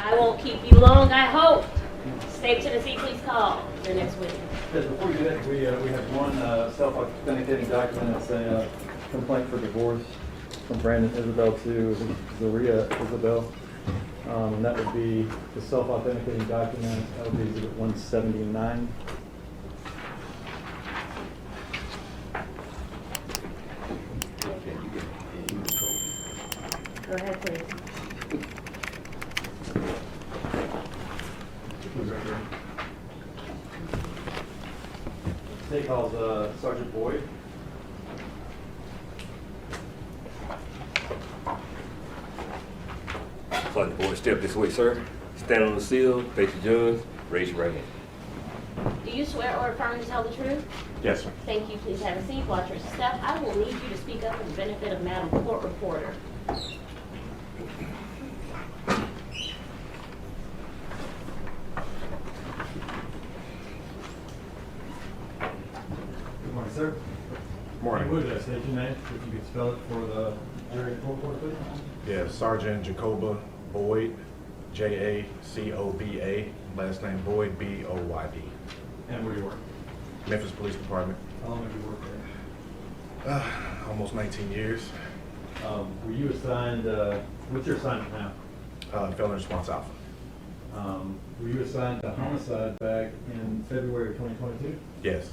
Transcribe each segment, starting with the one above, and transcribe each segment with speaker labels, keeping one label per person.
Speaker 1: I won't keep you long, I hope. State of Tennessee, please call your next witness.
Speaker 2: Yes, before we do that, we have one self-authenticating document. It's a complaint for divorce from Brandon Isabelle to Zaria Isabelle. And that would be the self-authenticating document. That would be Exhibit 179.
Speaker 1: Go ahead, please.
Speaker 2: State calls Sergeant Boyd.
Speaker 3: Sergeant Boyd, step this way, sir. Stand on the sill, face the judge, raise your right hand.
Speaker 1: Do you swear or affirm to tell the truth?
Speaker 3: Yes, sir.
Speaker 1: Thank you. Please have a seat. Watch your step. I will need you to speak up for the benefit of Madam Court Reporter.
Speaker 2: Good morning, sir.
Speaker 4: Morning.
Speaker 2: Would state your name, if you could spell it for the jury and court reporter, please?
Speaker 4: Yeah, Sergeant Jacoba Boyd, Jacoba, last name Boyd, Boyd.
Speaker 2: And where do you work?
Speaker 4: Memphis Police Department.
Speaker 2: How long have you worked there?
Speaker 4: Almost 19 years.
Speaker 2: Were you assigned, what's your assignment now?
Speaker 4: Felon response alpha.
Speaker 2: Were you assigned to homicide back in February of 2022?
Speaker 4: Yes.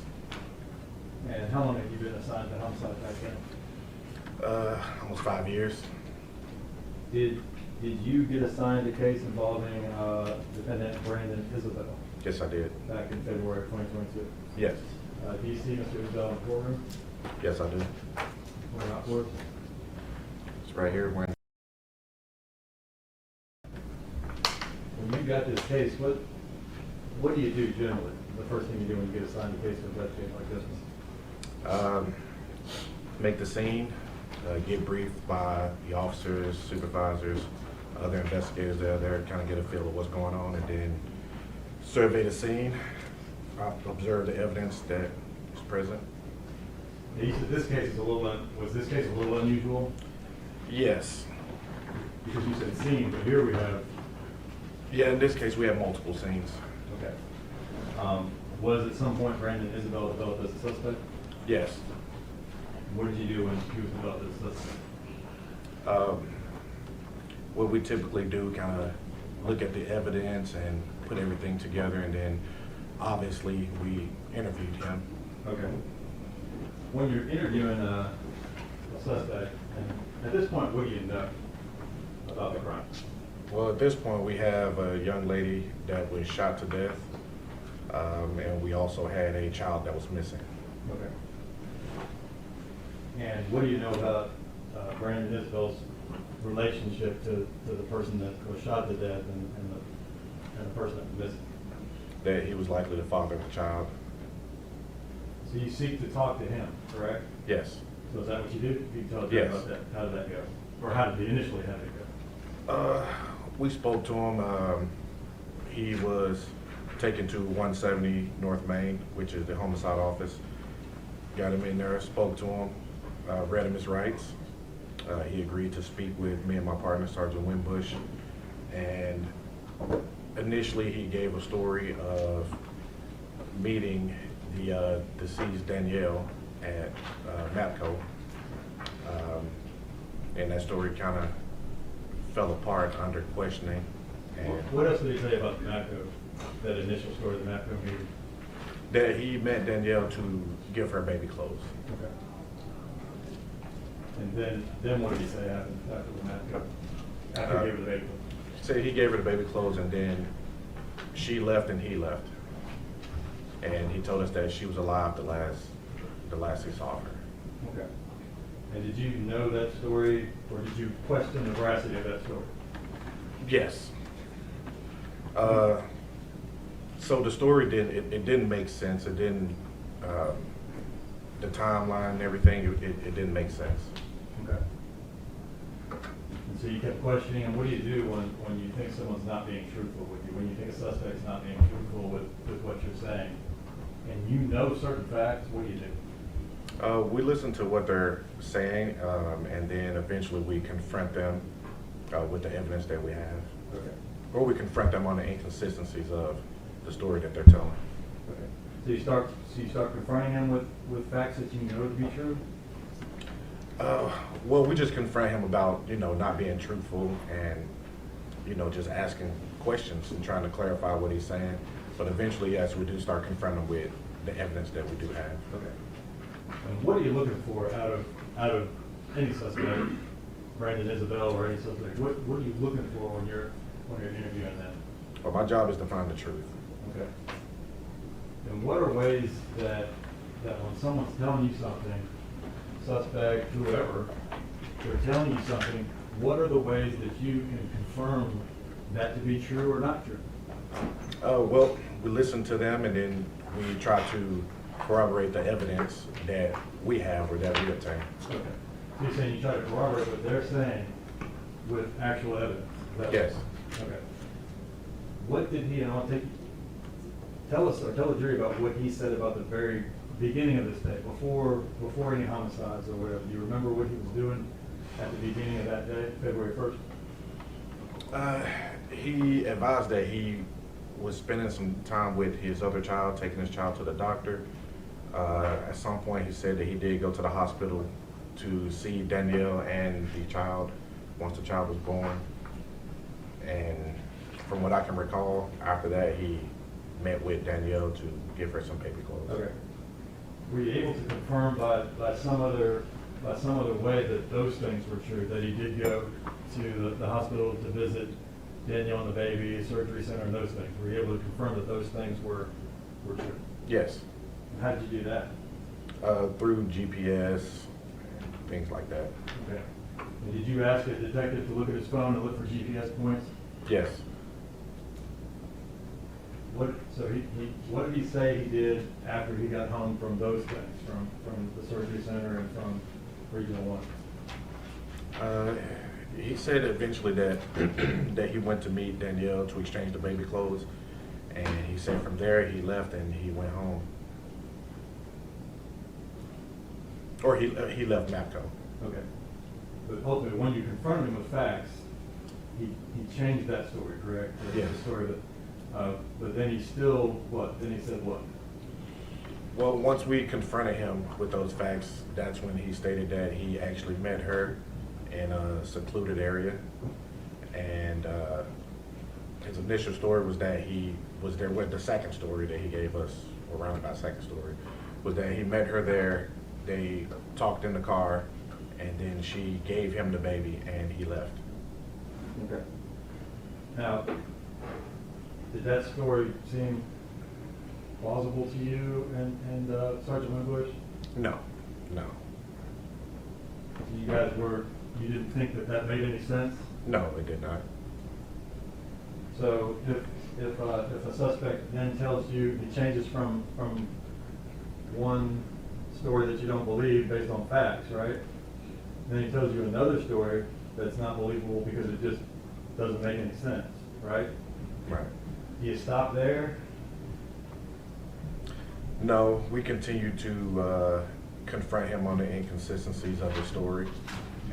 Speaker 2: And how long have you been assigned to homicide back then?
Speaker 4: Almost 5 years.
Speaker 2: Did you get assigned a case involving defendant Brandon Isabelle
Speaker 4: Yes, I did.
Speaker 2: back in February of 2022?
Speaker 4: Yes.
Speaker 2: Do you see Mr. Isabelle in the courtroom?
Speaker 4: Yes, I do.
Speaker 2: Or not for?
Speaker 4: It's right here.
Speaker 2: When you got this case, what do you do generally? The first thing you do when you get assigned a case to investigate like this?
Speaker 4: Make the scene, get briefed by the officers, supervisors, other investigators that are there, kind of get a feel of what's going on, and then survey the scene, observe the evidence that is present.
Speaker 2: You said this case is was this case a little unusual?
Speaker 4: Yes.
Speaker 2: Because you said scene, but here we have.
Speaker 4: Yeah, in this case, we have multiple scenes.
Speaker 2: Okay. Was at some point Brandon Isabelle developed as a suspect?
Speaker 4: Yes.
Speaker 2: What did you do when he was developed as a suspect?
Speaker 4: What we typically do, kind of look at the evidence and put everything together, and then obviously we interviewed him.
Speaker 2: Okay. When you're interviewing a suspect, and at this point, what do you know about the crime?
Speaker 4: Well, at this point, we have a young lady that was shot to death, and we also had a child that was missing.
Speaker 2: Okay. And what do you know about Brandon Isabelle's relationship to the person that was shot to death and the person that was missing?
Speaker 4: That he was likely the father of the child.
Speaker 2: So you seek to talk to him, correct?
Speaker 4: Yes.
Speaker 2: So is that what you do? You can tell us
Speaker 4: Yes.
Speaker 2: about that. How did that go? Or how did it initially have it go?
Speaker 4: We spoke to him. He was taken to 170 North Main, which is the homicide office. Got him in there, spoke to him, read him his rights. He agreed to speak with me and my partner, Sergeant Winbush. And initially he gave a story of meeting the deceased Danielle at MAPCO. And that story kind of fell apart under questioning. And
Speaker 2: What else did he say about the MAPCO, that initial story of the MAPCO meeting?
Speaker 4: that he met Danielle to give her baby clothes.
Speaker 2: Okay. And then what did he say after the MAPCO? After he gave her the baby?
Speaker 4: Said he gave her the baby clothes, and then she left and he left. And he told us that she was alive the last he saw her.
Speaker 2: Okay. And did you know that story, or did you question the veracity of that story?
Speaker 4: Yes. So the story didn't make sense. It didn't, the timeline and everything, it didn't make sense.
Speaker 2: Okay. And so you kept questioning, and what do you do when you think someone's not being truthful with you, when you think a suspect's not being truthful with what you're saying, and you know certain facts, what do you do?
Speaker 4: We listen to what they're saying, and then eventually we confront them with the evidence that we have.
Speaker 2: Okay.
Speaker 4: or we confront them on the inconsistencies of the story that they're telling.
Speaker 2: Okay. So you start confronting him with facts that you know to be true?
Speaker 4: Well, we just confront him about, not being truthful and, just asking questions and trying to clarify what he's saying. But eventually, yes, we do start confronting him with the evidence that we do have.
Speaker 2: Okay. And what are you looking for out of any suspect, Brandon, Isabelle, or any suspect? What are you looking for when you're interviewing them?
Speaker 4: Well, my job is to find the truth.
Speaker 2: Okay. And what are ways that when someone's telling you something, suspect, whoever, they're telling you something, what are the ways that you can confirm that to be true or not true?
Speaker 4: Well, we listen to them and then we try to corroborate the evidence that we have or that we obtain.
Speaker 2: Okay. So you're saying you try to corroborate what they're saying with actual evidence? Is that
Speaker 4: Yes.
Speaker 2: Okay. What did he, and I'll take, tell us, or tell the jury about what he said about the very beginning of this day, before any homicides or whatever. Do you remember what he was doing at the beginning of that day, February 1st?
Speaker 4: He advised that he was spending some time with his other child, taking his child to the doctor. At some point, he said that he did go to the hospital to see Danielle and the child once the child was born. And from what I can recall, after that, he met with Danielle to give her some baby clothes.
Speaker 2: Okay. Were you able to confirm by some other way that those things were true, that he did go to the hospital to visit Danielle and the baby, surgery center, and those things? Were you able to confirm that those things were true?
Speaker 4: Yes.
Speaker 2: And how did you do that?
Speaker 4: Through GPS, things like that.
Speaker 2: Okay. And did you ask a detective to look at his phone and look for GPS points?
Speaker 4: Yes.
Speaker 2: What did he say he did after he got home from those things, from the surgery center and from Regional 1?
Speaker 4: He said eventually that that he went to meet Danielle to exchange the baby clothes, and he said from there he left and he went home. Or he left MAPCO.
Speaker 2: Okay. But ultimately, when you confronted him with facts, he changed that story, correct?
Speaker 4: Yes.
Speaker 2: The story that, but then he still, what? Then he said what?
Speaker 4: Well, once we confronted him with those facts, that's when he stated that he actually met her in a secluded area. And his initial story was that he was there with the second story that he gave us, or roundabout second story, was that he met her there, they talked in the car, and then she gave him the baby and he left.
Speaker 2: Okay. Now, did that story seem plausible to you and Sergeant Winbush?
Speaker 4: No.
Speaker 2: You guys you didn't think that made any sense?
Speaker 4: No, it did not.
Speaker 2: So if a suspect then tells you, he changes from one story that you don't believe based on facts, right? Then he tells you another story that's not believable because it just doesn't make any sense, right?
Speaker 4: Right.
Speaker 2: Do you stop there?
Speaker 4: No, we continue to confront him on the inconsistencies of the story,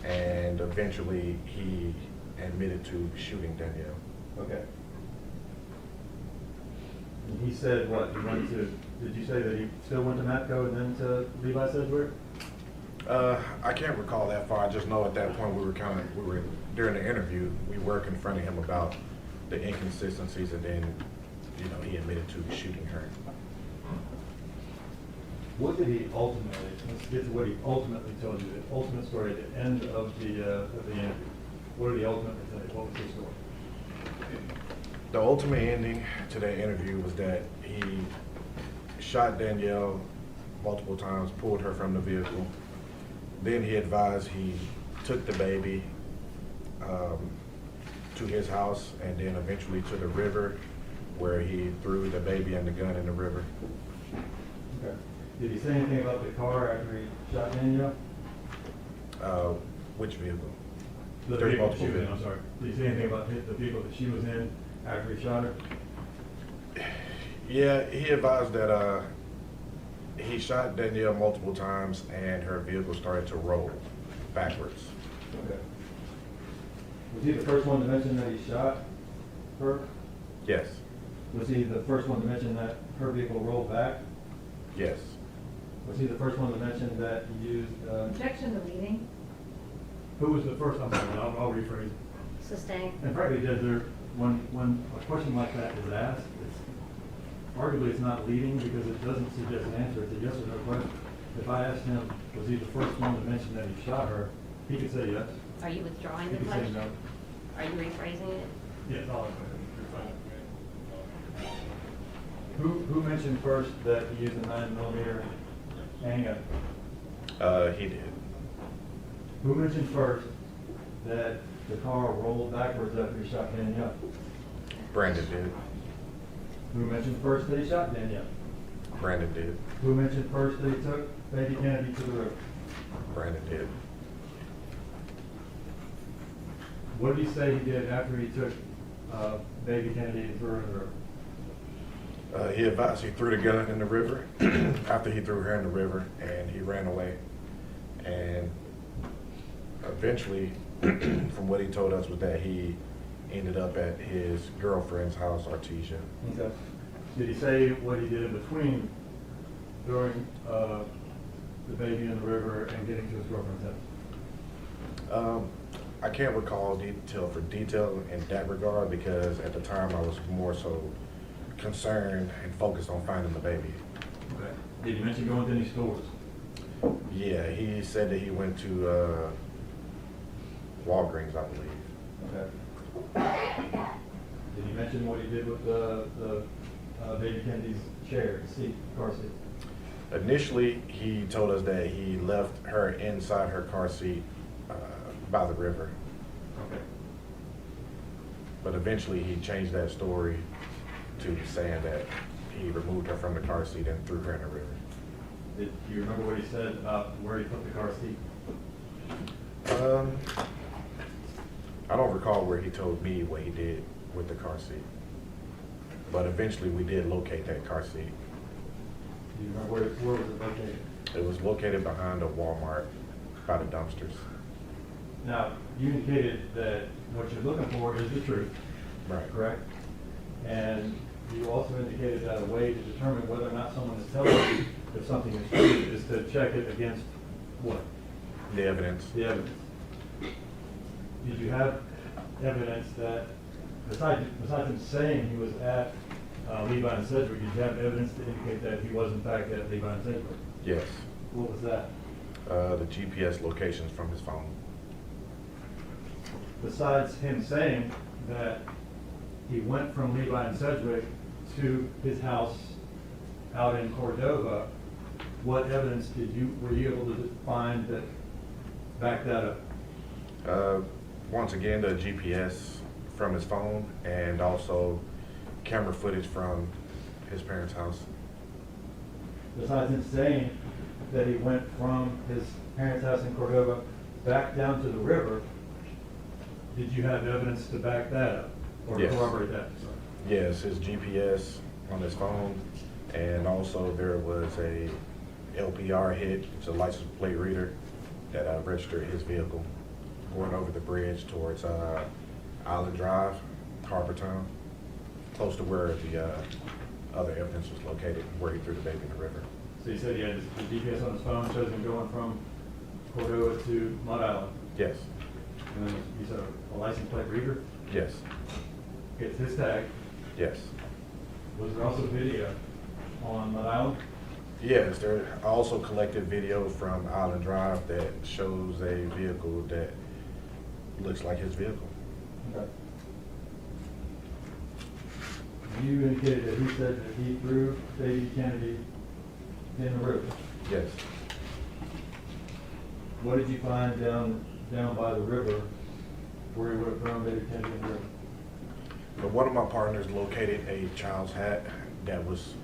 Speaker 4: and eventually he admitted to shooting Danielle.
Speaker 2: Okay. And he said what? He went to, did you say that he still went to Matco and then to Levi Sedgwick?
Speaker 4: I can't recall that far. I just know at that point we were during the interview, we were confronting him about the inconsistencies, and then, he admitted to shooting her.
Speaker 2: What did he ultimately, let's get to what he ultimately told you, the ultimate story at the end of the interview. What did he ultimately say? What was his story?
Speaker 4: The ultimate ending to that interview was that he shot Danielle multiple times, pulled her from the vehicle. Then he advised he took the baby to his house and then eventually to the river, where he threw the baby and the gun in the river.
Speaker 2: Okay. Did he say anything about the car after he shot Danielle?
Speaker 4: Which vehicle?
Speaker 2: The
Speaker 4: There's
Speaker 2: vehicle
Speaker 4: multiple
Speaker 2: she was in,
Speaker 4: vehicles.
Speaker 2: I'm sorry. Did he say anything about the vehicle that she was in after he shot her?
Speaker 4: Yeah, he advised that he shot Danielle multiple times and her vehicle started to roll backwards.
Speaker 2: Okay. Was he the first one to mention that he shot her?
Speaker 4: Yes,
Speaker 2: Was he the first one to mention that her vehicle rolled back?
Speaker 4: yes.
Speaker 2: Was he the first one to mention that he used,
Speaker 5: Objection to leading.
Speaker 2: who was the first, I'm sorry, I'll rephrase.
Speaker 1: Sustained.
Speaker 2: And frankly, Judge, when a question like that is asked, arguably it's not leading because it doesn't suggest an answer, it's a yes or no question. If I asked him, was he the first one to mention that he shot her, he could say yes.
Speaker 1: Are you withdrawing
Speaker 2: He
Speaker 1: the
Speaker 2: could say
Speaker 1: question?
Speaker 2: no.
Speaker 1: Are you rephrasing it?
Speaker 2: Yes, I'll Who mentioned first that he used a 9mm handgun?
Speaker 4: He did.
Speaker 2: Who mentioned first that the car rolled backwards after he shot Danielle?
Speaker 4: Brandon did.
Speaker 2: Who mentioned first that he shot Danielle?
Speaker 4: Brandon did.
Speaker 2: Who mentioned first that he took baby Kennedy to the river?
Speaker 4: Brandon did.
Speaker 2: What did he say he did after he took baby Kennedy and threw her in the river?
Speaker 4: He advised he threw the gun in the river after he threw her in the river, and he ran away. And eventually, from what he told us, was that he ended up at his girlfriend's house, Artesia.
Speaker 2: Okay. Did he say what he did in between throwing the baby in the river and getting to his girlfriend's house?
Speaker 4: I can't recall detail in that regard because at the time I was more so concerned and focused on finding the baby.
Speaker 2: Okay. Did he mention going to any stores?
Speaker 4: Yeah, he said that he went to Walgreens, I believe.
Speaker 2: Okay. Did he mention what he did with the baby Kennedy's chair, seat, car seat?
Speaker 4: Initially, he told us that he left her inside her car seat by the river.
Speaker 2: Okay.
Speaker 4: But eventually, he changed that story to saying that he removed her from the car seat and threw her in the river.
Speaker 2: Do you remember what he said about where he put the car seat?
Speaker 4: I don't recall where he told me what he did with the car seat. But eventually, we did locate that car seat.
Speaker 2: Do you remember where was it located?
Speaker 4: It was located behind a Walmart by the dumpsters.
Speaker 2: Now, you indicated that what you're looking for is the truth,
Speaker 4: Right.
Speaker 2: correct? And you also indicated that a way to determine whether or not someone is telling you if something is true is to check it against what?
Speaker 4: The evidence.
Speaker 2: The evidence. Did you have evidence that, besides him saying he was at Levi and Sedgwick, did you have evidence to indicate that he was in fact at Levi and Sedgwick?
Speaker 4: Yes.
Speaker 2: What was that?
Speaker 4: The GPS locations from his phone.
Speaker 2: Besides him saying that he went from Levi and Sedgwick to his house out in Cordova, what evidence were you able to find that backed that up?
Speaker 4: Once again, the GPS from his phone and also camera footage from his parents' house.
Speaker 2: Besides him saying that he went from his parents' house in Cordova back down to the river, did you have evidence to back that up or
Speaker 4: Yes.
Speaker 2: corroborate that? Sorry.
Speaker 4: Yes, his GPS on his phone, and also there was a LPR hit, it's a license plate reader that registered his vehicle going over the bridge towards Island Drive, Harbortown, close to where the other evidence was located, where he threw the baby in the river.
Speaker 2: So you said he had the GPS on his phone, shows him going from Cordova to Mud Island.
Speaker 4: Yes,
Speaker 2: And then you said a license plate reader
Speaker 4: yes,
Speaker 2: gets his tag.
Speaker 4: yes.
Speaker 2: Was there also video on Mud Island?
Speaker 4: Yes, there I also collected video from Island Drive that shows a vehicle that looks like his vehicle.
Speaker 2: Okay. You indicated that he said that he threw baby Kennedy in the river.
Speaker 4: Yes.
Speaker 2: What did you find down by the river where he would have thrown baby Kennedy in the river?
Speaker 4: But one of my partners located a child's hat that was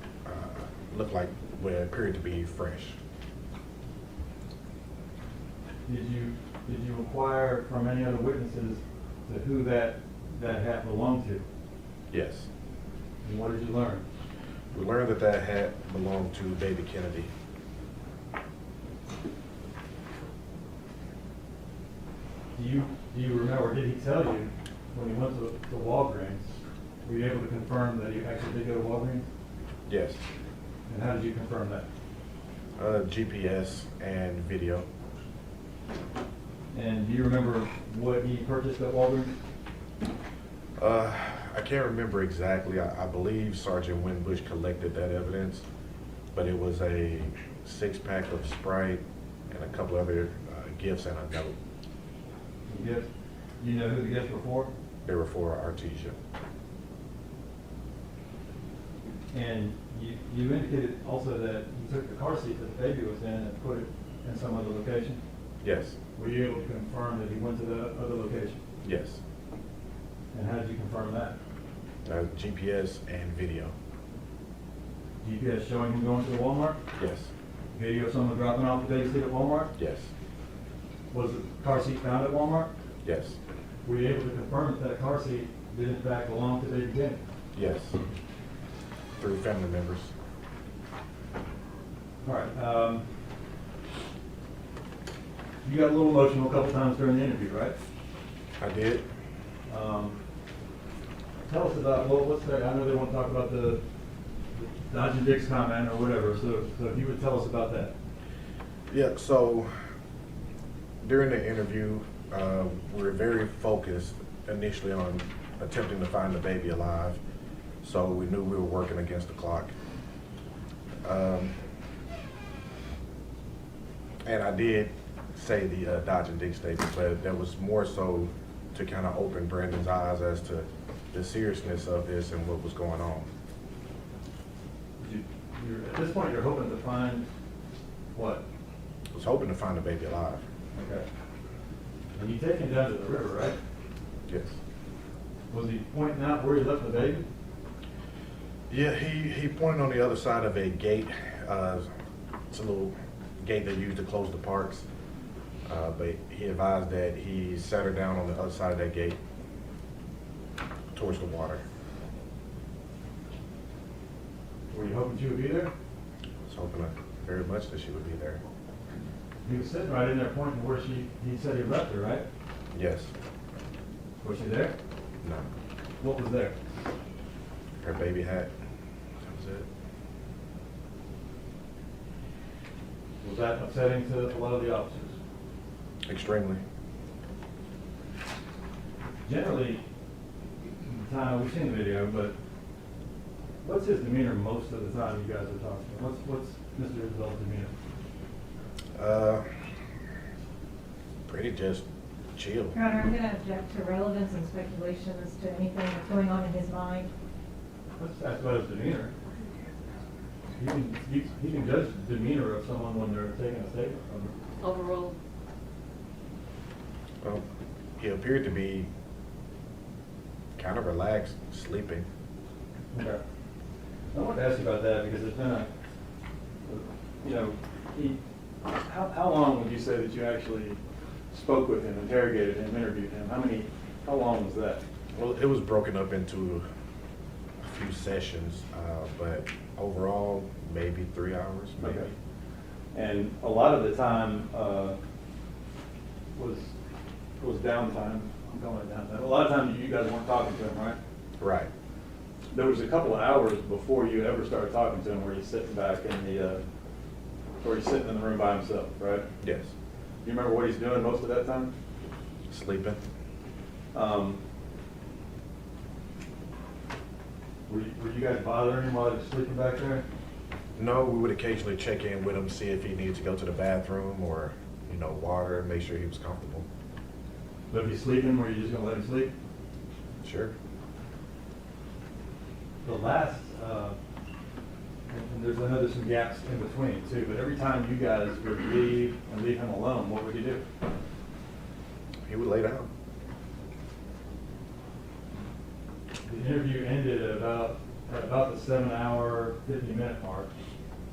Speaker 4: looked like what appeared to be fresh.
Speaker 2: Did you inquire from any other witnesses to who that hat belonged to?
Speaker 4: Yes.
Speaker 2: And what did you learn?
Speaker 4: We learned that that hat belonged to baby Kennedy.
Speaker 2: Do you remember, did he tell you when he went to Walgreens Were you able to confirm that you actually did go to Walgreens?
Speaker 4: Yes.
Speaker 2: And how did you confirm that?
Speaker 4: GPS and video.
Speaker 2: And do you remember what he purchased at Walgreens?
Speaker 4: I can't remember exactly. I believe Sergeant Winbush collected that evidence, but it was a 6-pack of Sprite and a couple other gifts and a note.
Speaker 2: Gifts? Do you know who the gifts were for?
Speaker 4: They were for Artesia.
Speaker 2: And you indicated also that you took the car seat that the baby was in and put it in some other location?
Speaker 4: Yes.
Speaker 2: Were you able to confirm that he went to the other location?
Speaker 4: Yes.
Speaker 2: And how did you confirm that?
Speaker 4: GPS and video.
Speaker 2: GPS showing him going to the Walmart?
Speaker 4: Yes.
Speaker 2: Video of someone dropping off the baby seat at Walmart?
Speaker 4: Yes.
Speaker 2: Was the car seat found at Walmart?
Speaker 4: Yes.
Speaker 2: Were you able to confirm that that car seat did in fact belong to baby Danny?
Speaker 4: Yes. Through family members.
Speaker 2: All right. You got a little emotional a couple times during the interview, right?
Speaker 4: I did.
Speaker 2: Tell us about, what's that? I know they want to talk about the Dodge and Dix comment or whatever, so if you would tell us about that.
Speaker 4: Yeah, so during the interview, we were very focused initially on attempting to find the baby alive. So we knew we were working against the clock. And I did say the Dodge and Dix statement, but that was more so to kind of open Brandon's eyes as to the seriousness of this and what was going on.
Speaker 2: At this point, you're hoping to find what?
Speaker 4: I was hoping to find the baby alive.
Speaker 2: Okay. And you take him down to the river, right?
Speaker 4: Yes.
Speaker 2: Was he pointing out where he left the baby?
Speaker 4: Yeah, he pointed on the other side of a gate. It's a little gate they use to close the parks. But he advised that he sat her down on the other side of that gate towards the water.
Speaker 2: Were you hoping she would be there?
Speaker 4: I was hoping very much that she would be there.
Speaker 2: He was sitting right in there pointing where he said he left her, right?
Speaker 4: Yes.
Speaker 2: Was she there?
Speaker 4: No.
Speaker 2: What was there?
Speaker 4: Her baby hat. That was it.
Speaker 2: Was that upsetting to a lot of the officers?
Speaker 4: Extremely.
Speaker 2: Generally, we've seen the video, but what's his demeanor most of the time you guys are talking about? What's Mr. Isabelle's demeanor?
Speaker 4: Pretty just chill.
Speaker 5: Your Honor, I'm going to object to relevance and speculation as to anything that's going on in his mind.
Speaker 2: Let's ask about his demeanor. You can judge the demeanor of someone when they're taking a statement from them.
Speaker 1: Overruled.
Speaker 4: Well, he appeared to be kind of relaxed, sleeping.
Speaker 2: Okay. I want to ask you about that because there's been how long would you say that you actually spoke with him, interrogated him, interviewed him? How long was that?
Speaker 4: Well, it was broken up into a few sessions, but overall, maybe 3 hours, maybe.
Speaker 2: Okay. And a lot of the time was downtime. I'm calling it downtime. A lot of times you guys weren't talking to him, right?
Speaker 4: Right.
Speaker 2: There was a couple of hours before you ever started talking to him where he's sitting back where he's sitting in the room by himself, right?
Speaker 4: Yes.
Speaker 2: You remember what he's doing most of that time?
Speaker 4: Sleeping.
Speaker 2: Were you guys bothering him while he was sleeping back there?
Speaker 4: No, we would occasionally check in with him, see if he needed to go to the bathroom or, water, make sure he was comfortable.
Speaker 2: But if he's sleeping, were you just going to let him sleep?
Speaker 4: Sure.
Speaker 2: The last, and I know there's some gaps in between too, but every time you guys would leave him alone, what would you do?
Speaker 4: He would lay down.
Speaker 2: The interview ended at about the 7-hour, 50-minute mark.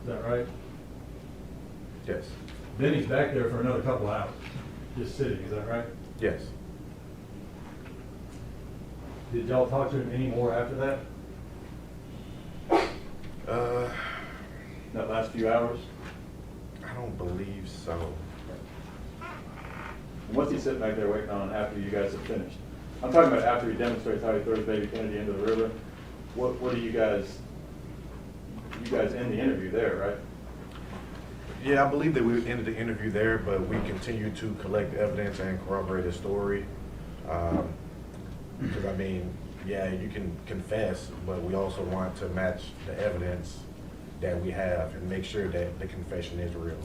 Speaker 2: Is that right?
Speaker 4: Yes.
Speaker 2: Then he's back there for another couple hours, just sitting. Is that right?
Speaker 4: Yes.
Speaker 2: Did y'all talk to him any more after that? That last few hours?
Speaker 4: I don't believe so.
Speaker 2: And what's he sitting back there waiting on after you guys have finished? I'm talking about after he demonstrates how he throws baby Kennedy into the river. what do you guys end the interview there, right?
Speaker 4: Yeah, I believe that we ended the interview there, but we continue to collect evidence and corroborate his story. Because I mean, yeah, you can confess, but we also want to match the evidence that we have and make sure that the confession is real.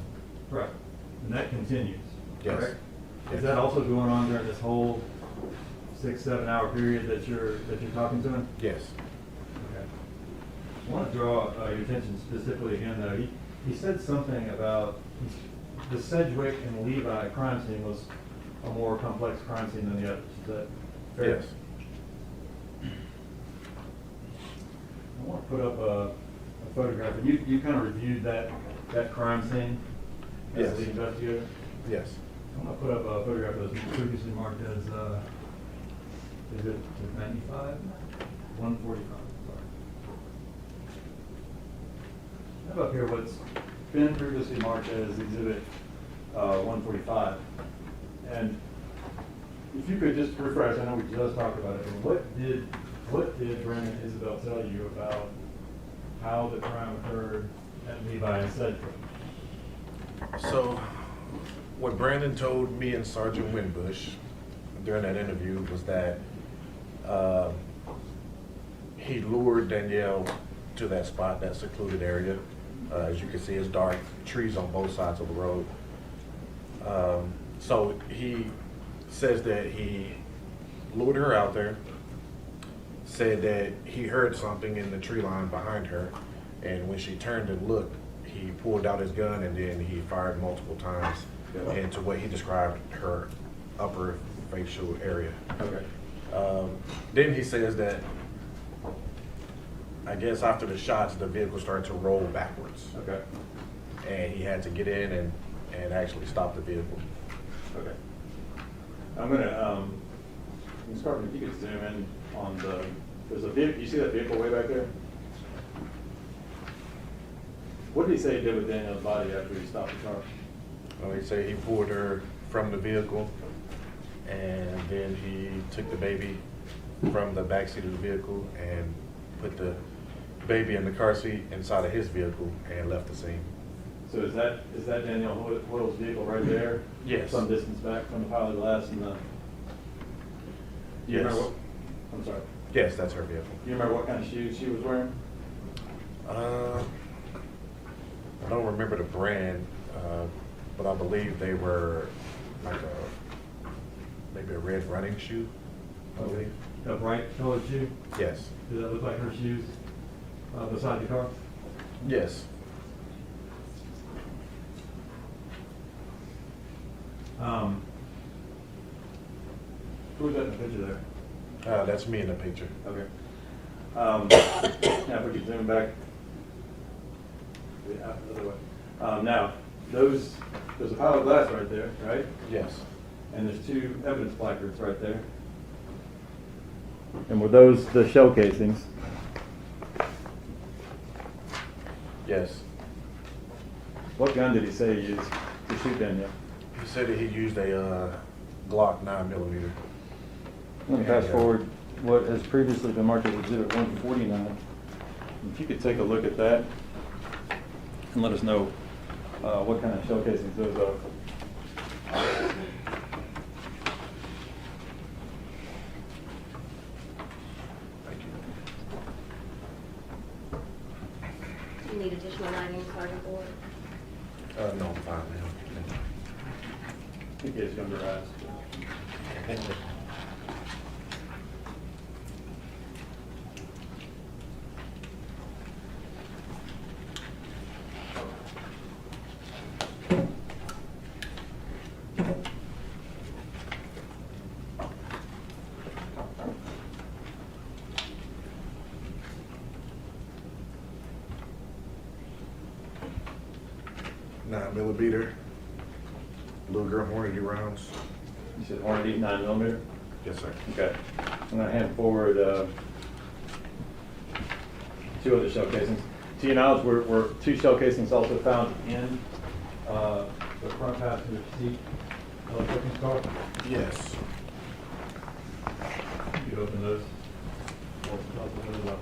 Speaker 2: Right. And that continues,
Speaker 4: Yes.
Speaker 2: correct?
Speaker 4: Yes.
Speaker 2: Is that also going on during this whole 6-7 hour period that you're talking to him?
Speaker 4: Yes.
Speaker 2: Okay. I want to draw your attention specifically again, though. He said something about the Sedgwick and Levi crime scene was a more complex crime scene than the others. Is that fair?
Speaker 4: Yes.
Speaker 2: I want to put up a photograph. You kind of reviewed that crime scene as
Speaker 4: Yes.
Speaker 2: the investigator?
Speaker 4: Yes.
Speaker 2: I want to put up a photograph that was previously marked as, is it 95? 145, sorry. I have up here what's been previously marked as Exhibit 145. And if you could just refresh, I know we just talked about it, but what did Brandon and Isabelle tell you about how the crime occurred at Levi and Sedgwick?
Speaker 4: So, what Brandon told me and Sergeant Winbush during that interview was that he lured Danielle to that spot, that secluded area. As you can see, it's dark, trees on both sides of the road. So he says that he lured her out there, said that he heard something in the tree line behind her, and when she turned and looked, he pulled out his gun and then he fired multiple times into what he described her upper facial area.
Speaker 2: Okay.
Speaker 4: Then he says that, I guess after the shots, the vehicle started to roll backwards,
Speaker 2: Okay.
Speaker 4: and he had to get in and actually stop the vehicle.
Speaker 2: Okay. I'm gonna, Ms. Carpenter, if you could zoom in on there's a vehicle, you see that vehicle way back there? What did he say he did with Danielle's body after he stopped the car?
Speaker 4: He said he pulled her from the vehicle, and then he took the baby from the back seat of the vehicle and put the baby in the car seat inside of his vehicle and left the scene.
Speaker 2: So is that Danielle Hoyle's vehicle right there?
Speaker 4: Yes.
Speaker 2: Some distance back from the pile of glass and the... Do you
Speaker 4: Yes.
Speaker 2: remember what, I'm sorry.
Speaker 4: Yes, that's her vehicle.
Speaker 2: Do you remember what kind of shoes she was wearing?
Speaker 4: I don't remember the brand, but I believe they were like maybe a red running shoe, I believe.
Speaker 2: A bright colored shoe?
Speaker 4: Yes.
Speaker 2: Did that look like her shoes beside the car?
Speaker 4: Yes.
Speaker 2: Who's that in the picture there?
Speaker 4: That's me in the picture.
Speaker 2: Okay. Now if we could zoom back the other way. Now, there's a pile of glass right there, right?
Speaker 4: Yes.
Speaker 2: And there's two evidence placards right there. And were those the shell casings?
Speaker 4: Yes.
Speaker 2: What gun did he say he used to shoot Danielle?
Speaker 4: He said that he used a Glock 9mm.
Speaker 2: Let me fast forward what has previously been marked as Exhibit 149. If you could take a look at that and let us know what kind of shell casings those are.
Speaker 4: Thank you.
Speaker 1: Do you need additional lighting, Sergeant Board?
Speaker 4: No, I'm fine now.
Speaker 2: I think he has younger eyes.
Speaker 4: Nine millimeter, Luger Hornady rounds.
Speaker 2: You said Hornady 9mm?
Speaker 4: Yes, sir.
Speaker 2: Okay. I'm going to hand forward two other shell casings. To your knowledge, were two shell casings also found in the front passenger seat of the victim's car?
Speaker 4: Yes.
Speaker 2: You open those. Open those up.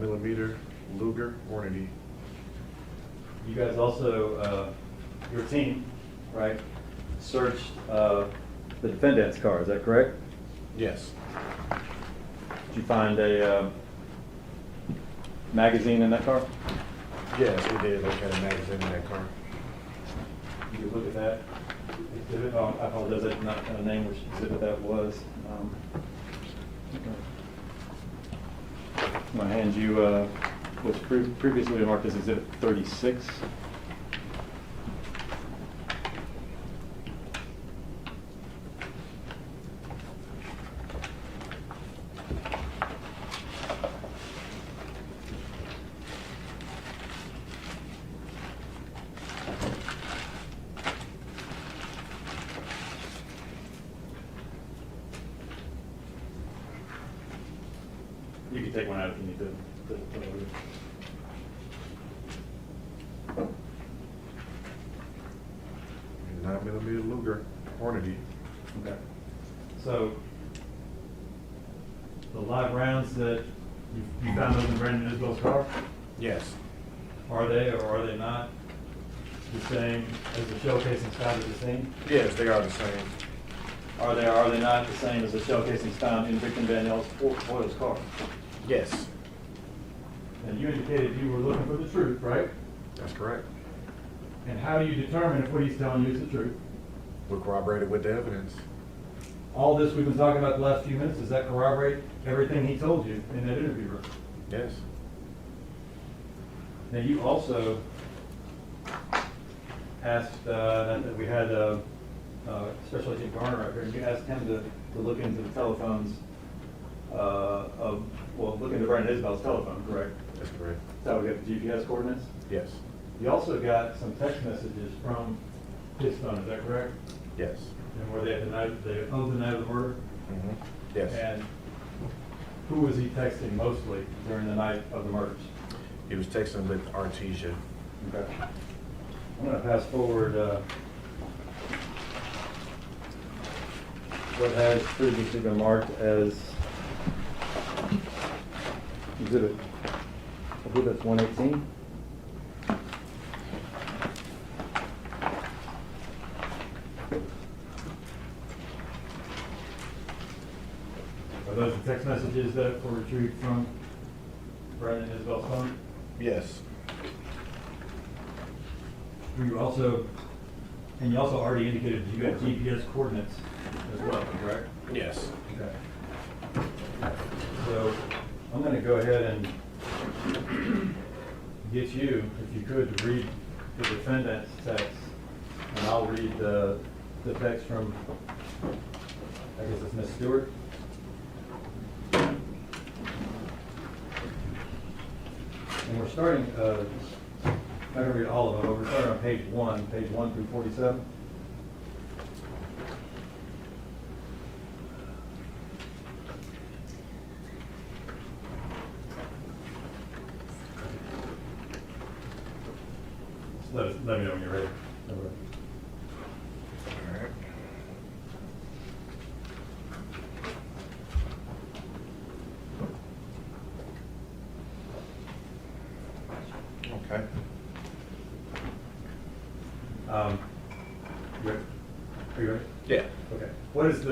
Speaker 4: 9mm Luger Hornady.
Speaker 2: You guys also, your team, right, searched the defendant's car, is that correct?
Speaker 4: Yes.
Speaker 2: Did you find a magazine in that car?
Speaker 4: Yes, we did look at a magazine in that car.
Speaker 2: You could look at that exhibit. Oh, I apologize, I did not name which exhibit that was. I'm going to hand you what's previously marked as Exhibit 36. You can take one out if you need to.
Speaker 4: 9mm Luger Hornady.
Speaker 2: Okay. So, the live rounds that you found those in Brandon Isabel's car,
Speaker 4: Yes.
Speaker 2: are they or are they not the same as the shell casings found at the scene?
Speaker 4: Yes, they are the same.
Speaker 2: Are they or are they not the same as the shell casings found in victim Danielle's Hoyle's car?
Speaker 4: Yes,
Speaker 2: And you indicated you were looking for the truth, right?
Speaker 4: that's correct.
Speaker 2: And how do you determine if what he's telling you is the truth?
Speaker 4: We're corroborated with the evidence.
Speaker 2: All this we've been talking about the last few minutes, does that corroborate everything he told you in that interview room?
Speaker 4: Yes.
Speaker 2: Now, you also asked, that we had Special Agent Garner up here, and you asked him to look into the telephones look into Brandon Isabel's telephone, correct?
Speaker 4: That's correct.
Speaker 2: So we got the GPS coordinates?
Speaker 4: Yes.
Speaker 2: You also got some text messages from his phone, is that correct?
Speaker 4: Yes.
Speaker 2: And were they at the night, the night of the murder?
Speaker 4: Mm-hmm. Yes.
Speaker 2: And who was he texting mostly during the night of the murders?
Speaker 4: He was texting with Artesia.
Speaker 2: Okay. I'm gonna pass forward, what has previously been marked as exhibit, I believe that's 118. Are those the text messages that were retrieved from Brandon Isabel's phone?
Speaker 4: Yes.
Speaker 2: You also already indicated that you got GPS coordinates as well, correct?
Speaker 4: Yes.
Speaker 2: Okay. So I'm going to go ahead and get you, if you could, to read the defendant's text, and I'll read the text from, I guess it's Ms. Stewart. And we're starting, I'm not going to read all of them, but we're starting on page 1 through 47. Just let me know when you're ready.
Speaker 4: All right. Okay.
Speaker 2: You ready? Are you ready?
Speaker 4: Yeah.
Speaker 2: Okay. What is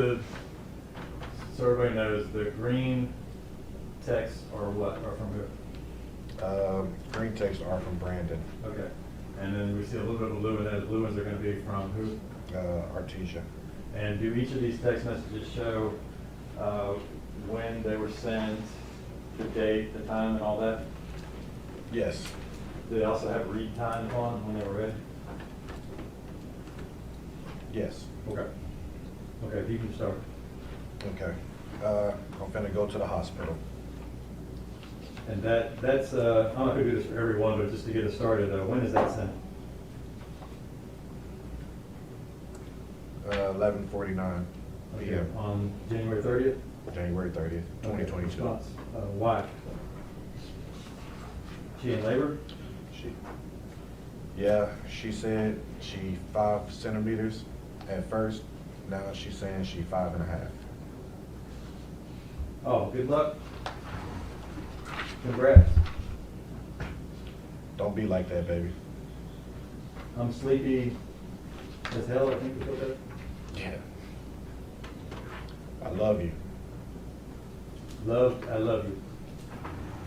Speaker 2: so everybody knows, the green text or what, or from who?
Speaker 4: Green texts are from Brandon.
Speaker 2: Okay. And then we see a little bit of blue, and those blue ones are going to be from who?
Speaker 4: Artesia.
Speaker 2: And do each of these text messages show when they were sent, the date, the time, and all that?
Speaker 4: Yes.
Speaker 2: Do they also have read times on when they were read?
Speaker 4: Yes.
Speaker 2: Okay. Okay, you can start.
Speaker 4: Okay. I'm finna go to the hospital.
Speaker 2: And that's, I'm not going to do this for everyone, but just to get us started, when is that sent?
Speaker 4: 11:49
Speaker 2: Okay,
Speaker 4: p.m.
Speaker 2: on January 30th?
Speaker 4: January 30th, 2022.
Speaker 2: Response. Why? She in labor?
Speaker 4: She said she 5 centimeters at first. Now she's saying she 5.5.
Speaker 2: Oh, good luck. Congrats.
Speaker 4: Don't be like that, baby.
Speaker 2: I'm sleepy as hell, I think you put that.
Speaker 4: Yeah. I love you.
Speaker 2: I love you.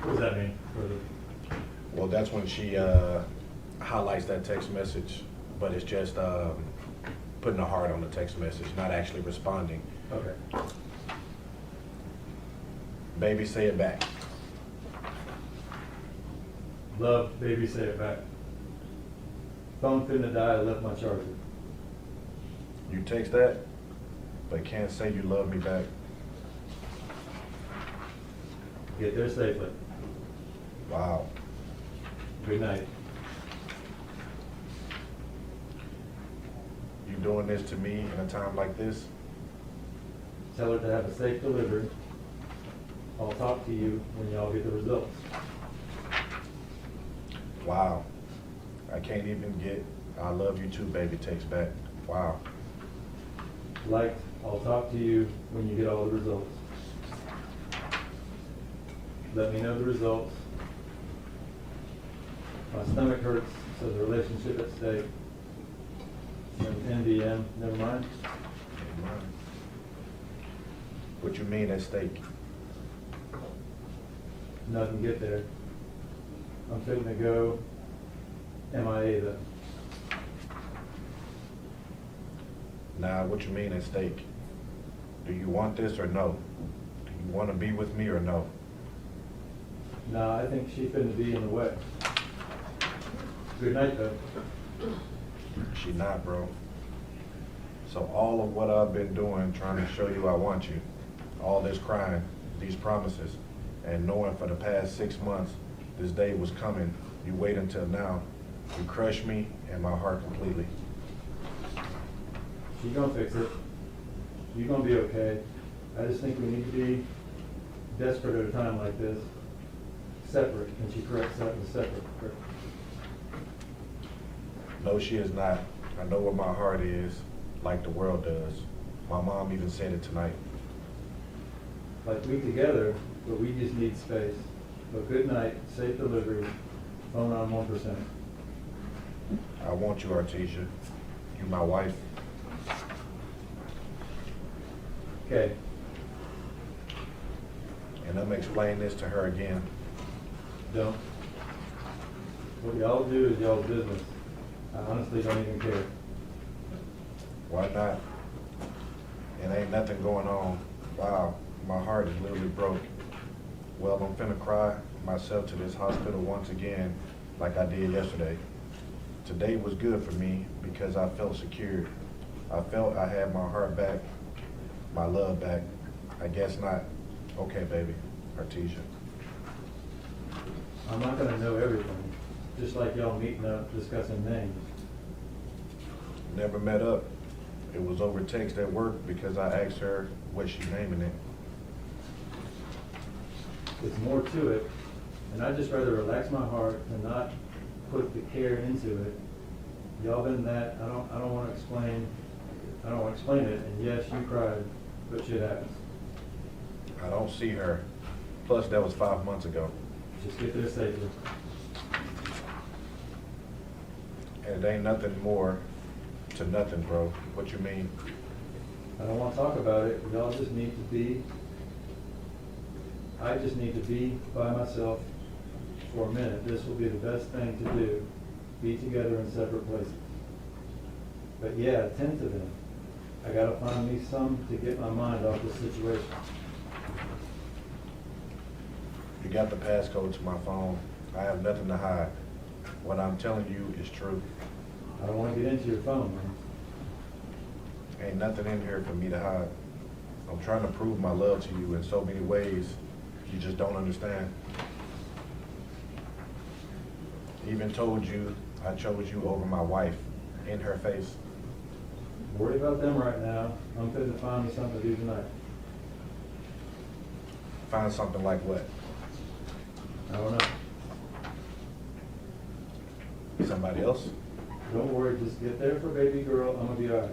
Speaker 2: What does that mean?
Speaker 4: Well, that's when she highlights that text message, but it's just putting a heart on the text message, not actually responding.
Speaker 2: Okay.
Speaker 4: Baby, say it back.
Speaker 2: Love, baby, say it back. Phone finna die, I left my charger.
Speaker 4: You text that, but can't say you love me back.
Speaker 2: Get there safely.
Speaker 4: Wow.
Speaker 2: Good night.
Speaker 4: You doing this to me in a time like this?
Speaker 2: Tell her to have a safe delivery. I'll talk to you when y'all get the results.
Speaker 4: Wow. I can't even get I love you too, baby text back. Wow.
Speaker 2: Liked, I'll talk to you when you get all the results. Let me know the results. My stomach hurts, so the relationship at stake. NVM, never mind.
Speaker 4: What you mean at stake?
Speaker 2: Nothing get there. I'm fitting to go MIA though.
Speaker 4: Nah, what you mean at stake? Do you want this or no? Do you want to be with me or no?
Speaker 2: Nah, I think she finna be in the way. Good night though.
Speaker 4: She not, bro. So all of what I've been doing, trying to show you I want you, all this crying, these promises, and knowing for the past 6 months this day was coming, you wait until now, you crush me and my heart completely.
Speaker 2: She gonna fix it. You gonna be okay. I just think we need to be desperate at a time like this. Separate, and she corrects that with separate.
Speaker 4: No, she is not. I know where my heart is, like the world does. My mom even said it tonight.
Speaker 2: Like we together, but we just need space. But good night, safe delivery, phone on 1%.
Speaker 4: I want you, Artesia. You my wife.
Speaker 2: Okay.
Speaker 4: And I'm gonna explain this to her again.
Speaker 2: Don't. What y'all do is y'all's business. I honestly don't even care.
Speaker 4: Why not? And ain't nothing going on. Wow, my heart is literally broke. Well, I'm finna cry myself to this hospital once again, like I did yesterday. Today was good for me because I felt secured. I felt I had my heart back, my love back. I guess not. Okay, baby, Artesia.
Speaker 2: I'm not gonna know everything, just like y'all meeting up, discussing names.
Speaker 4: Never met up. It was over text at work because I asked her what she naming it.
Speaker 2: There's more to it, and I'd just rather relax my heart and not put the care into it. Y'all been that, I don't wanna explain it, and yes, you cried, but shit happens.
Speaker 4: I don't see her. Plus, that was 5 months ago.
Speaker 2: Just get there safely.
Speaker 4: And it ain't nothing more to nothing, bro. What you mean?
Speaker 2: I don't wanna talk about it, y'all just need to be, I just need to be by myself for a minute. This will be the best thing to do, be together in separate places. But yeah, tend to them. I gotta find me some to get my mind off this situation.
Speaker 4: You got the passcode to my phone. I have nothing to hide. What I'm telling you is true.
Speaker 2: I don't wanna get into your phone, man.
Speaker 4: Ain't nothing in here for me to hide. I'm trying to prove my love to you in so many ways. You just don't understand. Even told you I chose you over my wife in her face.
Speaker 2: Worry about them right now. I'm fitting to find me something to do tonight.
Speaker 4: Find something like what?
Speaker 2: I don't know.
Speaker 4: Somebody else?
Speaker 2: Don't worry, just get there for baby girl. I'm gonna be all right.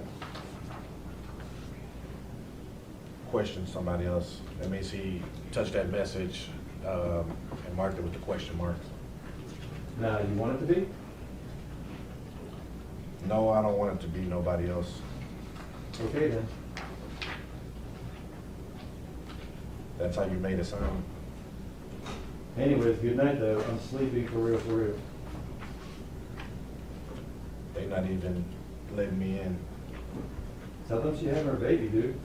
Speaker 4: Question somebody else. That means he touched that message and marked it with the question marks.
Speaker 2: Now, you want it to be?
Speaker 4: No, I don't want it to be nobody else.
Speaker 2: Okay then.
Speaker 4: That's how you made it sound.
Speaker 2: Anyways, good night though. I'm sleepy for real, for real.
Speaker 4: They not even letting me in.
Speaker 2: Tell them she having her baby, dude.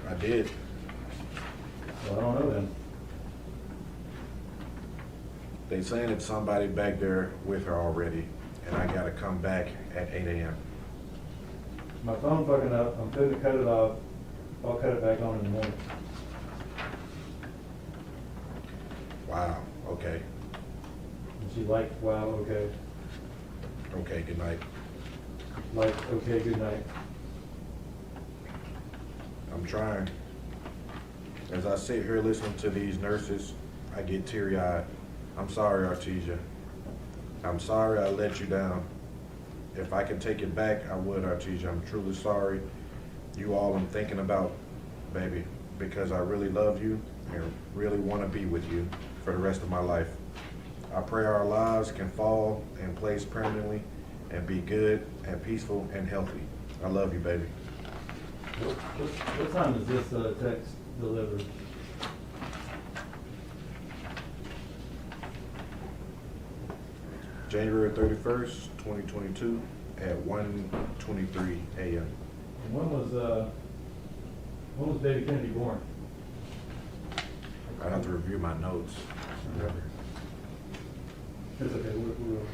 Speaker 4: I did.
Speaker 2: Well, I don't know then.
Speaker 4: They saying it's somebody back there with her already, and I gotta come back at 8 a.m.
Speaker 2: My phone fucking up. I'm going to cut it off. I'll cut it back on in the morning.
Speaker 4: Wow, okay.
Speaker 2: And she like, wow, okay.
Speaker 4: Okay, good night.
Speaker 2: Like, okay, good night.
Speaker 4: I'm trying. As I sit here listening to these nurses, I get teary-eyed. I'm sorry, Artesia. I'm sorry I let you down. If I could take it back, I would, Artesia. I'm truly sorry. You all I'm thinking about, baby, because I really love you and really want to be with you for the rest of my life. I pray our lives can fall in place permanently and be good and peaceful and healthy. I love you, baby.
Speaker 2: What time is this text delivered?
Speaker 4: January 31st, 2022 at 1:23 a.m.
Speaker 2: And when was baby Kennedy born?
Speaker 4: I have to review my notes.
Speaker 2: It's okay, we'll.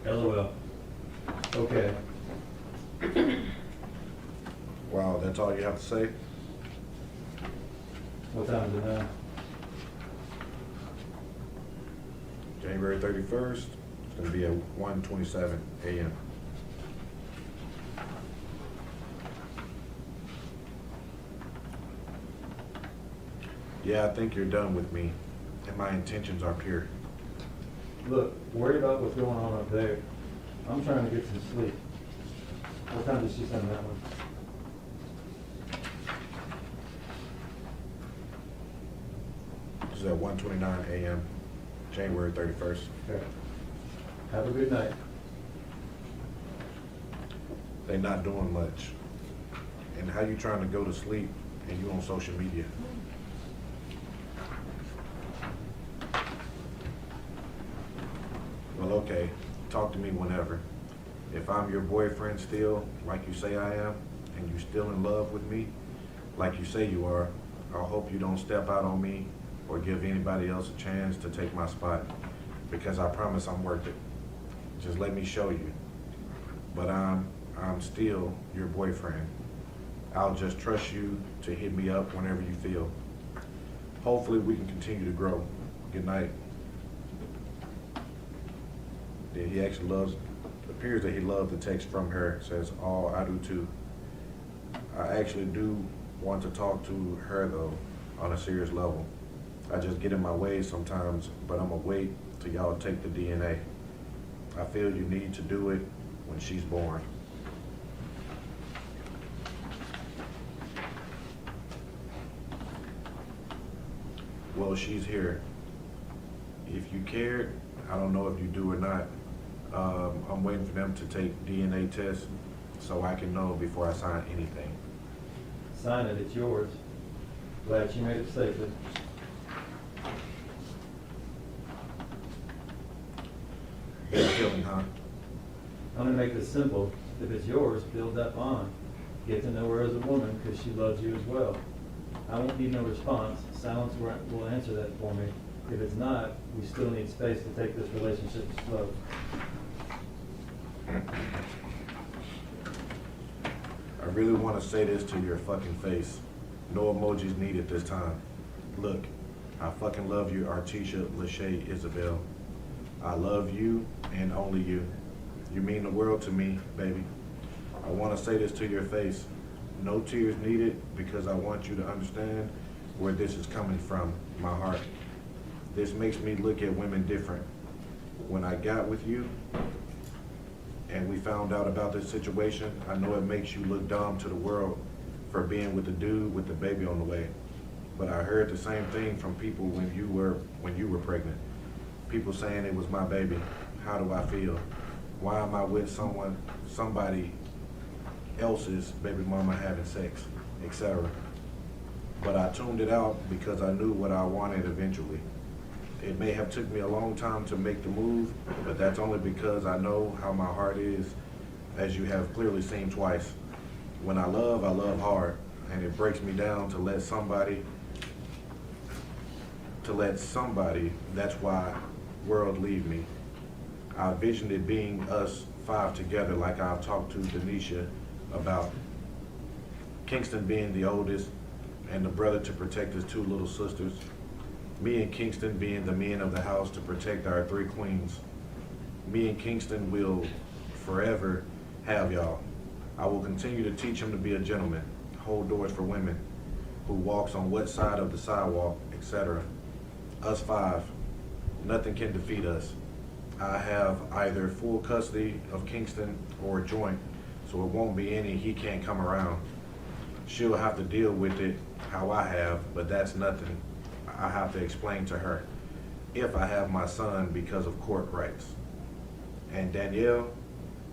Speaker 2: LOL. Okay.
Speaker 4: Wow, that's all you have to say?
Speaker 2: What time is it now?
Speaker 4: January 31st, it's gonna be at 1:27 a.m. Yeah, I think you're done with me, and my intentions are pure.
Speaker 2: Look, worry about what's going on up there. I'm trying to get some sleep. What time did she send that one?
Speaker 4: This is at 1:29 a.m., January 31st.
Speaker 2: Okay. Have a good night.
Speaker 4: They not doing much. And how you trying to go to sleep and you on social media? Well, okay, talk to me whenever. If I'm your boyfriend still, like you say I am, and you still in love with me, like you say you are, I hope you don't step out on me or give anybody else a chance to take my spot, because I promise I'm worth it. Just let me show you. But I'm still your boyfriend. I'll just trust you to hit me up whenever you feel. Hopefully we can continue to grow. Good night. Yeah, he actually appears that he loved the text from her. It says, oh, I do too. I actually do want to talk to her though, on a serious level. I just get in my way sometimes, but I'm gonna wait till y'all take the DNA. I feel you need to do it when she's born. Well, she's here. If you cared, I don't know if you do or not. I'm waiting for them to take DNA tests so I can know before I sign anything.
Speaker 2: Sign it, it's yours. Glad she made it safely.
Speaker 4: Big feeling, huh?
Speaker 2: I'm gonna make this simple. If it's yours, build that bond. Get to know her as a woman, because she loves you as well. I won't need no response. Silence will answer that for me. If it's not, we still need space to take this relationship slow.
Speaker 4: I really want to say this to your fucking face. No emojis needed this time. Look, I fucking love you, Artesia Lachey Isabelle. I love you and only you. You mean the world to me, baby. I want to say this to your face. No tears needed, because I want you to understand where this is coming from, my heart. This makes me look at women different. When I got with you and we found out about this situation, I know it makes you look dumb to the world for being with the dude with the baby on the way. but I heard the same thing from people when you were pregnant. People saying it was my baby. How do I feel? Why am I with somebody else's baby mama having sex, etc. But I tuned it out because I knew what I wanted eventually. It may have took me a long time to make the move, but that's only because I know how my heart is, as you have clearly seen twice. When I love hard, and it breaks me down to let somebody, that's why world leave me. I envisioned it being us 5 together, like I've talked to Denisha about. Kingston being the oldest and the brother to protect his 2 little sisters. Me and Kingston being the men of the house to protect our 3 queens. Me and Kingston will forever have y'all. I will continue to teach him to be a gentleman, hold doors for women, who walks on what side of the sidewalk, etc. Us 5, nothing can defeat us. I have either full custody of Kingston or joint, so it won't be any he can't come around. She'll have to deal with it how I have, but that's nothing I have to explain to her if I have my son because of court rights. And Danielle,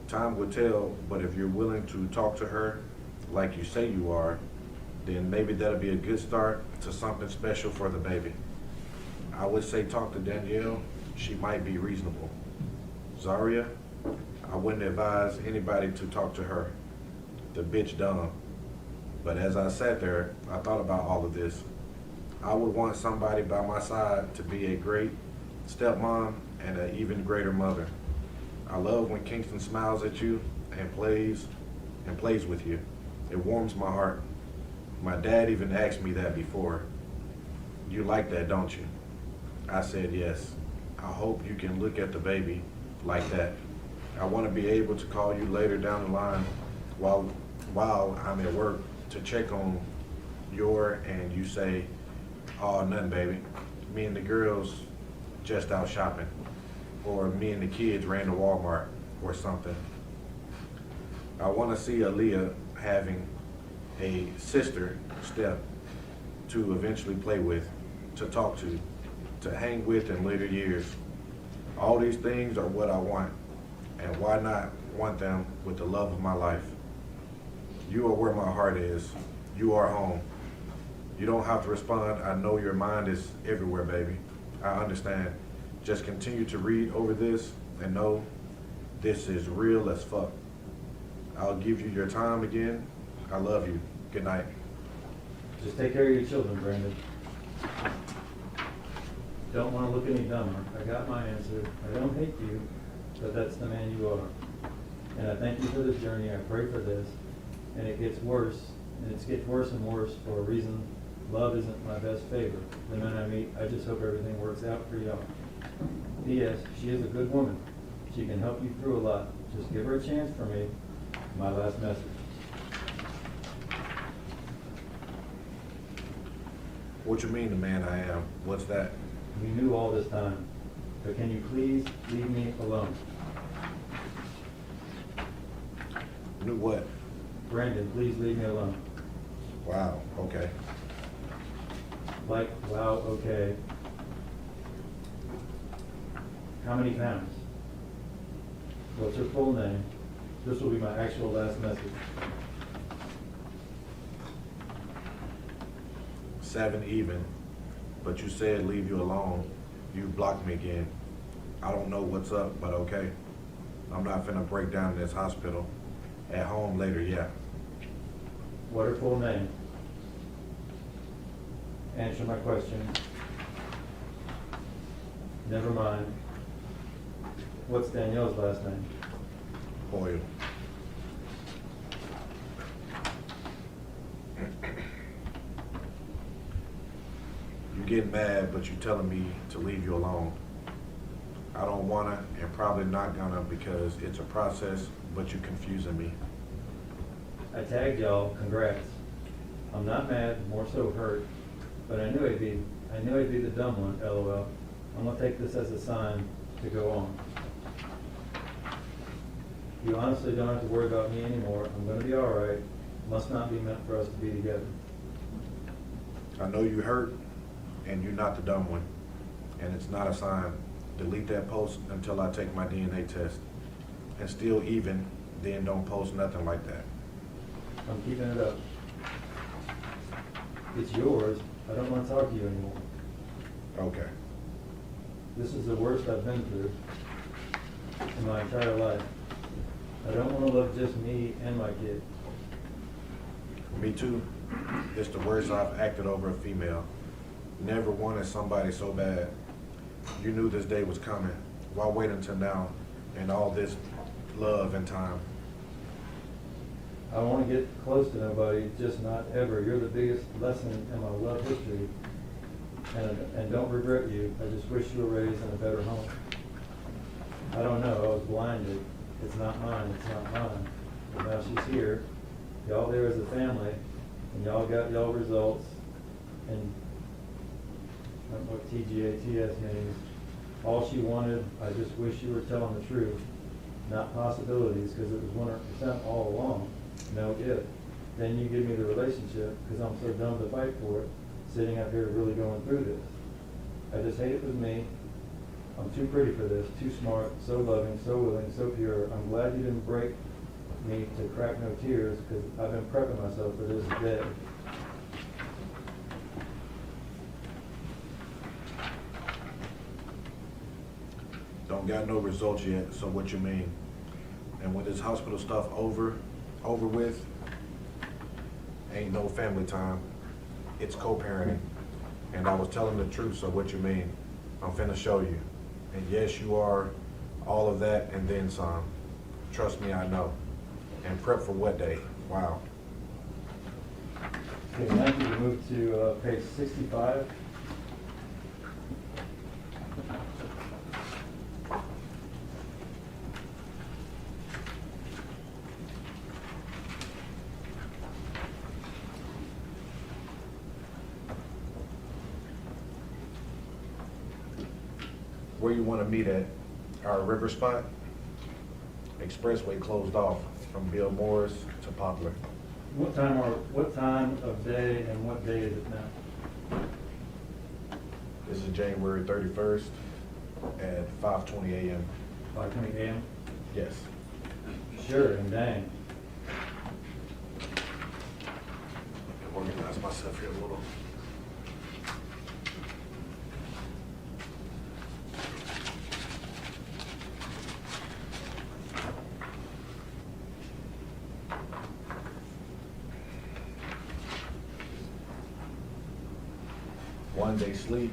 Speaker 4: time will tell, but if you're willing to talk to her like you say you are, then maybe that'll be a good start to something special for the baby. I would say talk to Danielle. She might be reasonable. Zaria, I wouldn't advise anybody to talk to her. The bitch dumb. But as I sat there, I thought about all of this. I would want somebody by my side to be a great stepmom and an even greater mother. I love when Kingston smiles at you and plays with you. It warms my heart. My dad even asked me that before. You like that, don't you? I said yes. I hope you can look at the baby like that. I want to be able to call you later down the line while I'm at work to check on and you say, oh, nothing, baby. Me and the girls just out shopping. Or me and the kids ran to Walmart or something. I want to see Aaliyah having a sister step to eventually play with, to talk to hang with in later years. All these things are what I want, and why not want them with the love of my life? You are where my heart is. You are home. You don't have to respond. I know your mind is everywhere, baby. I understand. Just continue to read over this and know this is real as fuck. I'll give you your time again. I love you. Good night.
Speaker 2: Just take care of your children, Brandon. Don't want to look any dumber. I got my answer. I don't hate you, but that's the man you are. And I thank you for this journey. I pray for this. And it gets worse, and it gets worse and worse for a reason. Love isn't my best favor. The men I meet, I just hope everything works out for y'all. P.S. She is a good woman. She can help you through a lot. Just give her a chance for me. My last message.
Speaker 4: What you mean the man I am? What's that?
Speaker 2: You knew all this time, but can you please leave me alone?
Speaker 4: Knew what?
Speaker 2: Brandon, please leave me alone.
Speaker 4: Wow, okay.
Speaker 2: Like, wow, okay. How many pounds? What's her full name? This will be my actual last message.
Speaker 4: 7 even, but you said leave you alone. You blocked me again. I don't know what's up, but okay. I'm not finna break down in this hospital. At home later, yeah.
Speaker 2: What her full name? Answer my question. Never mind. What's Danielle's last name?
Speaker 4: Hoyle. You getting mad, but you telling me to leave you alone. I don't wanna, and probably not gonna, because it's a process, but you're confusing me.
Speaker 2: I tagged y'all, congrats. I'm not mad, more so hurt, but I knew I'd be the dumb one, LOL. I'm gonna take this as a sign to go on. You honestly don't have to worry about me anymore. I'm gonna be alright. Must not be meant for us to be together.
Speaker 4: I know you hurt, and you're not the dumb one, and it's not a sign. Delete that post until I take my DNA test. And still even, then don't post nothing like that.
Speaker 2: I'm keeping it up. It's yours. I don't want to talk to you anymore.
Speaker 4: Okay.
Speaker 2: This is the worst I've been through in my entire life. I don't want to love just me and my kid.
Speaker 4: Me too. It's the worst I've acted over a female. Never wanted somebody so bad. You knew this day was coming. Why wait until now and all this love and time?
Speaker 2: I want to get close to nobody, just not ever. You're the biggest lesson in my love history. And don't regret you. I just wish you were raised in a better home. I don't know. I was blinded. It's not mine. It's not mine. But now she's here. Y'all there as a family, and y'all got y'all results. And I don't know what TGATS means. All she wanted, I just wish you were telling the truth, not possibilities, because it was 100% all along. No if. Then you give me the relationship, because I'm so dumb to fight for it, sitting up here really going through this. I just hate it with me. I'm too pretty for this, too smart, so loving, so willing, so pure. I'm glad you didn't break me to crack no tears, because I've been prepping myself for this day.
Speaker 4: Don't got no results yet, so what you mean? And when this hospital stuff over with, ain't no family time. It's co-parenting. And I was telling the truth, so what you mean? I'm finna show you. And yes, you are all of that and then some. Trust me, I know. And prep for what day? Wow.
Speaker 2: Okay, now you can move to page 65.
Speaker 4: Where you wanna meet at? Our river spot? Expressway closed off from Bill Morris to Poplar.
Speaker 2: What time of day and what day is it now?
Speaker 4: This is January 31st at 5:20 a.m.
Speaker 2: 5:20 a.m.?
Speaker 4: Yes.
Speaker 2: Sure, and dang.
Speaker 4: Organize myself here a little. One, they sleep,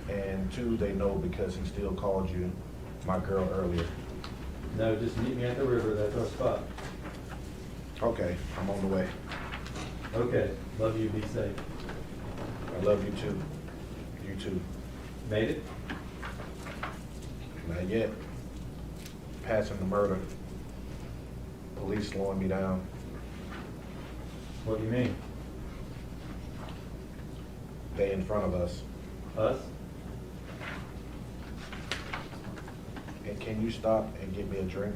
Speaker 4: and two, they know because he still called you my girl earlier.
Speaker 2: No, just meet me at the river, that's our spot.
Speaker 4: Okay, I'm on the way.
Speaker 2: Okay, love you, be safe.
Speaker 4: I love you too. You too.
Speaker 2: Made it?
Speaker 4: Not yet. Passing the murder. Police slowing me down.
Speaker 2: What do you mean?
Speaker 4: They in front of us.
Speaker 2: Us?
Speaker 4: And can you stop and get me a drink?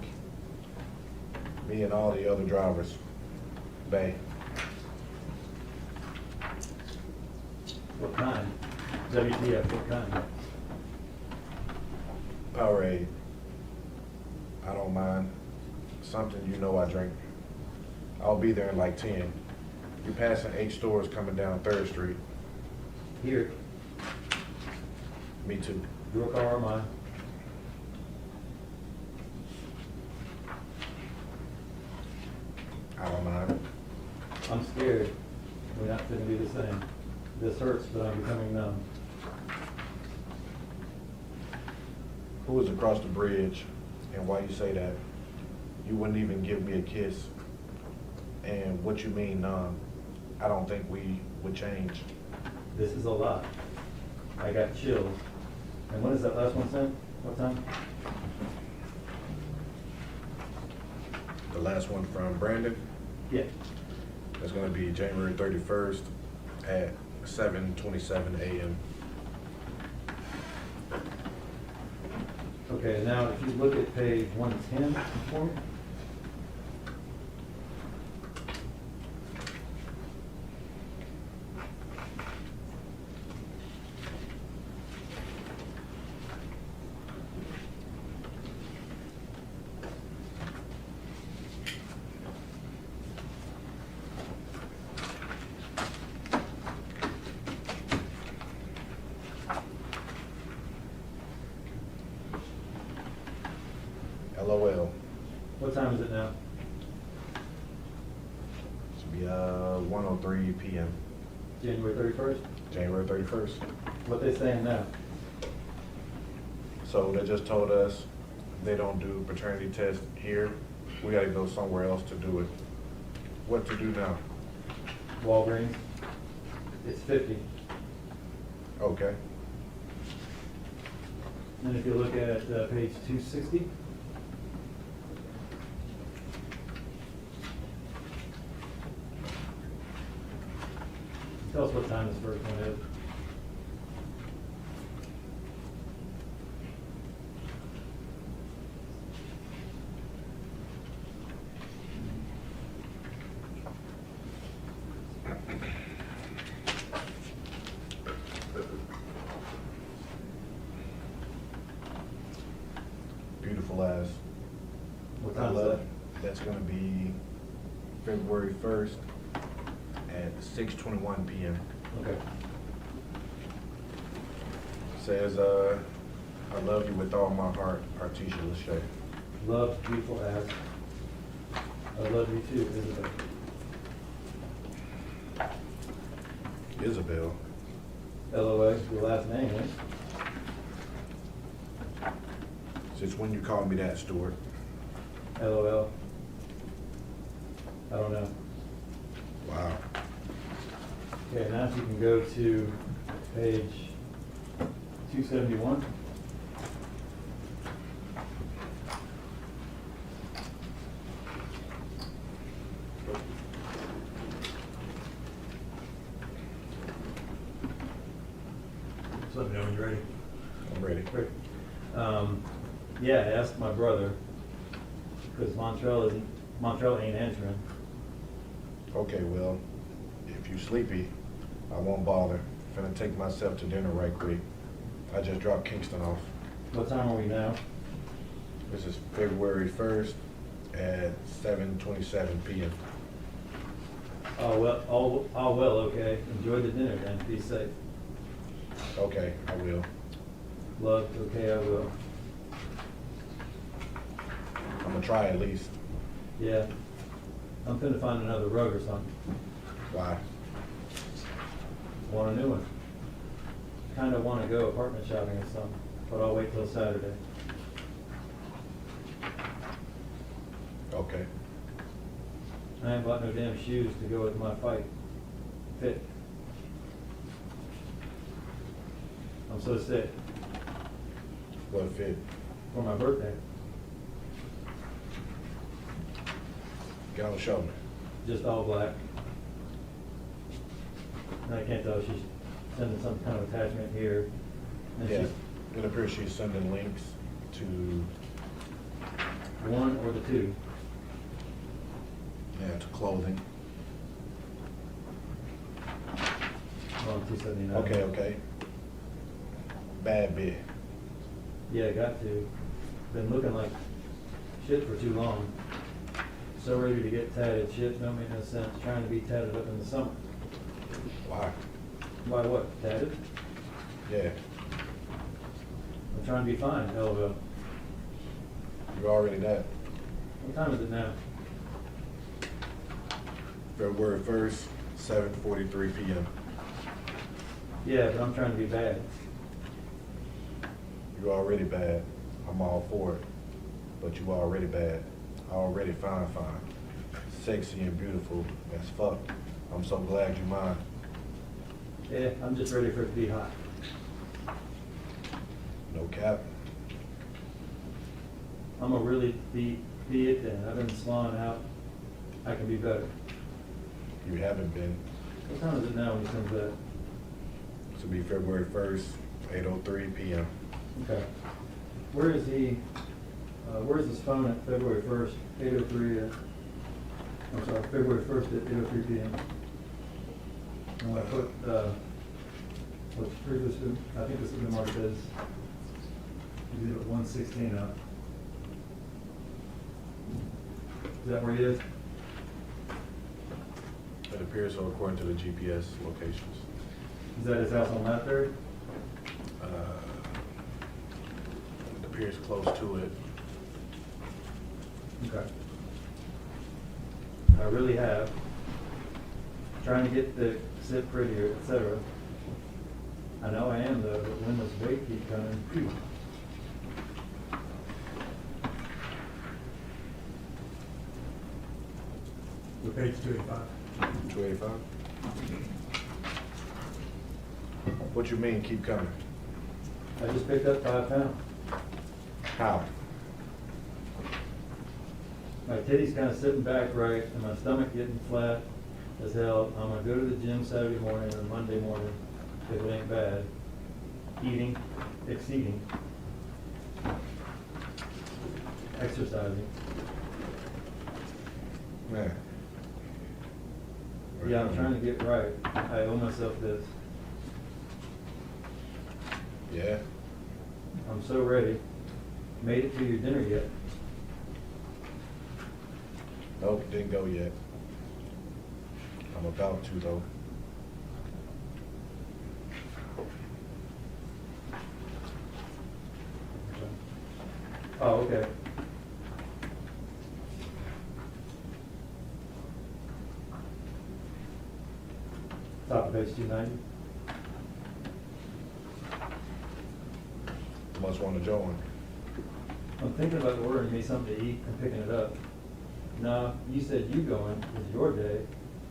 Speaker 4: Me and all the other drivers. Bay.
Speaker 2: What kind? WTF, what kind?
Speaker 4: Powerade. I don't mind. Something you know I drink. I'll be there in like 10. You're passing 8 stores coming down 3rd Street.
Speaker 2: Here,
Speaker 4: Me too.
Speaker 2: your car or mine?
Speaker 4: I don't mind.
Speaker 2: I'm scared. We're not gonna be the same. This hurts, but I'm becoming numb.
Speaker 4: Who is across the bridge and why you say that? You wouldn't even give me a kiss. And what you mean, I don't think we would change.
Speaker 2: This is a lot. I got chills. And when is that last one sent? What time?
Speaker 4: The last one from Brandon,
Speaker 2: Yeah.
Speaker 4: is gonna be January 31st at 7:27 a.m.
Speaker 2: Okay, now if you look at page 110 for me.
Speaker 4: LOL.
Speaker 2: What time is it now?
Speaker 4: Should be 1:03 p.m.
Speaker 2: January 31st?
Speaker 4: January 31st.
Speaker 2: What they saying now?
Speaker 4: So they just told us they don't do paternity tests here. We gotta go somewhere else to do it. What to do now?
Speaker 2: Walgreens? It's 50.
Speaker 4: Okay.
Speaker 2: And if you look at page 260, tell us what time this first one is.
Speaker 4: Beautiful as.
Speaker 2: What
Speaker 4: I
Speaker 2: time is
Speaker 4: love
Speaker 2: that?
Speaker 4: it. That's gonna be February 1st at 6:21 p.m.
Speaker 2: Okay.
Speaker 4: Says, I love you with all my heart, Artisha Lachey.
Speaker 2: Love, beautiful ass. I love you too, Isabelle.
Speaker 4: Isabelle.
Speaker 2: LOA, your last name, eh?
Speaker 4: Since when you called me that, Stuart?
Speaker 2: LOL. I don't know.
Speaker 4: Wow.
Speaker 2: Okay, now if you can go to page 271. Just let me know when you're ready.
Speaker 4: I'm ready.
Speaker 2: Great. Yeah, I asked my brother, because Montreal ain't answering.
Speaker 4: Okay, well, if you sleepy, I won't bother. Finna take myself to dinner right quick. I just dropped Kingston off.
Speaker 2: What time are we now?
Speaker 4: This is February 1st at 7:27 p.m.
Speaker 2: Oh, well, all well, okay. Enjoy the dinner then, be safe.
Speaker 4: Okay, I will.
Speaker 2: Love, okay, I will.
Speaker 4: I'm gonna try at least.
Speaker 2: Yeah. I'm finna find another rug or something.
Speaker 4: Why?
Speaker 2: Want a new one. Kinda wanna go apartment shopping or something, but I'll wait till Saturday.
Speaker 4: Okay.
Speaker 2: I ain't bought no damn shoes to go with my fight fit. I'm so sick
Speaker 4: What fit?
Speaker 2: for my birthday.
Speaker 4: Get on the shoulder.
Speaker 2: Just all black. And I can't tell if she's sending some kind of attachment here. And
Speaker 4: Yeah.
Speaker 2: she's
Speaker 4: It appears she's sending links to,
Speaker 2: one or the two.
Speaker 4: yeah, to clothing.
Speaker 2: On 279.
Speaker 4: Okay. Bad bit.
Speaker 2: Yeah, got to. Been looking like shit for too long. So ready to get tatted. Shit don't make no sense. Trying to be tatted up in the summer.
Speaker 4: Why?
Speaker 2: Why what? Tatted?
Speaker 4: Yeah.
Speaker 2: I'm trying to be fine. LOL.
Speaker 4: You're already that.
Speaker 2: What time is it now?
Speaker 4: February 1st, 7:43 p.m.
Speaker 2: Yeah, but I'm trying to be bad.
Speaker 4: You're already bad. I'm all for it. But you already bad. Already fine. Sexy and beautiful as fuck. I'm so glad you mine.
Speaker 2: Yeah, I'm just ready for it to be hot.
Speaker 4: No cap.
Speaker 2: I'm gonna really be it then. I've been slawing out. I can be better.
Speaker 4: You haven't been.
Speaker 2: What time is it now when you send that?
Speaker 4: This will be February 1st, 8:03 p.m.
Speaker 2: Okay. Where is he, where's his phone at February 1st, 8:03 I'm sorry, February 1st at 8:03 p.m. I'm gonna put, what's previous to, I think this is the mark says, you did it 116 up. Is that where he is?
Speaker 4: It appears so according to the GPS locations.
Speaker 2: Is that his house on Latbury?
Speaker 4: It appears close to it.
Speaker 2: Okay. I really have. Trying to get the sit prettier, etc. I know I am though, but when this weight keep coming, phew.
Speaker 6: What page 285?
Speaker 4: 285? What you mean, keep coming?
Speaker 2: I just picked up 5 pounds.
Speaker 4: How?
Speaker 2: My titty's kind of sitting back right, and my stomach getting flat as hell. I'm gonna go to the gym Saturday morning or Monday morning, if it ain't bad. Eating, exceeding, exercising.
Speaker 4: Man.
Speaker 2: Yeah, I'm trying to get right. I owe myself this.
Speaker 4: Yeah?
Speaker 2: I'm so ready. Made it to your dinner yet?
Speaker 4: Nope, didn't go yet. I'm about to though.
Speaker 2: Oh, okay. Top of page 290.
Speaker 4: Must want to join.
Speaker 2: I'm thinking about ordering me something to eat and picking it up. No, you said you going, it's your day.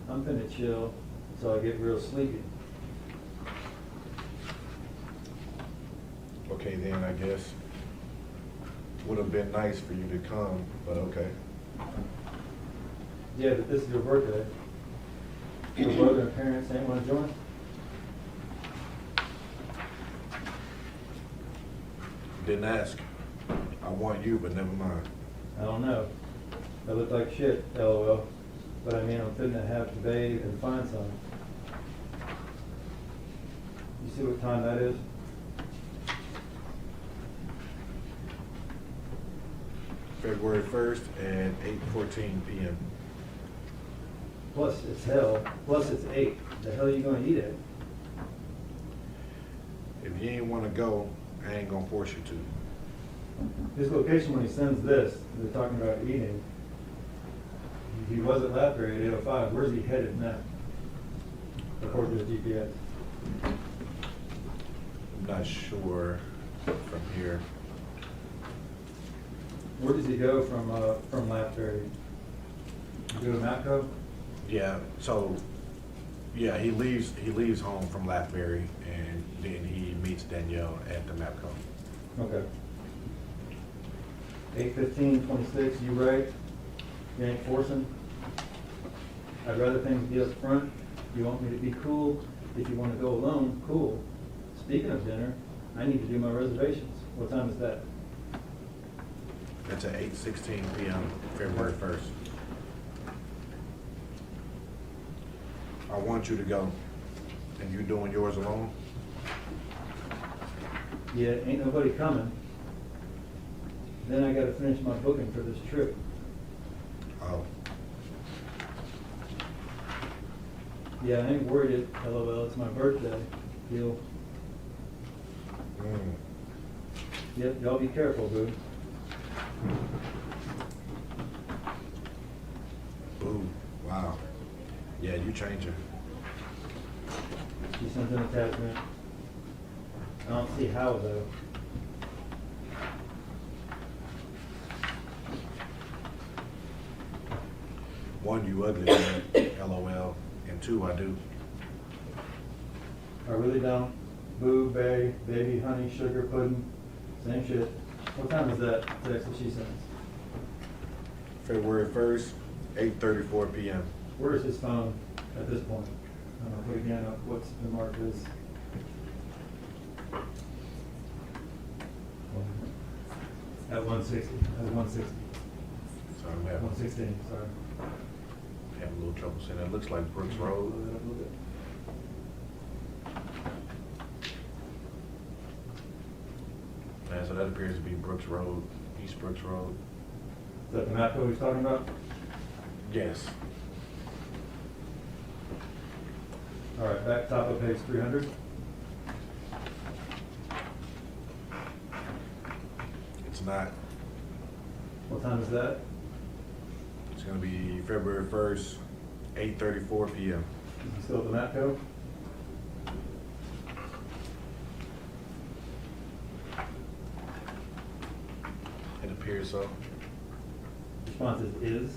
Speaker 2: I'm finna chill, so I get real sleepy.
Speaker 4: Okay, then I guess. Would have been nice for you to come, but okay.
Speaker 2: Yeah, but this is your birthday. Your brother and parents ain't wanna join?
Speaker 4: Didn't ask. I want you, but never mind.
Speaker 2: I don't know. I look like shit, LOL. But I mean, I'm finna have to bathe and find some. You see what time that is?
Speaker 4: February 1st at 8:14 p.m.
Speaker 2: Plus it's hell, plus it's 8. The hell are you gonna eat at?
Speaker 4: If you ain't want to go, I ain't gonna force you to.
Speaker 2: His location when he sends this, they're talking about eating. He was at Lapbury at 8:05. Where's he headed now? According to the GPS.
Speaker 4: I'm not sure from here.
Speaker 2: Where does he go from Lapbury? Go to Matco?
Speaker 4: Yeah, so, yeah, he leaves home from Lapbury and then he meets Danielle at the MAPCO.
Speaker 2: Okay. 8:15:26. You right? You ain't forcing. I'd rather things be up front. You want me to be cool. If you want to go alone, cool. Speaking of dinner, I need to do my reservations. What time is that?
Speaker 4: That's at 8:16 p.m., February 1st. I want you to go. And you doing yours alone?
Speaker 2: Yeah, ain't nobody coming. Then I gotta finish my booking for this trip.
Speaker 4: Oh,
Speaker 2: Yeah, I ain't worried. LOL, it's my birthday. Deal. Yep, y'all be careful, boo.
Speaker 4: Boo, wow. Yeah, you changing.
Speaker 2: She sent an attachment. I don't see how though.
Speaker 4: One, you ugly, man, LOL. And two, I do.
Speaker 2: I really don't. Boo, bae, baby, honey, sugar, pudding, same shit. What time is that text that she sends?
Speaker 4: February 1st, 8:34 p.m.
Speaker 2: Where is his phone at this point? Put again up what's the mark is. At 160, at 160,
Speaker 4: So I'm having
Speaker 2: 116, sorry.
Speaker 4: a little trouble saying that. Looks like Brooks Road.
Speaker 2: Blow that up a little bit.
Speaker 4: Man, so that appears to be Brooks Road, East Brooks Road.
Speaker 2: Is that the map that he's talking about?
Speaker 4: Yes.
Speaker 2: All right, back top of page 300.
Speaker 4: It's not.
Speaker 2: What time is that?
Speaker 4: It's gonna be February 1st, 8:34 p.m.
Speaker 2: Is he still at the Matco?
Speaker 4: It appears so.
Speaker 2: Response is?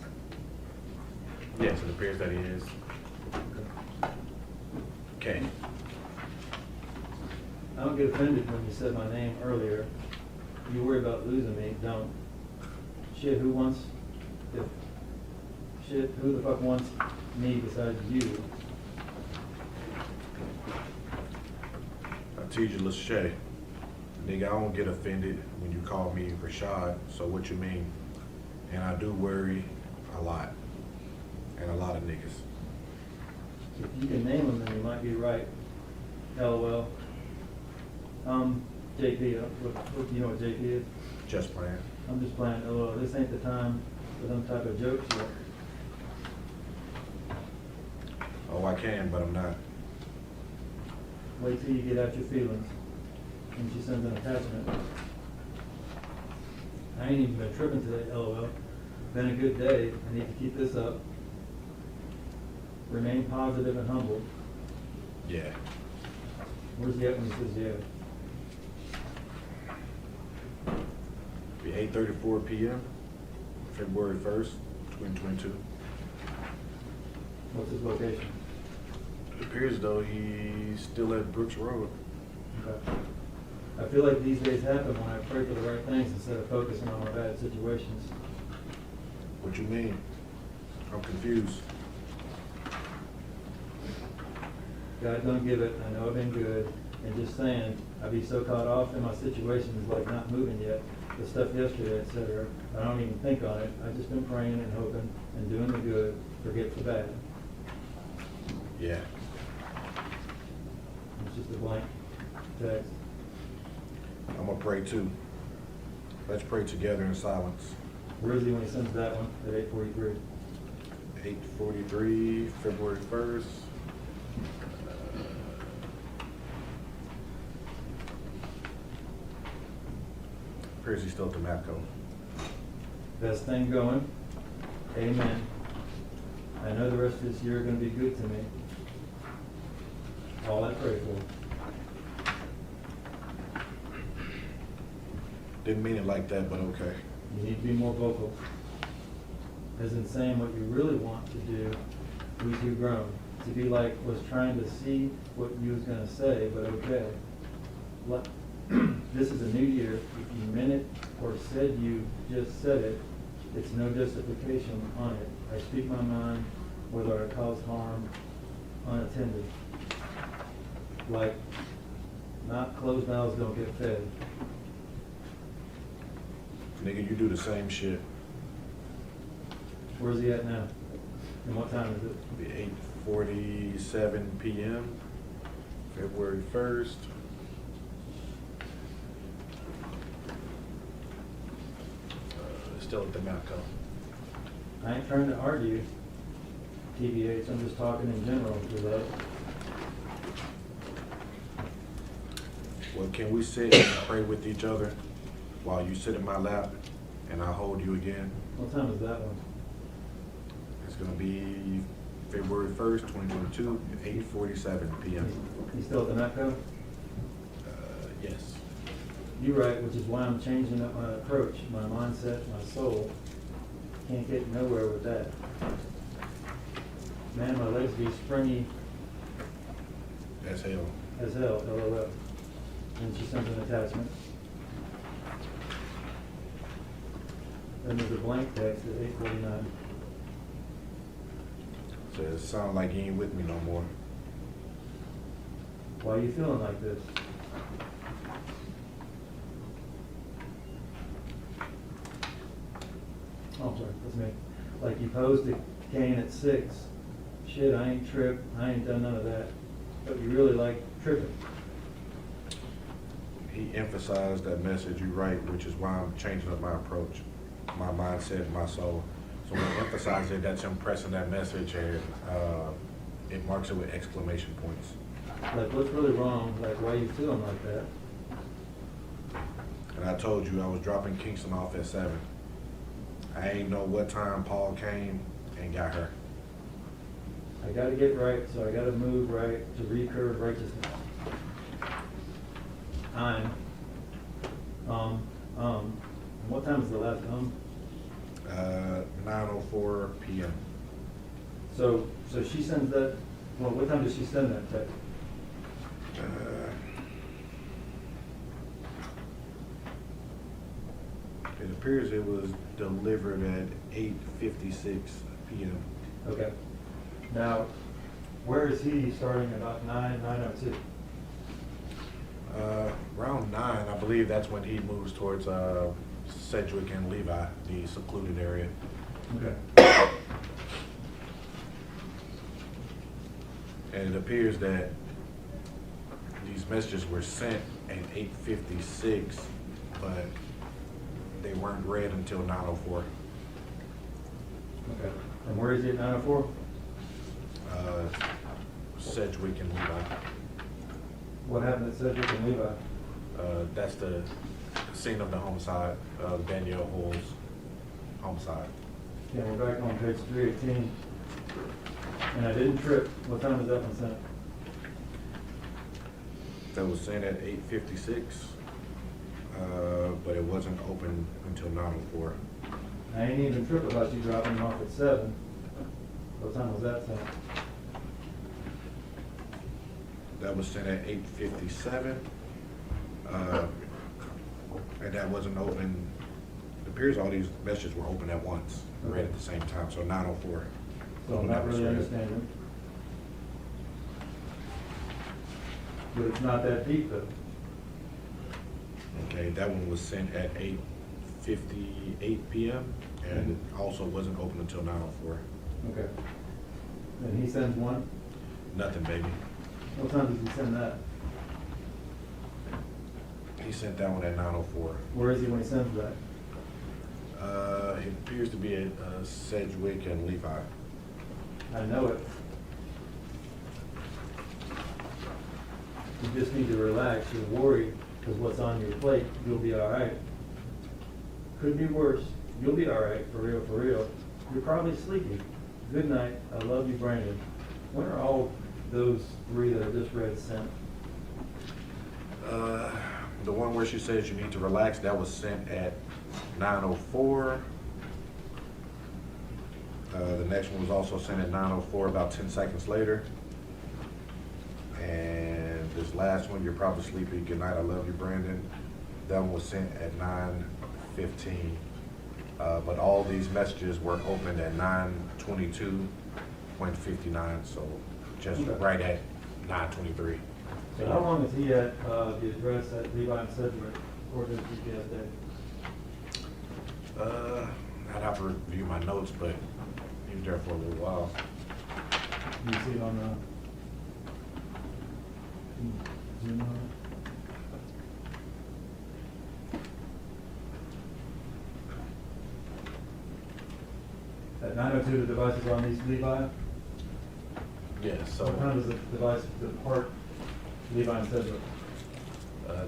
Speaker 4: Yes, it appears that he is. Okay.
Speaker 2: I don't get offended when you said my name earlier. You worry about losing me, don't. Shit, who the fuck wants me besides you?
Speaker 4: I tease you, Lachey. Nigga, I don't get offended when you call me Rashad, so what you mean? And I do worry a lot. And a lot of niggas.
Speaker 2: If you can name them, then you might be right. LOL. JP, you know what JP is?
Speaker 4: Just playing.
Speaker 2: I'm just playing LOL. This ain't the time for them type of jokes yet.
Speaker 4: Oh, I can, but I'm not.
Speaker 2: Wait till you get out your feelings. And she sends an attachment. I ain't even been tripping today, LOL. Been a good day. I need to keep this up. Remain positive and humble.
Speaker 4: Yeah.
Speaker 2: Where's he at when he says yeah?
Speaker 4: Be 8:34 p.m. February 1st, 2022.
Speaker 2: What's his location?
Speaker 4: It appears as though he's still at Brooks Road.
Speaker 2: Okay. I feel like these days happen when I pray for the right things instead of focusing on my bad situations.
Speaker 4: What you mean? I'm confused.
Speaker 2: God don't give it, I know I've been good, and just saying, I be so caught off in my situations like not moving yet, the stuff yesterday, etc. I don't even think on it, I've just been praying and hoping and doing the good, forget the bad.
Speaker 4: Yeah.
Speaker 2: It's just a blank text.
Speaker 4: I'm gonna pray too. Let's pray together in silence.
Speaker 2: Where is he when he sends that one at 8:43?
Speaker 4: 8:43, February 1st. Appears he's still at the Matco.
Speaker 2: Best thing going. Amen. I know the rest of this year is going to be good to me. All I pray for.
Speaker 4: Didn't mean it like that, but okay.
Speaker 2: You need to be more vocal. As in saying what you really want to do, we too grown. To be like was trying to see what you was going to say, but okay. This is a new year. If you meant it or said you just said it, it's no justification on it. I speak my mind whether I cause harm unattended. Like, not closed mouths don't get fed.
Speaker 4: Nigga, you do the same shit.
Speaker 2: Where's he at now? And what time is it?
Speaker 4: It'll be 8:47 p.m. February 1st. Still at the Matco.
Speaker 2: I ain't trying to argue, TBH, I'm just talking in general, below.
Speaker 4: Well, can we sit and pray with each other while you sit in my lap and I hold you again?
Speaker 2: What time is that one?
Speaker 4: It's gonna be February 1st, 2022, 8:47 p.m.
Speaker 2: You still at the Matco?
Speaker 4: Yes.
Speaker 2: You're right, which is why I'm changing up my approach, my mindset, my soul. Can't get nowhere with that. Man, my legs be springy
Speaker 4: That's hell.
Speaker 2: as hell, LOL. And she sends an attachment. Then there's a blank text at 8:49.
Speaker 4: Says, sound like you ain't with me no more.
Speaker 2: Why are you feeling like this? Oh, I'm sorry, that's me. Like you posed to Kane at 6. Shit, I ain't tripped. I ain't done none of that. But you really like tripping.
Speaker 4: He emphasized that message you write, which is why I'm changing up my approach, my mindset, my soul. So when he emphasizes it, that's him pressing that message, and it marks it with exclamation points.
Speaker 2: Like, what's really wrong? Like, why are you feeling like that?
Speaker 4: And I told you I was dropping Kingston off at 7. I ain't know what time Paul came and got her.
Speaker 2: I gotta get right, so I gotta move right to recurve righteousness. I'm, what time is the last,
Speaker 4: 9:04 p.m.
Speaker 2: So she sends that, well, what time does she send that text?
Speaker 4: It appears it was delivered at 8:56 p.m.
Speaker 2: Okay. Now, where is he starting about 9:02?
Speaker 4: Around 9, I believe that's when he moves towards Sedgwick and Levi, the secluded area.
Speaker 2: Okay.
Speaker 4: And it appears that these messages were sent at 8:56, but they weren't read until 9:04.
Speaker 2: Okay. And where is he at 9:04?
Speaker 4: Sedgwick and Levi.
Speaker 2: What happened at Cedric and Levi?
Speaker 4: That's the scene of the homicide of Danielle Hoyle's homicide.
Speaker 2: Yeah, we're back on page 318. And I didn't trip. What time was that one sent?
Speaker 4: That was sent at 8:56, but it wasn't open until 9:04.
Speaker 2: I ain't even trip about you dropping him off at 7. What time was that sent?
Speaker 4: That was sent at 8:57, and that wasn't open. It appears all these messages were open at once, read at the same time, so 9:04.
Speaker 2: So I'm not really understanding. But it's not that deep though.
Speaker 4: Okay, that one was sent at 8:58 p.m. and also wasn't open until 9:04.
Speaker 2: Okay. And he sends one?
Speaker 4: Nothing, baby.
Speaker 2: What time does he send that?
Speaker 4: He sent that one at 9:04.
Speaker 2: Where is he when he sends that?
Speaker 4: It appears to be at Sedgwick and Levi.
Speaker 2: I know it. You just need to relax. You're worried because what's on your plate, you'll be all right. Could be worse. You'll be all right, for real, for real. You're probably sleepy. Good night. I love you, Brandon. When are all those 3 that I just read sent?
Speaker 4: The one where she says you need to relax, that was sent at 9:04. The next one was also sent at 9:04, about 10 seconds later. And this last one, you're probably sleepy. Good night, I love you, Brandon. That one was sent at 9:15. But all these messages were opened at 9:22.59, so just
Speaker 2: Okay.
Speaker 4: right at 9:23.
Speaker 2: So how long is he at the address at Levi and Sedgwick, according to the GPS data?
Speaker 4: I'd have to review my notes, but he was there for a little while.
Speaker 2: You see it on the Zoom on it? At 9:02, the device is on East Levi.
Speaker 4: Yeah, so
Speaker 2: What time does the device depart Levi and Sedgwick?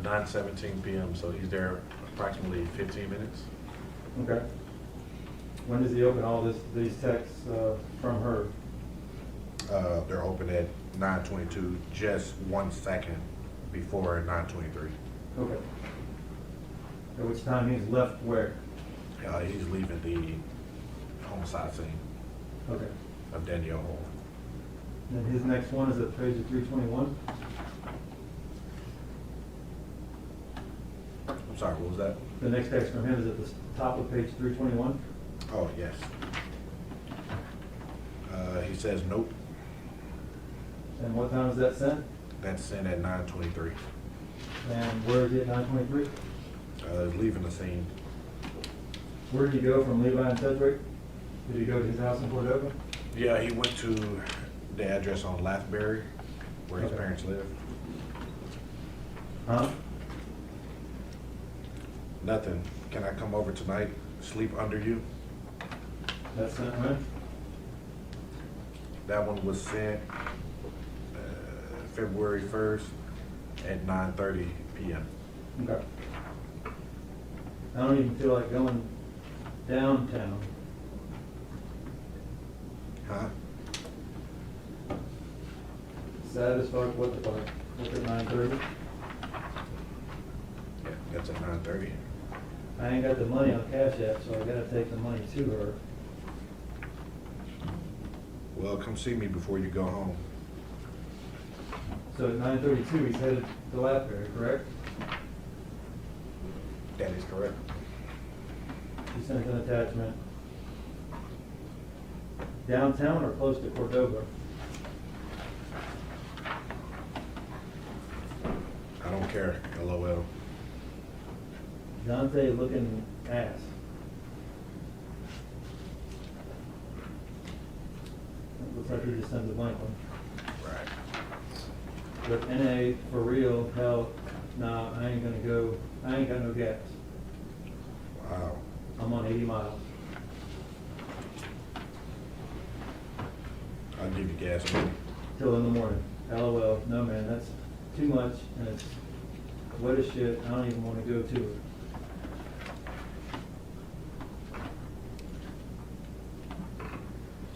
Speaker 4: 9:17 p.m., so he's there approximately 15 minutes.
Speaker 2: Okay. When does he open all these texts from her?
Speaker 4: They're open at 9:22, just 1 second before 9:23.
Speaker 2: Okay. At which time he's left where?
Speaker 4: He's leaving the homicide scene
Speaker 2: Okay.
Speaker 4: of Danielle Hoyle.
Speaker 2: And his next one is at page 321?
Speaker 4: I'm sorry, what was that?
Speaker 2: The next text from him is at the top of page 321?
Speaker 4: Oh, yes. He says nope.
Speaker 2: And what time is that sent?
Speaker 4: That's sent at 9:23.
Speaker 2: And where is he at 9:23?
Speaker 4: Leaving the scene.
Speaker 2: Where did he go from Levi and Sedgwick? Did he go to his house in Cordova?
Speaker 4: Yeah, he went to the address on Lathbury, where his
Speaker 2: Okay.
Speaker 4: parents live.
Speaker 2: Huh?
Speaker 4: Nothing. Can I come over tonight, sleep under you?
Speaker 2: That's sent when?
Speaker 4: That one was sent February 1st at 9:30 p.m.
Speaker 2: Okay. I don't even feel like going downtown.
Speaker 4: Huh?
Speaker 2: Sad as fuck, what the fuck? Look at 9:30.
Speaker 4: Yeah, that's at 9:30.
Speaker 2: I ain't got the money on Cash App, so I gotta take the money to her.
Speaker 4: Well, come see me before you go home.
Speaker 2: So at 9:32, he's headed to Lapberry, correct?
Speaker 4: That is correct.
Speaker 2: She sent an attachment. Downtown or close to Cordova?
Speaker 4: I don't care, LOL.
Speaker 2: Dante looking ass. It looks like he just sent a blank one.
Speaker 4: Right.
Speaker 2: But NA, for real, hell, nah, I ain't gonna go, I ain't got no gas.
Speaker 4: Wow.
Speaker 2: I'm on 80 miles.
Speaker 4: I'll give you gas money.
Speaker 2: Till in the morning. LOL, no man, that's too much, and it's wet as shit, I don't even wanna go to it.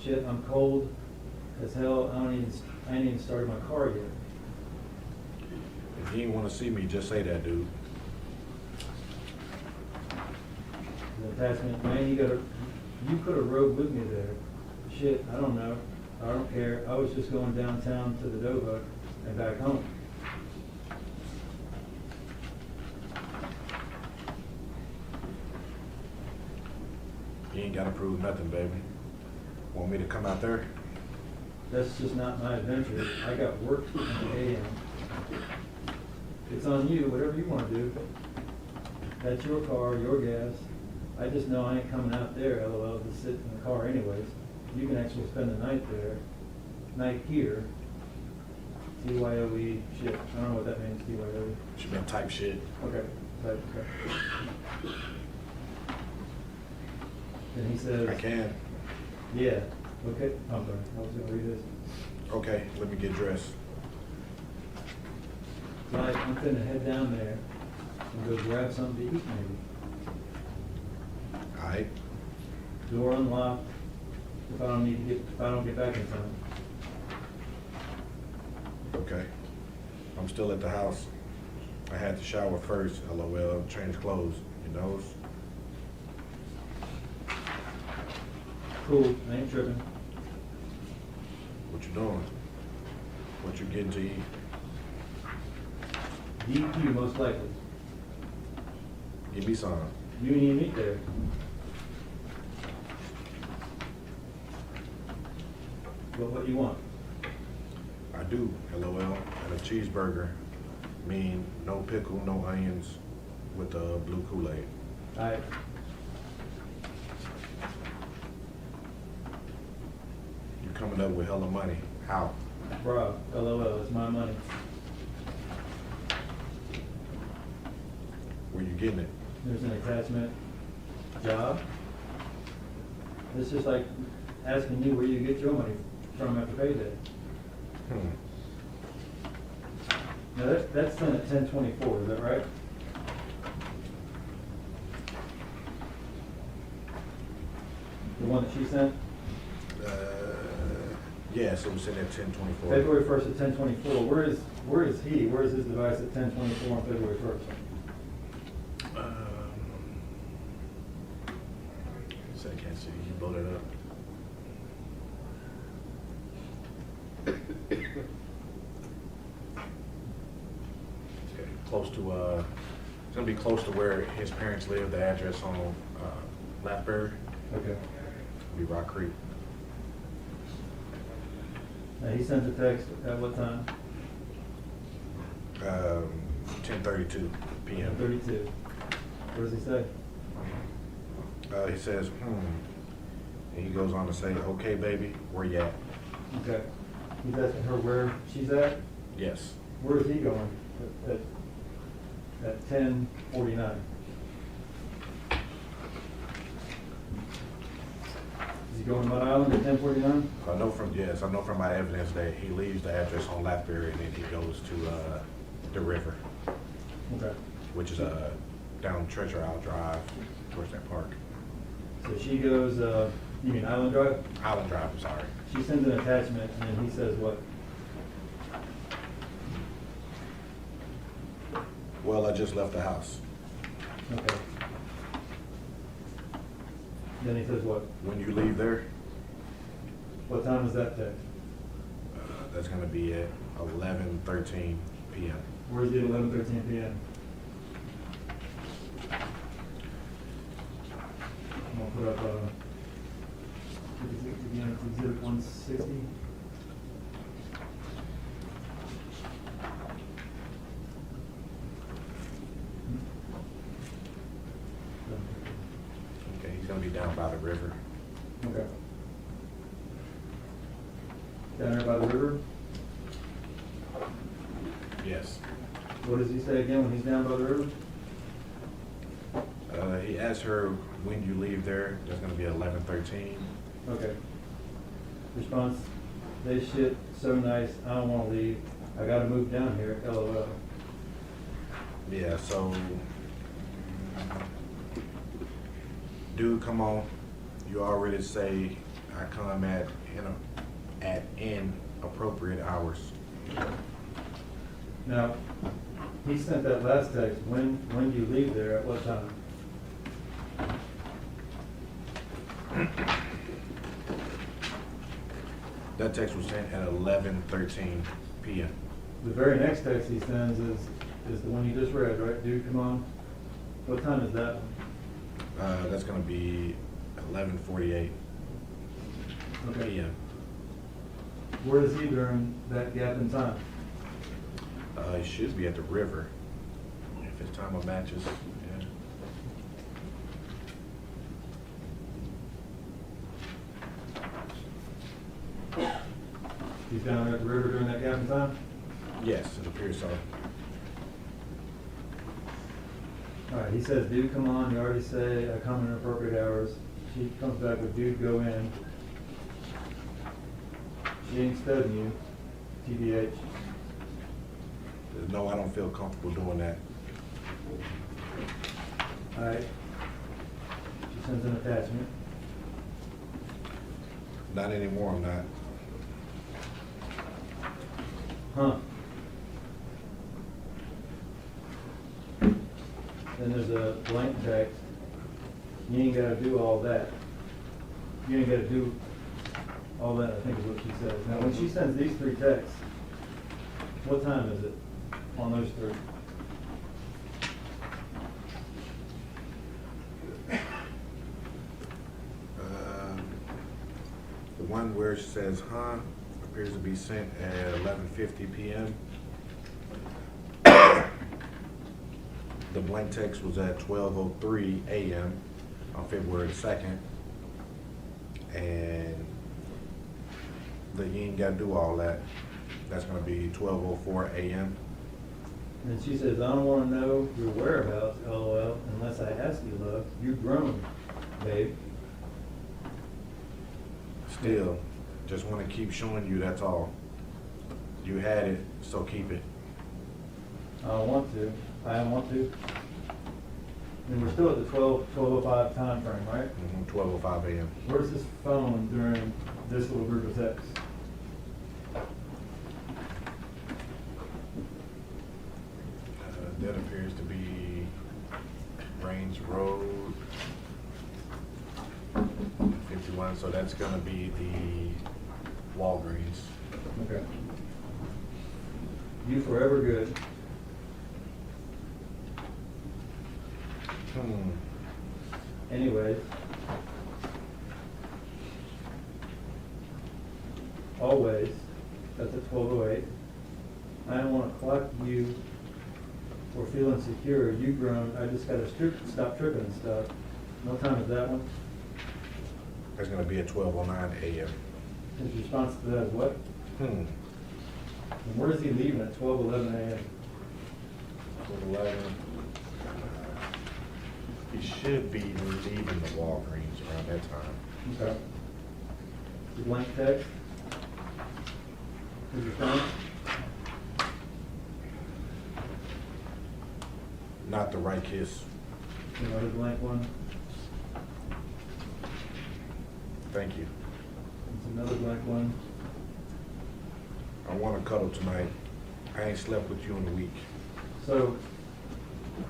Speaker 2: Shit, I'm cold as hell, I ain't even started my car yet.
Speaker 4: If you ain't want to see me, just say that, dude.
Speaker 2: The attachment, man, you could've rode with me there. Shit, I don't know, I don't care, I was just going downtown to the Dova and back home.
Speaker 4: You ain't got to prove nothing, baby. Want me to come out there?
Speaker 2: That's just not my adventure. I got work in the AM. It's on you, whatever you wanna do. That's your car, your gas. I just know I ain't coming out there, LOL, to sit in the car anyways. You can actually spend the night there, night here. TYOE, shit, I don't know what that means, TYOE.
Speaker 4: She been type shit.
Speaker 2: Okay, okay. And he says.
Speaker 4: I can.
Speaker 2: Yeah, okay, I'm sorry, I was gonna read this.
Speaker 4: Okay, let me get dressed.
Speaker 2: Tonight, I'm gonna head down there and go grab something to eat maybe.
Speaker 4: All right.
Speaker 2: Door unlocked, if I don't get back in time.
Speaker 4: Okay. I'm still at the house. I had to shower first, LOL, change clothes, you know?
Speaker 2: Cool, I ain't tripping.
Speaker 4: What you doing? What you getting to eat?
Speaker 2: DQ most likely.
Speaker 4: Give me some.
Speaker 2: You ain't even eat there. But what you want?
Speaker 4: I do, LOL, and a cheeseburger. Mean no pickle, no onions, with the blue Kool-Aid.
Speaker 2: Alright.
Speaker 4: You coming up with hella money. How?
Speaker 2: Bro, LOL, it's my money.
Speaker 4: Where you getting it?
Speaker 2: There's an attachment. Job. It's just like asking you where you get your money from after payday. Now that's done at 10/24, is that right? The one that she sent?
Speaker 4: Yes, it was in at 10/24.
Speaker 2: February 1st at 10/24. Where is he? Where is his device at 10/24 on February 1st?
Speaker 4: So I can't see. You blow that up. Okay, close to it's gonna be close to where his parents live. The address on Lapberry.
Speaker 2: Okay.
Speaker 4: Be Rock Creek.
Speaker 2: Now he sent a text at what time?
Speaker 4: 10:32 p.m.
Speaker 2: 32. What does he say?
Speaker 4: He says, and he goes on to say, okay, baby, where you at?
Speaker 2: Okay. He's asking her where she's at?
Speaker 4: Yes.
Speaker 2: Where is he going at 10:49? Is he going to Mount Island at 10:49?
Speaker 4: I know from my evidence that he leaves the address on Lapberry and then he goes to the river,
Speaker 2: Okay.
Speaker 4: which is down Treasure Isle Drive towards that park.
Speaker 2: So she goes, you mean Island Drive?
Speaker 4: Island Drive, I'm sorry.
Speaker 2: She sends an attachment, and then he says what?
Speaker 4: Well, I just left the house.
Speaker 2: Okay. Then he says what?
Speaker 4: When you leave there,
Speaker 2: What time is that text?
Speaker 4: that's gonna be at 11:13 p.m.
Speaker 2: Where's the 11:13 p.m.? I'm gonna put up, again, it's exhibit 160.
Speaker 4: Okay, he's gonna be down by the river.
Speaker 2: Okay. Down there by the river?
Speaker 4: Yes.
Speaker 2: What does he say again when he's down by the river?
Speaker 4: He asked her, when you leave there, that's gonna be 11:13.
Speaker 2: Okay. Response, they shit so nice, I don't wanna leave, I gotta move down here, LOL.
Speaker 4: Yeah, so, dude, come on. You already say I come at inappropriate hours.
Speaker 2: Now, he sent that last text, when do you leave there, at what time?
Speaker 4: That text was sent at 11:13 p.m.
Speaker 2: The very next text he sends is the one you just read, right? Dude, come on. What time is that one?
Speaker 4: That's gonna be 11:48
Speaker 2: Okay.
Speaker 4: p.m.
Speaker 2: Where is he during that gap in time?
Speaker 4: He should be at the river. If his time of matches, yeah.
Speaker 2: He's down there at the river during that gap in time?
Speaker 4: Yes, it appears so.
Speaker 2: All right, he says, dude, come on, you already say I come in appropriate hours. She comes back with, dude, go in. She ain't studying you, TBH.
Speaker 4: No, I don't feel comfortable doing that.
Speaker 2: All right. She sends an attachment.
Speaker 4: Not anymore, I'm not.
Speaker 2: Huh. Then there's a blank text. You ain't gotta do all that. You ain't gotta do all that, I think is what she says. Now, when she sends these three texts, what time is it on those three?
Speaker 4: The one where it says, huh, appears to be sent at 11:50 p.m. The blank text was at 12:03 a.m. on February the 2nd. And the you ain't gotta do all that. That's gonna be 12:04 a.m.
Speaker 2: And she says, I don't wanna know your whereabouts, LOL, unless I ask you, love. You're grown, babe.
Speaker 4: Still, just wanna keep showing you, that's all. You had it, so keep it.
Speaker 2: I don't want to. I don't want to. And we're still at the 12:05 time frame, right?
Speaker 4: 12:05 a.m.
Speaker 2: Where's his phone during this little group of texts?
Speaker 4: That appears to be Rains Road 51, so that's gonna be the Walgreens.
Speaker 2: Okay. You forever good. Anyways. Always, that's at 12:08. I don't wanna clock you or feel insecure. You grown, I just gotta stop tripping and stuff. What time is that one?
Speaker 4: That's gonna be at 12:09 a.m.
Speaker 2: His response to that is what? And where is he leaving at 12:11 a.m.?
Speaker 4: 12:11. He should be leaving the Walgreens around that time.
Speaker 2: Okay. The blank text? Is your phone?
Speaker 4: Not the right kiss.
Speaker 2: Another blank one?
Speaker 4: Thank you.
Speaker 2: It's another blank one.
Speaker 4: I want to cuddle tonight. I ain't slept with you in a week.
Speaker 2: So,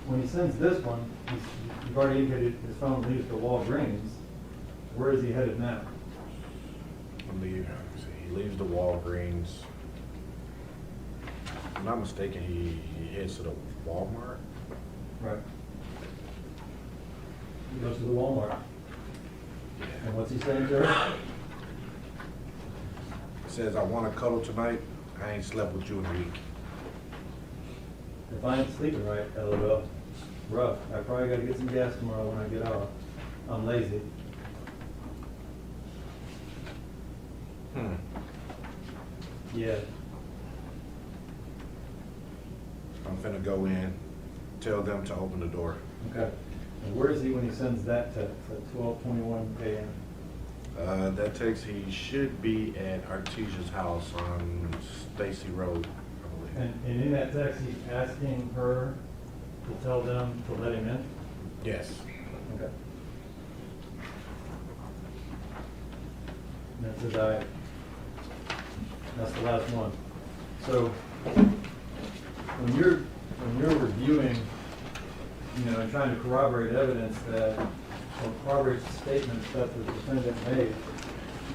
Speaker 2: when he sends this one, you've already indicated his phone leaves for Walgreens. Where is he headed now?
Speaker 4: He leaves the Walgreens. If I'm not mistaken, he heads to the Walmart.
Speaker 2: Right. He goes to the Walmart. And what's he saying to her?
Speaker 4: He says, I want to cuddle tonight. I ain't slept with you in a week.
Speaker 2: If I ain't sleeping right, LOL. Rough. I probably gotta get some gas tomorrow when I get off. I'm lazy. Yeah.
Speaker 4: I'm finna go in, tell them to open the door.
Speaker 2: Okay. And where is he when he sends that text at 12:21 a.m.?
Speaker 4: That text, he should be at Artesia's house on Stacy Road, I believe.
Speaker 2: And in that text, he's asking her to tell them to let him in?
Speaker 4: Yes.
Speaker 2: Okay. And that says I. That's the last one. So when you're reviewing, and trying to corroborate evidence or corroborate statements that the defendant made,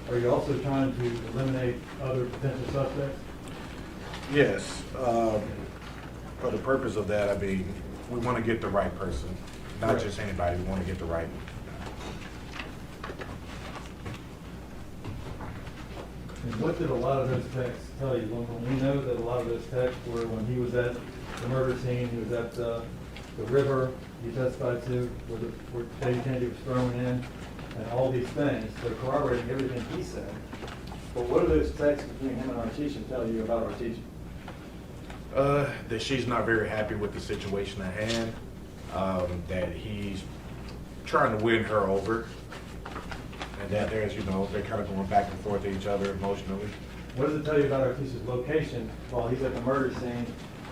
Speaker 2: are you also trying to eliminate other potential suspects?
Speaker 4: Yes. For the purpose of that, we want to get the right person, not
Speaker 2: Right.
Speaker 4: just anybody. We want to get the right.
Speaker 2: And what did a lot of those texts tell you? When we know that a lot of those texts were when he was at the murder scene, he was at the river you testified to, where Teddy Kennedy was thrown in, and all these things. They're corroborating everything he said. But what do those texts between him and Artesia tell you about Artesia?
Speaker 4: That she's not very happy with the situation at hand, that he's trying to win her over, and that they're kind of going back and forth to each other emotionally.
Speaker 2: What does it tell you about Artesia's location while he's at the murder scene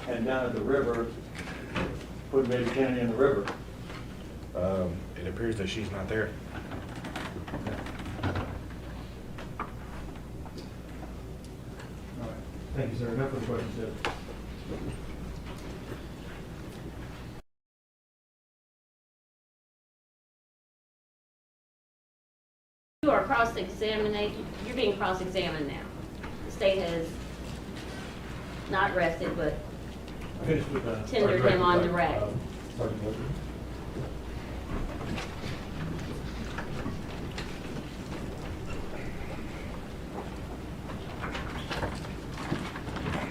Speaker 2: and down at the river, putting baby Kennedy in the river?
Speaker 4: It appears that she's not there.
Speaker 2: All right. Thank you, sir. No further questions, sir.
Speaker 1: You are you're being cross-examined now. The state has not rested, but
Speaker 2: Finished with
Speaker 1: tendered him on direct.
Speaker 2: Sergeant Woodard.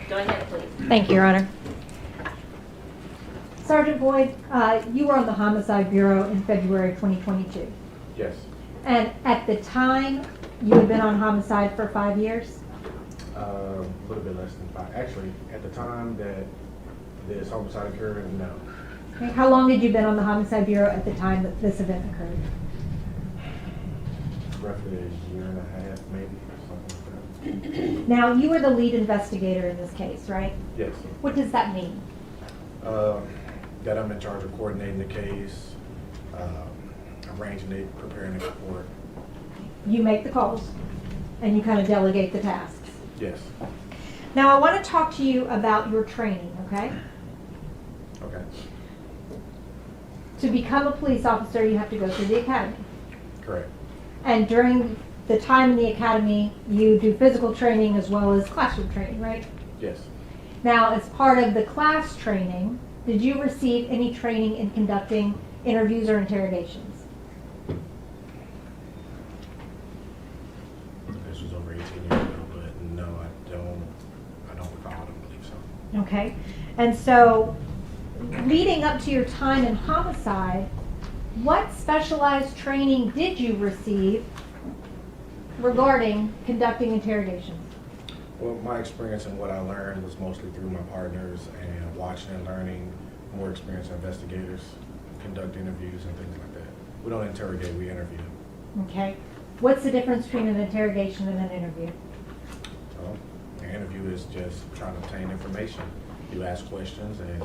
Speaker 1: Go ahead, please.
Speaker 5: Thank you, Your Honor. Sergeant Boyd, you were on the Homicide Bureau in February 2022.
Speaker 4: Yes.
Speaker 5: And at the time, you had been on homicide for 5 years?
Speaker 4: A little bit less than 5. Actually, at the time that this homicide occurred, no.
Speaker 5: Okay, how long had you been on the Homicide Bureau at the time that this event occurred?
Speaker 4: Roughly a year and a half, maybe, something like that.
Speaker 5: Now, you were the lead investigator in this case, right?
Speaker 4: Yes.
Speaker 5: What does that mean?
Speaker 4: That I'm in charge of coordinating the case, arranging it, preparing the report.
Speaker 5: You make the calls, and you kind of delegate the tasks.
Speaker 4: Yes.
Speaker 5: Now, I want to talk to you about your training, okay?
Speaker 4: Okay.
Speaker 5: To become a police officer, you have to go through the academy.
Speaker 4: Correct.
Speaker 5: And during the time in the academy, you do physical training as well as classroom training, right?
Speaker 4: Yes.
Speaker 5: Now, as part of the class training, did you receive any training in conducting interviews or interrogations?
Speaker 4: This was over 18 years ago, but no, I don't recall. I don't believe so.
Speaker 5: Okay. And so, leading up to your time in homicide, what specialized training did you receive regarding conducting interrogations?
Speaker 4: Well, my experience and what I learned was mostly through my partners and watching and learning more experienced investigators conduct interviews and things like that. We don't interrogate, we interview.
Speaker 5: Okay. What's the difference between an interrogation and an interview?
Speaker 4: Well, an interview is just trying to obtain information. You ask questions and,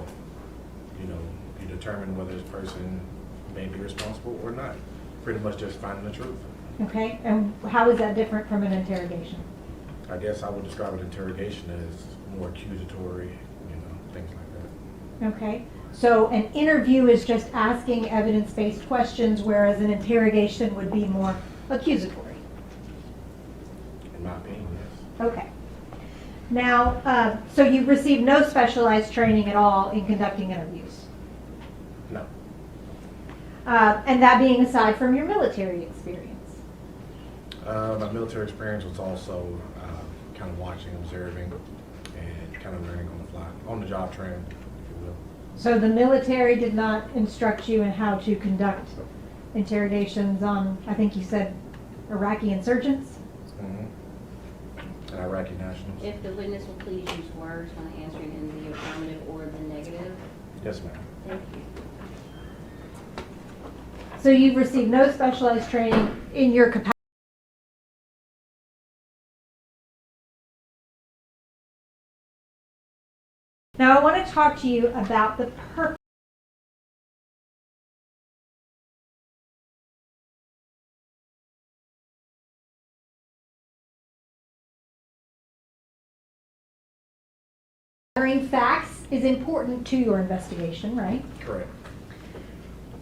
Speaker 4: you determine whether this person may be responsible or not. Pretty much just finding the truth.
Speaker 5: Okay, and how is that different from an interrogation?
Speaker 4: I guess I would describe an interrogation as more accusatory, things like that.
Speaker 5: Okay, so an interview is just asking evidence-based questions, whereas an interrogation would be more accusatory.
Speaker 4: In my opinion, yes.
Speaker 5: Okay. Now, so you've received no specialized training at all in conducting interviews?
Speaker 4: No.
Speaker 5: And that being aside from your military experience?
Speaker 4: My military experience was also kind of watching, observing, and kind of learning on the fly, on the job training, if you will.
Speaker 5: So the military did not instruct you in how to conduct interrogations on, I think you said, Iraqi insurgents?
Speaker 4: Mm-hmm. And Iraqi nationals.
Speaker 1: If the witness will please use words when answering in the affirmative or the negative.
Speaker 4: Yes, ma'am.
Speaker 1: Thank you.
Speaker 5: So you've received no specialized training in your capacity? Now I want to talk to you about the purpose. Gathering facts is important to your investigation, right?
Speaker 4: Correct.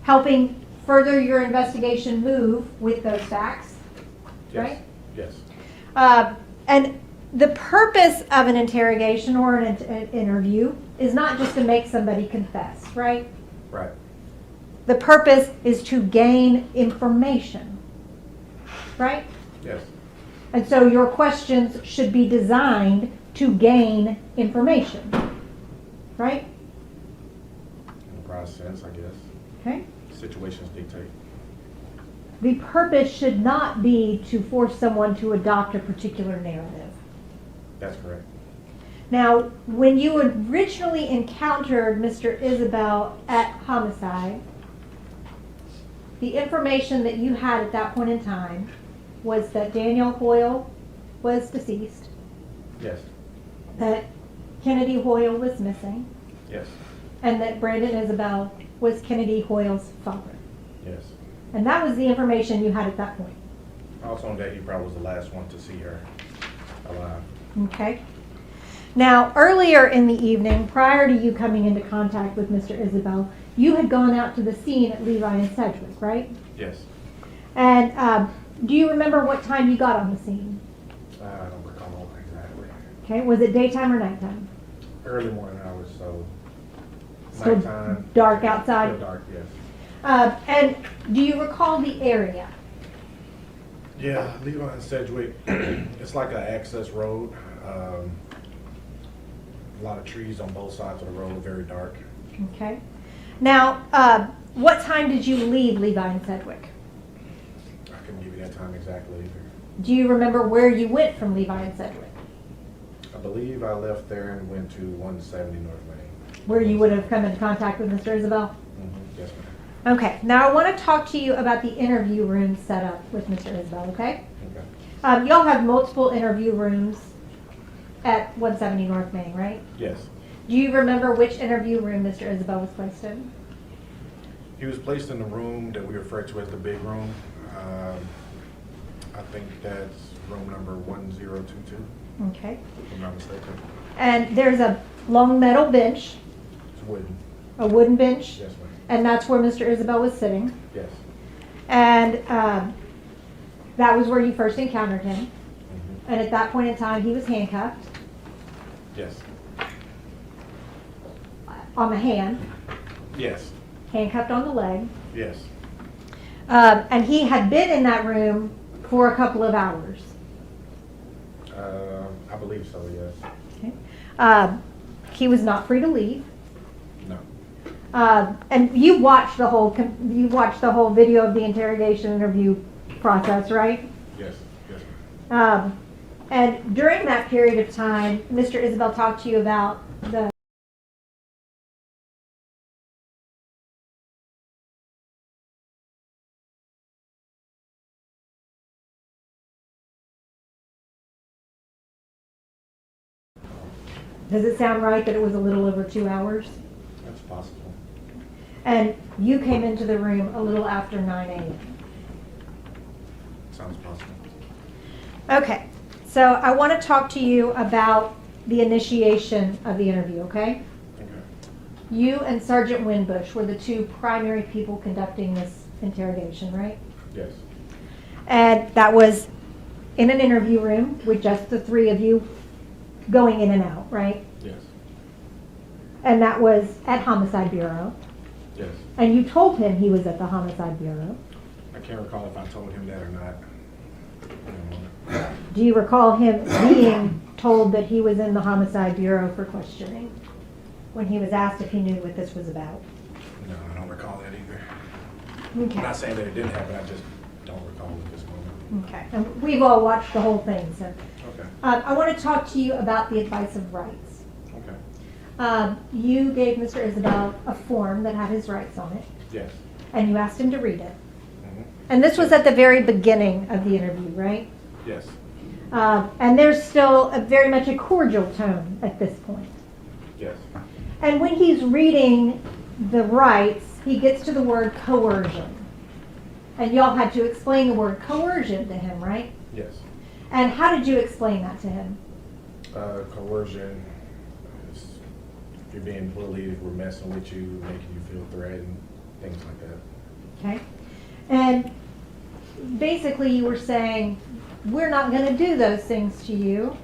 Speaker 5: Helping further your investigation move with those facts,
Speaker 4: Yes.
Speaker 5: right?
Speaker 4: Yes.
Speaker 5: And the purpose of an interrogation or an interview is not just to make somebody confess, right?
Speaker 4: Right.
Speaker 5: The purpose is to gain information, right?
Speaker 4: Yes.
Speaker 5: And so your questions should be designed to gain information, right?
Speaker 4: In a broad sense, I guess.
Speaker 5: Okay.
Speaker 4: Situations dictate.
Speaker 5: The purpose should not be to force someone to adopt a particular narrative.
Speaker 4: That's correct.
Speaker 5: Now, when you originally encountered Mr. Isabelle at homicide, the information that you had at that point in time was that Danielle Hoyle was deceased,
Speaker 4: Yes.
Speaker 5: that Kennedy Hoyle was missing,
Speaker 4: Yes.
Speaker 5: and that Brandon Isabelle was Kennedy Hoyle's father.
Speaker 4: Yes.
Speaker 5: And that was the information you had at that point.
Speaker 4: Also on that, he probably was the last one to see her alive.
Speaker 5: Okay. Now, earlier in the evening, prior to you coming into contact with Mr. Isabelle, you had gone out to the scene at Levi and Sedgwick, right?
Speaker 4: Yes.
Speaker 5: And do you remember what time you got on the scene?
Speaker 4: I don't recall exactly.
Speaker 5: Okay, was it daytime or nighttime?
Speaker 4: Early morning hours, so
Speaker 5: Still
Speaker 4: nighttime.
Speaker 5: dark outside?
Speaker 4: Still dark, yes.
Speaker 5: And do you recall the area?
Speaker 4: Yeah, Levi and Sedgwick, it's like an access road. A lot of trees on both sides of the road, very dark.
Speaker 5: Okay. Now, what time did you leave Levi and Sedgwick?
Speaker 4: I couldn't give you that time exactly either.
Speaker 5: Do you remember where you went from Levi and Sedgwick?
Speaker 4: I believe I left there and went to 170 North Main.
Speaker 5: Where you would have come into contact with Mr. Isabelle?
Speaker 4: Yes, ma'am.
Speaker 5: Okay, now I want to talk to you about the interview room set up with Mr. Isabelle, okay?
Speaker 4: Okay.
Speaker 5: Y'all have multiple interview rooms at 170 North Main, right?
Speaker 4: Yes.
Speaker 5: Do you remember which interview room Mr. Isabelle was placed in?
Speaker 4: He was placed in the room that we refer to as the big room. I think that's room number 1022,
Speaker 5: Okay.
Speaker 4: if I'm not mistaken.
Speaker 5: And there's a long metal bench,
Speaker 4: It's wooden.
Speaker 5: a wooden bench,
Speaker 4: Yes, ma'am.
Speaker 5: and that's where Mr. Isabelle was sitting.
Speaker 4: Yes.
Speaker 5: And that was where you first encountered him.
Speaker 4: Mhm.
Speaker 5: And at that point in time, he was handcuffed
Speaker 4: Yes.
Speaker 5: on the hand,
Speaker 4: Yes.
Speaker 5: handcuffed on the leg.
Speaker 4: Yes.
Speaker 5: And he had been in that room for a couple of hours.
Speaker 4: I believe so, yes.
Speaker 5: Okay. He was not free to leave.
Speaker 4: No.
Speaker 5: And you watched the whole video of the interrogation interview process, right?
Speaker 4: Yes. Yes, ma'am.
Speaker 5: And during that period of time, Mr. Isabelle talked to you about the Does it sound right that it was a little over 2 hours?
Speaker 4: That's possible.
Speaker 5: And you came into the room a little after 9 a.m.
Speaker 4: Sounds possible.
Speaker 5: Okay, so I want to talk to you about the initiation of the interview, okay?
Speaker 4: Okay.
Speaker 5: You and Sergeant Winbush were the two primary people conducting this interrogation, right?
Speaker 4: Yes.
Speaker 5: And that was in an interview room with just the three of you going in and out, right?
Speaker 4: Yes.
Speaker 5: And that was at Homicide Bureau.
Speaker 4: Yes.
Speaker 5: And you told him he was at the Homicide Bureau.
Speaker 4: I can't recall if I told him that or not.
Speaker 5: Do you recall him being told that he was in the Homicide Bureau for questioning when he was asked if he knew what this was about?
Speaker 4: No, I don't recall that either.
Speaker 5: Okay.
Speaker 4: I'm not saying that it didn't happen, I just don't recall at this moment.
Speaker 5: Okay, and we've all watched the whole thing, so.
Speaker 4: Okay.
Speaker 5: I want to talk to you about the advice of rights.
Speaker 4: Okay.
Speaker 5: You gave Mr. Isabelle a form that had his rights on it,
Speaker 4: Yes.
Speaker 5: and you asked him to read it.
Speaker 4: Mhm.
Speaker 5: And this was at the very beginning of the interview, right?
Speaker 4: Yes.
Speaker 5: And there's still very much a cordial tone at this point.
Speaker 4: Yes.
Speaker 5: And when he's reading the rights, he gets to the word coercion. And y'all had to explain the word coercion to him, right?
Speaker 4: Yes.
Speaker 5: And how did you explain that to him?
Speaker 4: Coercion is if you're being bullied, we're messing with you, making you feel threatened, things like that.
Speaker 5: Okay? And basically you were saying, we're not going to do those things to you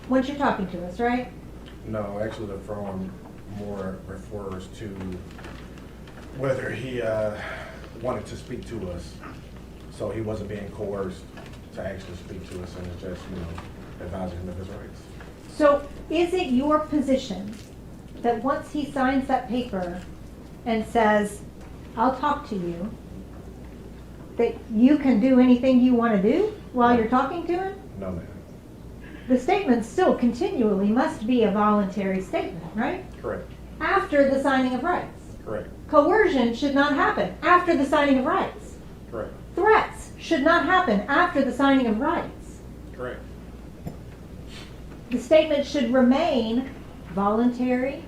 Speaker 5: once you're talking to us, right?
Speaker 4: No, actually the form more refers to whether he wanted to speak to us. So he wasn't being coerced to actually speak to us, and it's just, advising him of his rights.
Speaker 5: So is it your position that once he signs that paper and says, I'll talk to you, that you can do anything you want to do while you're talking to him?
Speaker 4: No, ma'am.
Speaker 5: The statement still continually must be a voluntary statement, right?
Speaker 4: Correct.
Speaker 5: After the signing of rights.
Speaker 4: Correct.
Speaker 5: Coercion should not happen after the signing of rights.
Speaker 4: Correct.
Speaker 5: Threats should not happen after the signing of rights.
Speaker 4: Correct.
Speaker 5: The statement should remain voluntary,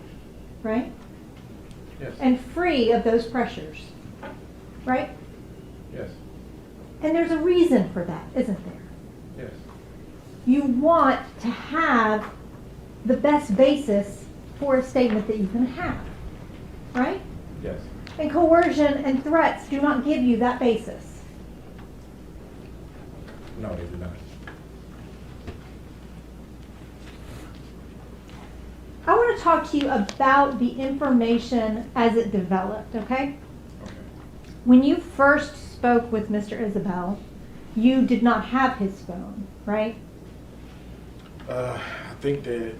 Speaker 5: right?
Speaker 4: Yes.
Speaker 5: And free of those pressures, right?
Speaker 4: Yes.
Speaker 5: And there's a reason for that, isn't there?
Speaker 4: Yes.
Speaker 5: You want to have the best basis for a statement that you can have, right?
Speaker 4: Yes.
Speaker 5: And coercion and threats do not give you that basis.
Speaker 4: No, they do not.
Speaker 5: I want to talk to you about the information as it developed, okay?
Speaker 4: Okay.
Speaker 5: When you first spoke with Mr. Isabelle, you did not have his phone, right?
Speaker 4: I think that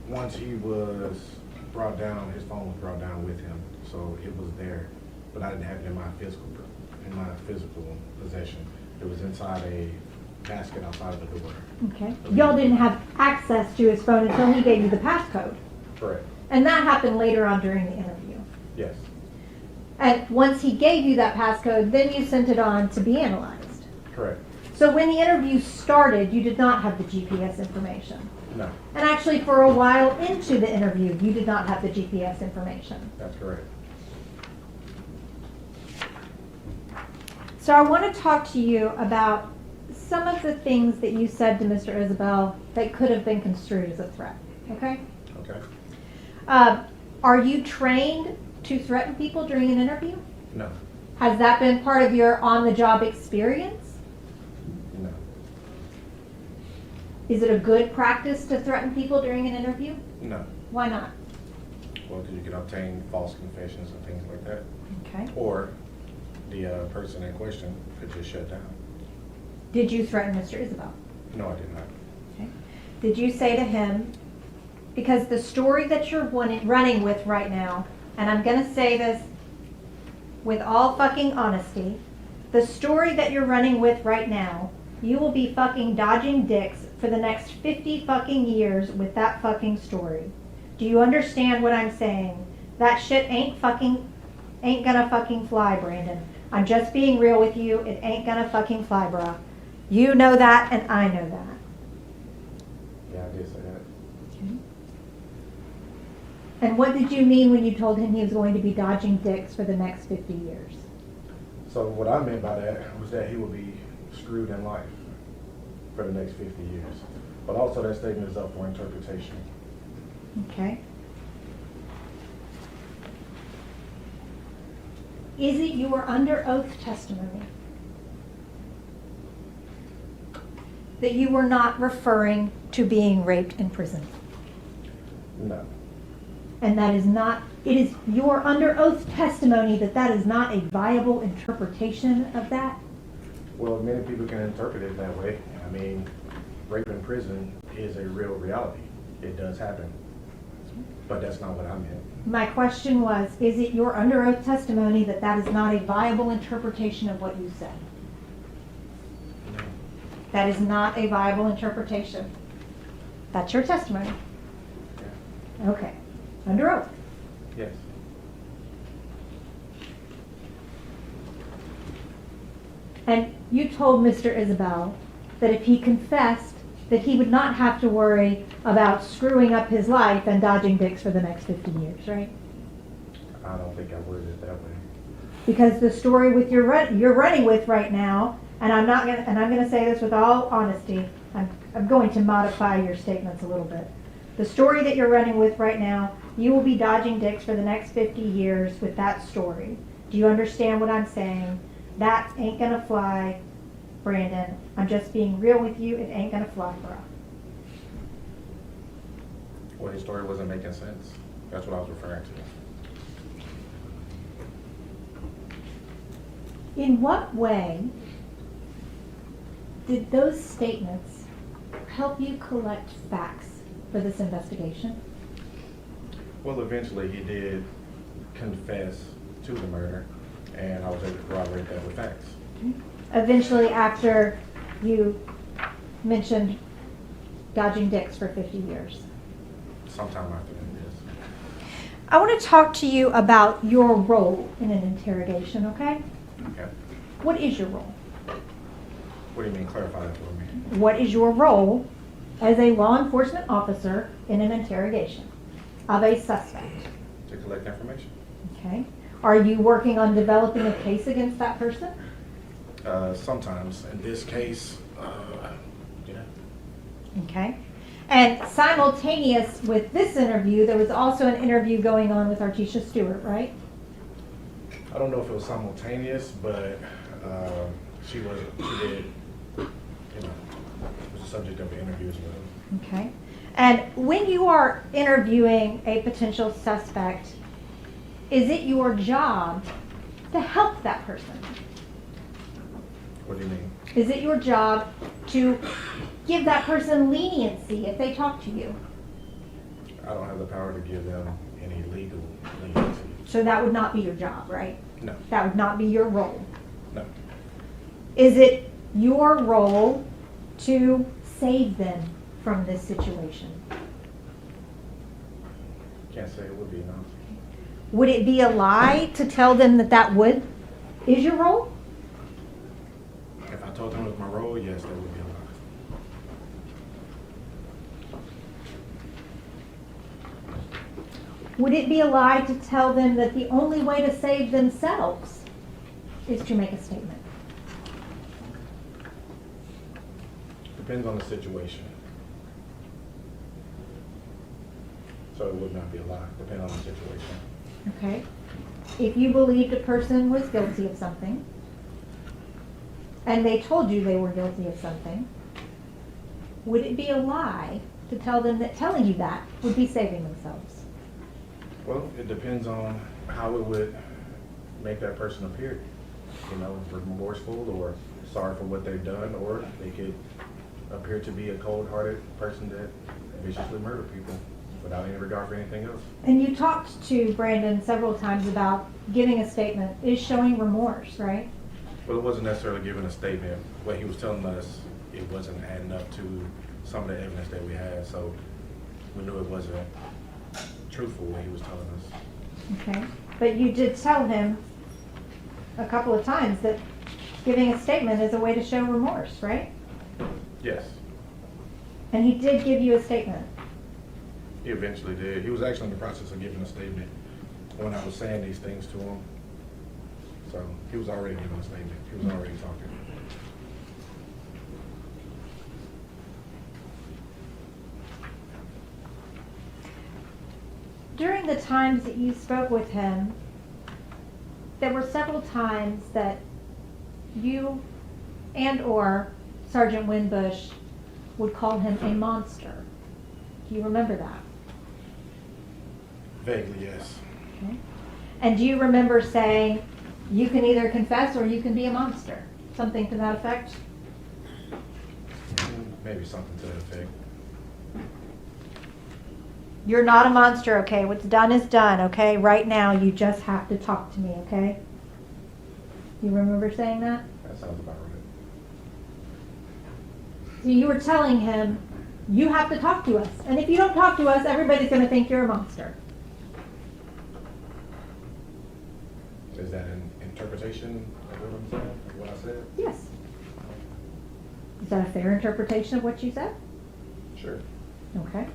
Speaker 4: once he was brought down, his phone was brought down with him, so it was there, but I didn't have it in my physical possession. It was inside a basket outside of the door.
Speaker 5: Okay. Y'all didn't have access to his phone until he gave you the passcode.
Speaker 4: Correct.
Speaker 5: And that happened later on during the interview.
Speaker 4: Yes.
Speaker 5: And once he gave you that passcode, then you sent it on to be analyzed.
Speaker 4: Correct.
Speaker 5: So when the interview started, you did not have the GPS information.
Speaker 4: No,
Speaker 5: And actually for a while into the interview, you did not have the GPS information.
Speaker 4: that's correct.
Speaker 5: So I want to talk to you about some of the things that you said to Mr. Isabelle that could have been construed as a threat, okay?
Speaker 4: Okay.
Speaker 5: Are you trained to threaten people during an interview?
Speaker 4: No.
Speaker 5: Has that been part of your on-the-job experience?
Speaker 4: No.
Speaker 5: Is it a good practice to threaten people during an interview?
Speaker 4: No.
Speaker 5: Why not?
Speaker 4: Well, because you can obtain false confessions and things like that.
Speaker 5: Okay.
Speaker 4: Or the person in question could just shut down.
Speaker 5: Did you threaten Mr. Isabelle?
Speaker 4: No, I did not.
Speaker 5: Okay. Did you say to him, because the story that you're running with right now, and I'm going to say this with all fucking honesty, the story that you're running with right now, you will be fucking dodging dicks for the next 50 fucking years with that fucking story. Do you understand what I'm saying? That shit ain't gonna fucking fly, Brandon. I'm just being real with you. It ain't gonna fucking fly, bruh. You know that, and I know that.
Speaker 4: Yeah, I did say that.
Speaker 5: And what did you mean when you told him he was going to be dodging dicks for the next 50 years?
Speaker 4: So what I meant by that was that he would be screwed in life for the next 50 years. But also that statement is up for interpretation.
Speaker 5: Okay. Is it your under oath testimony that you were not referring to being raped in prison?
Speaker 4: No.
Speaker 5: And that is not, it is your under oath testimony that that is not a viable interpretation of that?
Speaker 4: Well, many people can interpret it that way. I mean, rape in prison is a real reality. It does happen. But that's not what I meant.
Speaker 5: My question was, is it your under oath testimony that that is not a viable interpretation of what you said?
Speaker 4: No.
Speaker 5: That is not a viable interpretation. That's your testimony.
Speaker 4: Yeah.
Speaker 5: Okay. Under oath.
Speaker 4: Yes.
Speaker 5: And you told Mr. Isabelle that if he confessed, that he would not have to worry about screwing up his life and dodging dicks for the next 50 years, right?
Speaker 4: I don't think I worded it that way.
Speaker 5: Because the story with you're running with right now, and I'm gonna say this with all honesty, I'm going to modify your statements a little bit. The story that you're running with right now, you will be dodging dicks for the next 50 years with that story. Do you understand what I'm saying? That ain't gonna fly, Brandon. I'm just being real with you. It ain't gonna fly, bro.
Speaker 4: Well, his story wasn't making sense. That's what I was referring to.
Speaker 5: In what way did those statements help you collect facts for this investigation?
Speaker 4: Well, eventually he did confess to the murder, and I was able to corroborate that with facts.
Speaker 5: Eventually, after you mentioned dodging dicks for 50 years.
Speaker 4: Sometime after that, yes.
Speaker 5: I want to talk to you about your role in an interrogation, okay?
Speaker 4: Okay.
Speaker 5: What is your role?
Speaker 4: What do you mean, clarify that for me?
Speaker 5: What is your role as a law enforcement officer in an interrogation of a suspect?
Speaker 4: To collect information.
Speaker 5: Okay. Are you working on developing a case against that person?
Speaker 4: Sometimes. In this case, yeah.
Speaker 5: Okay. And simultaneous with this interview, there was also an interview going on with Artisha Stewart, right?
Speaker 4: I don't know if it was simultaneous, but she did, was the subject of the interview as well.
Speaker 5: Okay. And when you are interviewing a potential suspect, is it your job to help that person?
Speaker 4: What do you mean?
Speaker 5: Is it your job to give that person leniency if they talk to you?
Speaker 4: I don't have the power to give them any legal leniency.
Speaker 5: So that would not be your job, right?
Speaker 4: No.
Speaker 5: That would not be your role.
Speaker 4: No.
Speaker 5: Is it your role to save them from this situation?
Speaker 4: Can't say it would be, no.
Speaker 5: Would it be a lie to tell them that that is your role?
Speaker 4: If I told them it was my role, yes, that would be a lie.
Speaker 5: Would it be a lie to tell them that the only way to save themselves is to make a statement?
Speaker 4: Depends on the situation. So it would not be a lie, depending on the situation.
Speaker 5: Okay. If you believed a person was guilty of something, and they told you they were guilty of something, would it be a lie to tell them that telling you that would be saving themselves?
Speaker 4: Well, it depends on how it would make that person appear. Remorseful or sorry for what they've done, or they could appear to be a cold-hearted person that viciously murdered people without any regard for anything else.
Speaker 5: And you talked to Brandon several times about giving a statement is showing remorse, right?
Speaker 4: Well, it wasn't necessarily giving a statement. What he was telling us, it wasn't adding up to some of the evidence that we had, so we knew it wasn't truthful what he was telling us.
Speaker 5: Okay. But you did tell him a couple of times that giving a statement is a way to show remorse, right?
Speaker 4: Yes,
Speaker 5: And he did give you a statement.
Speaker 4: he eventually did. He was actually in the process of giving a statement when I was saying these things to him. So he was already giving a statement. He was already talking.
Speaker 5: During the times that you spoke with him, there were several times that you and or Sergeant Winbush would call him a monster. Do you remember that?
Speaker 4: Vaguely, yes.
Speaker 5: Okay. And do you remember saying, you can either confess or you can be a monster? Something to that effect?
Speaker 4: Maybe something to that effect.
Speaker 5: You're not a monster, okay? What's done is done, okay? Right now, you just have to talk to me, okay? You remember saying that?
Speaker 4: That sounds about right.
Speaker 5: So you were telling him, you have to talk to us. And if you don't talk to us, everybody's going to think you're a monster.
Speaker 4: Is that an interpretation of what I'm saying, of what I said?
Speaker 5: Yes. Is that a fair interpretation of what you said?
Speaker 4: Sure.
Speaker 5: Okay.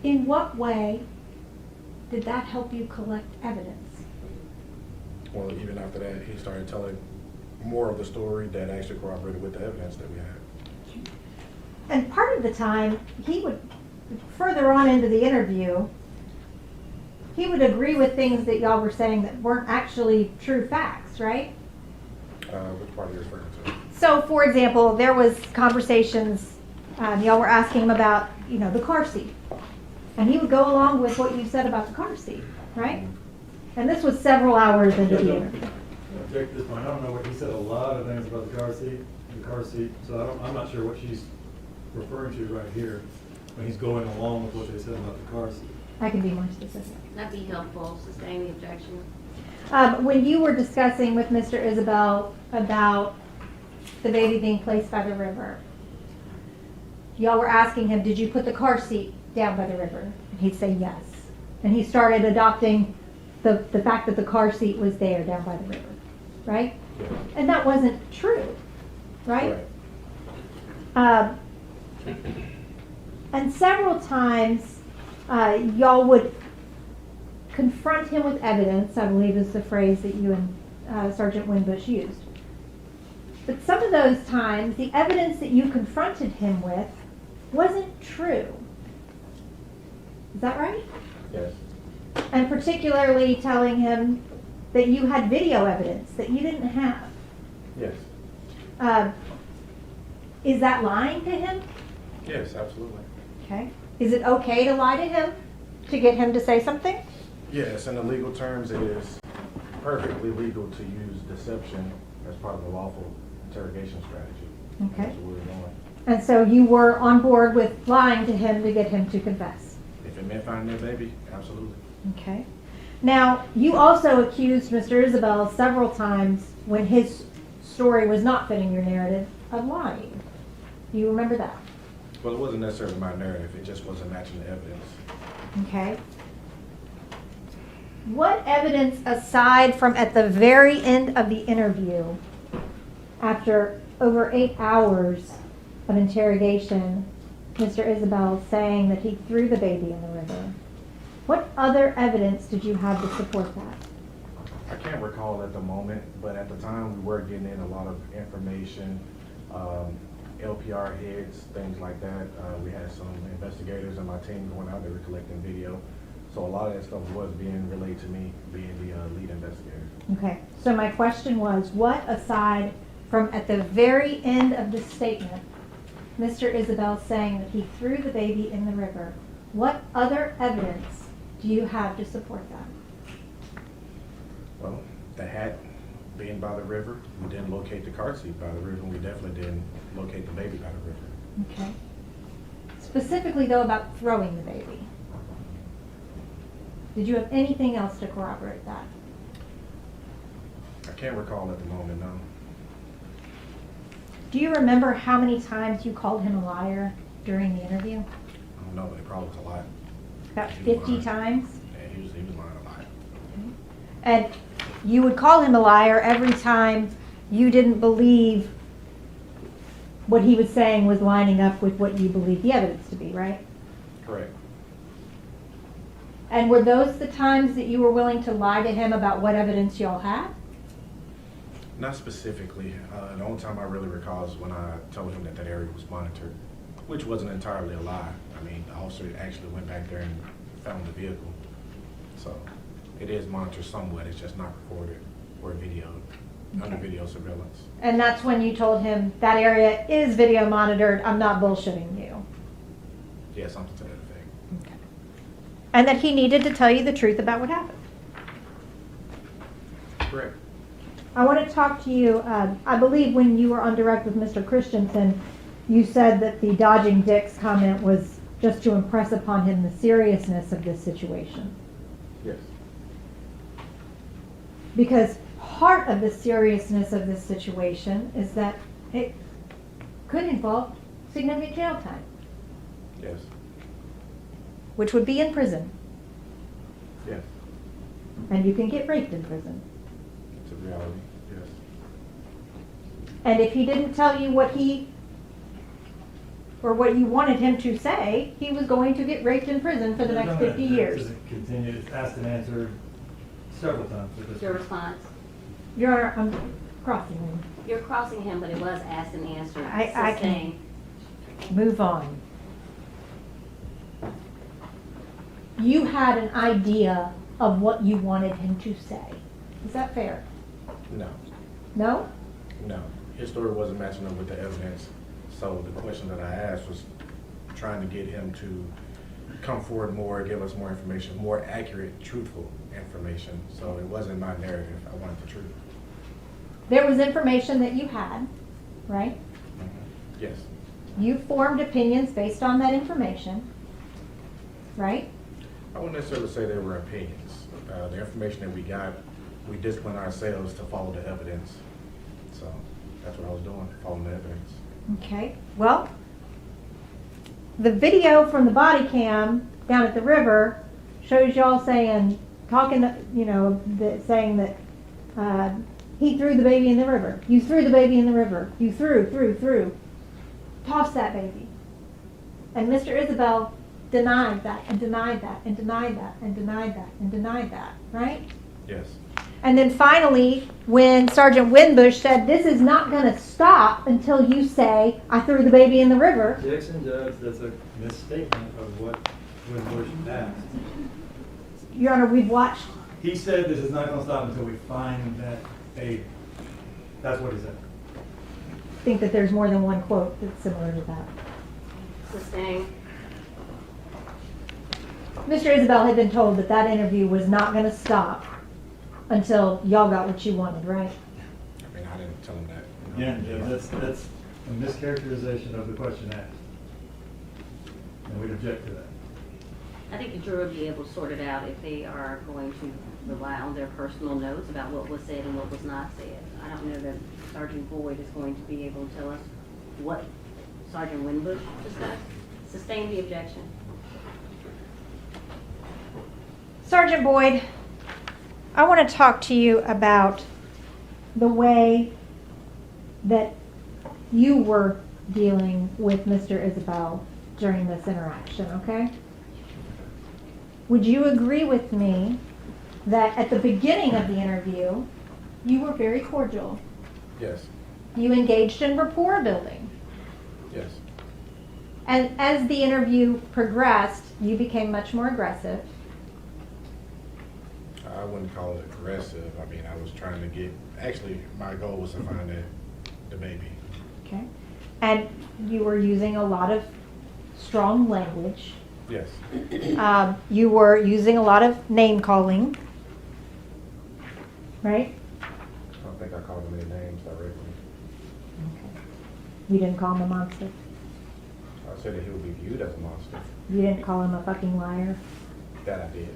Speaker 5: In what way did that help you collect evidence?
Speaker 4: Well, even after that, he started telling more of the story that actually corroborated with the evidence that we had.
Speaker 5: And part of the time, he would, further on into the interview, he would agree with things that y'all were saying that weren't actually true facts, right?
Speaker 4: Which part are you referring to?
Speaker 5: So, for example, there was conversations, y'all were asking him about, the car seat. And he would go along with what you said about the car seat, right? And this was several hours into the interview.
Speaker 2: Object to this point, I don't know what, he said a lot of things about the car seat, so I'm not sure what she's referring to right here, when he's going along with what they said about the car seat.
Speaker 5: I can be more specific.
Speaker 1: That'd be helpful, sustain the objection.
Speaker 5: When you were discussing with Mr. Isabelle about the baby being placed by the river, y'all were asking him, did you put the car seat down by the river? And he'd say yes. And he started adopting the fact that the car seat was there down by the river, right?
Speaker 4: Yeah.
Speaker 5: And that wasn't true, right?
Speaker 4: Right.
Speaker 5: And several times, y'all would confront him with evidence, I believe is the phrase that you and Sergeant Winbush used. But some of those times, the evidence that you confronted him with wasn't true. Is that right?
Speaker 4: Yes.
Speaker 5: And particularly telling him that you had video evidence that you didn't have.
Speaker 4: Yes.
Speaker 5: Is that lying to him?
Speaker 4: Yes, absolutely.
Speaker 5: Okay. Is it okay to lie to him? To get him to say something?
Speaker 4: Yes, in the legal terms, it is perfectly legal to use deception as part of a lawful interrogation strategy.
Speaker 5: Okay.
Speaker 4: That's where we're going.
Speaker 5: And so you were on board with lying to him to get him to confess?
Speaker 4: If it meant finding their baby, absolutely.
Speaker 5: Okay. Now, you also accused Mr. Isabelle several times when his story was not fitting your narrative of lying. Do you remember that?
Speaker 4: Well, it wasn't necessarily my narrative, it just wasn't matching the evidence.
Speaker 5: Okay. What evidence, aside from at the very end of the interview, after over 8 hours of interrogation, Mr. Isabelle saying that he threw the baby in the river, what other evidence did you have to support that?
Speaker 4: I can't recall at the moment, but at the time we were getting in a lot of information, LPR hits, things like that. We had some investigators on my team going out, they were collecting video. So a lot of that stuff was being relayed to me, being the lead investigator.
Speaker 5: Okay, so my question was, what aside from at the very end of the statement, Mr. Isabelle saying that he threw the baby in the river, what other evidence do you have to support that?
Speaker 4: Well, the hat being by the river, we didn't locate the car seat by the river, and we definitely didn't locate the baby by the river.
Speaker 5: Okay. Specifically though about throwing the baby. Did you have anything else to corroborate that?
Speaker 4: I can't recall at the moment, no.
Speaker 5: Do you remember how many times you called him a liar during the interview?
Speaker 4: I don't know, but it probably was a lot.
Speaker 5: About
Speaker 4: He was
Speaker 5: 50
Speaker 4: lying.
Speaker 5: times?
Speaker 4: Yeah, he was lying a lot.
Speaker 5: And you would call him a liar every time you didn't believe what he was saying was lining up with what you believed the evidence to be, right?
Speaker 4: Correct.
Speaker 5: And were those the times that you were willing to lie to him about what evidence y'all had?
Speaker 4: Not specifically. The only time I really recall is when I told him that that area was monitored, which wasn't entirely a lie. I mean, the officer actually went back there and found the vehicle. So it is monitored somewhat, it's just not recorded or videoed, under video surveillance.
Speaker 5: And that's when you told him that area is video monitored, I'm not bullshitting you.
Speaker 4: Yeah, something to that effect.
Speaker 5: Okay. And that he needed to tell you the truth about what happened.
Speaker 4: Correct.
Speaker 5: I want to talk to you, I believe when you were on direct with Mr. Christensen, you said that the dodging dicks comment was just to impress upon him the seriousness of this situation.
Speaker 4: Yes.
Speaker 5: Because part of the seriousness of this situation is that it could involve significant jail time,
Speaker 4: Yes.
Speaker 5: which would be in prison.
Speaker 4: Yes.
Speaker 5: And you can get raped in prison.
Speaker 4: It's a reality. Yes.
Speaker 5: And if he didn't tell you what he, or what you wanted him to say, he was going to get raped in prison for the next 50 years.
Speaker 2: This is continued, it's asked and answered several times.
Speaker 1: Your response?
Speaker 5: Your Honor, I'm crossing him.
Speaker 1: You're crossing him, but it was asked and answered.
Speaker 5: I can
Speaker 1: Sustained.
Speaker 5: move on. You had an idea of what you wanted him to say. Is that fair?
Speaker 4: No.
Speaker 5: No?
Speaker 4: No. His story wasn't matching up with the evidence. So the question that I asked was trying to get him to come forward more, give us more information, more accurate, truthful information. So it wasn't my narrative. I wanted the truth.
Speaker 5: There was information that you had, right?
Speaker 4: Yes.
Speaker 5: You formed opinions based on that information, right?
Speaker 4: I wouldn't necessarily say they were opinions. The information that we got, we disciplined ourselves to follow the evidence. So that's what I was doing, following the evidence.
Speaker 5: Okay, well, the video from the body cam down at the river shows y'all saying, saying that he threw the baby in the river. You threw the baby in the river. You threw. Tossed that baby. And Mr. Isabelle denied that and denied that and denied that and denied that and denied that, right?
Speaker 4: Yes.
Speaker 5: And then finally, when Sergeant Winbush said, this is not going to stop until you say, I threw the baby in the river.
Speaker 2: Objection, Judge, that's a misstatement of what Winbush asked.
Speaker 5: Your Honor, we've watched.
Speaker 6: He said this is not gonna stop until we find that baby. That's what he said.
Speaker 5: I think that there's more than one quote that's similar to that.
Speaker 1: Sustained.
Speaker 5: Mr. Isabelle had been told that that interview was not going to stop until y'all got what you wanted, right?
Speaker 4: I mean, I didn't tell him that.
Speaker 2: Yeah, that's a mischaracterization of the question asked. And we'd object to that.
Speaker 1: I think the jury will be able to sort it out if they are going to rely on their personal notes about what was said and what was not said. I don't know that Sergeant Boyd is going to be able to tell us what Sergeant Winbush discussed. Sustain the objection.
Speaker 5: Sergeant Boyd, I want to talk to you about the way that you were dealing with Mr. Isabelle during this interaction, okay? Would you agree with me that at the beginning of the interview, you were very cordial?
Speaker 4: Yes.
Speaker 5: You engaged in rapport building.
Speaker 4: Yes.
Speaker 5: And as the interview progressed, you became much more aggressive.
Speaker 4: I wouldn't call it aggressive. I mean, I was trying to get, actually, my goal was to find the baby.
Speaker 5: Okay. And you were using a lot of strong language.
Speaker 4: Yes.
Speaker 5: You were using a lot of name calling, right?
Speaker 4: I don't think I called him any names directly.
Speaker 5: You didn't call him a monster.
Speaker 4: I said that he would be viewed as a monster.
Speaker 5: You didn't call him a fucking liar.
Speaker 4: That I did.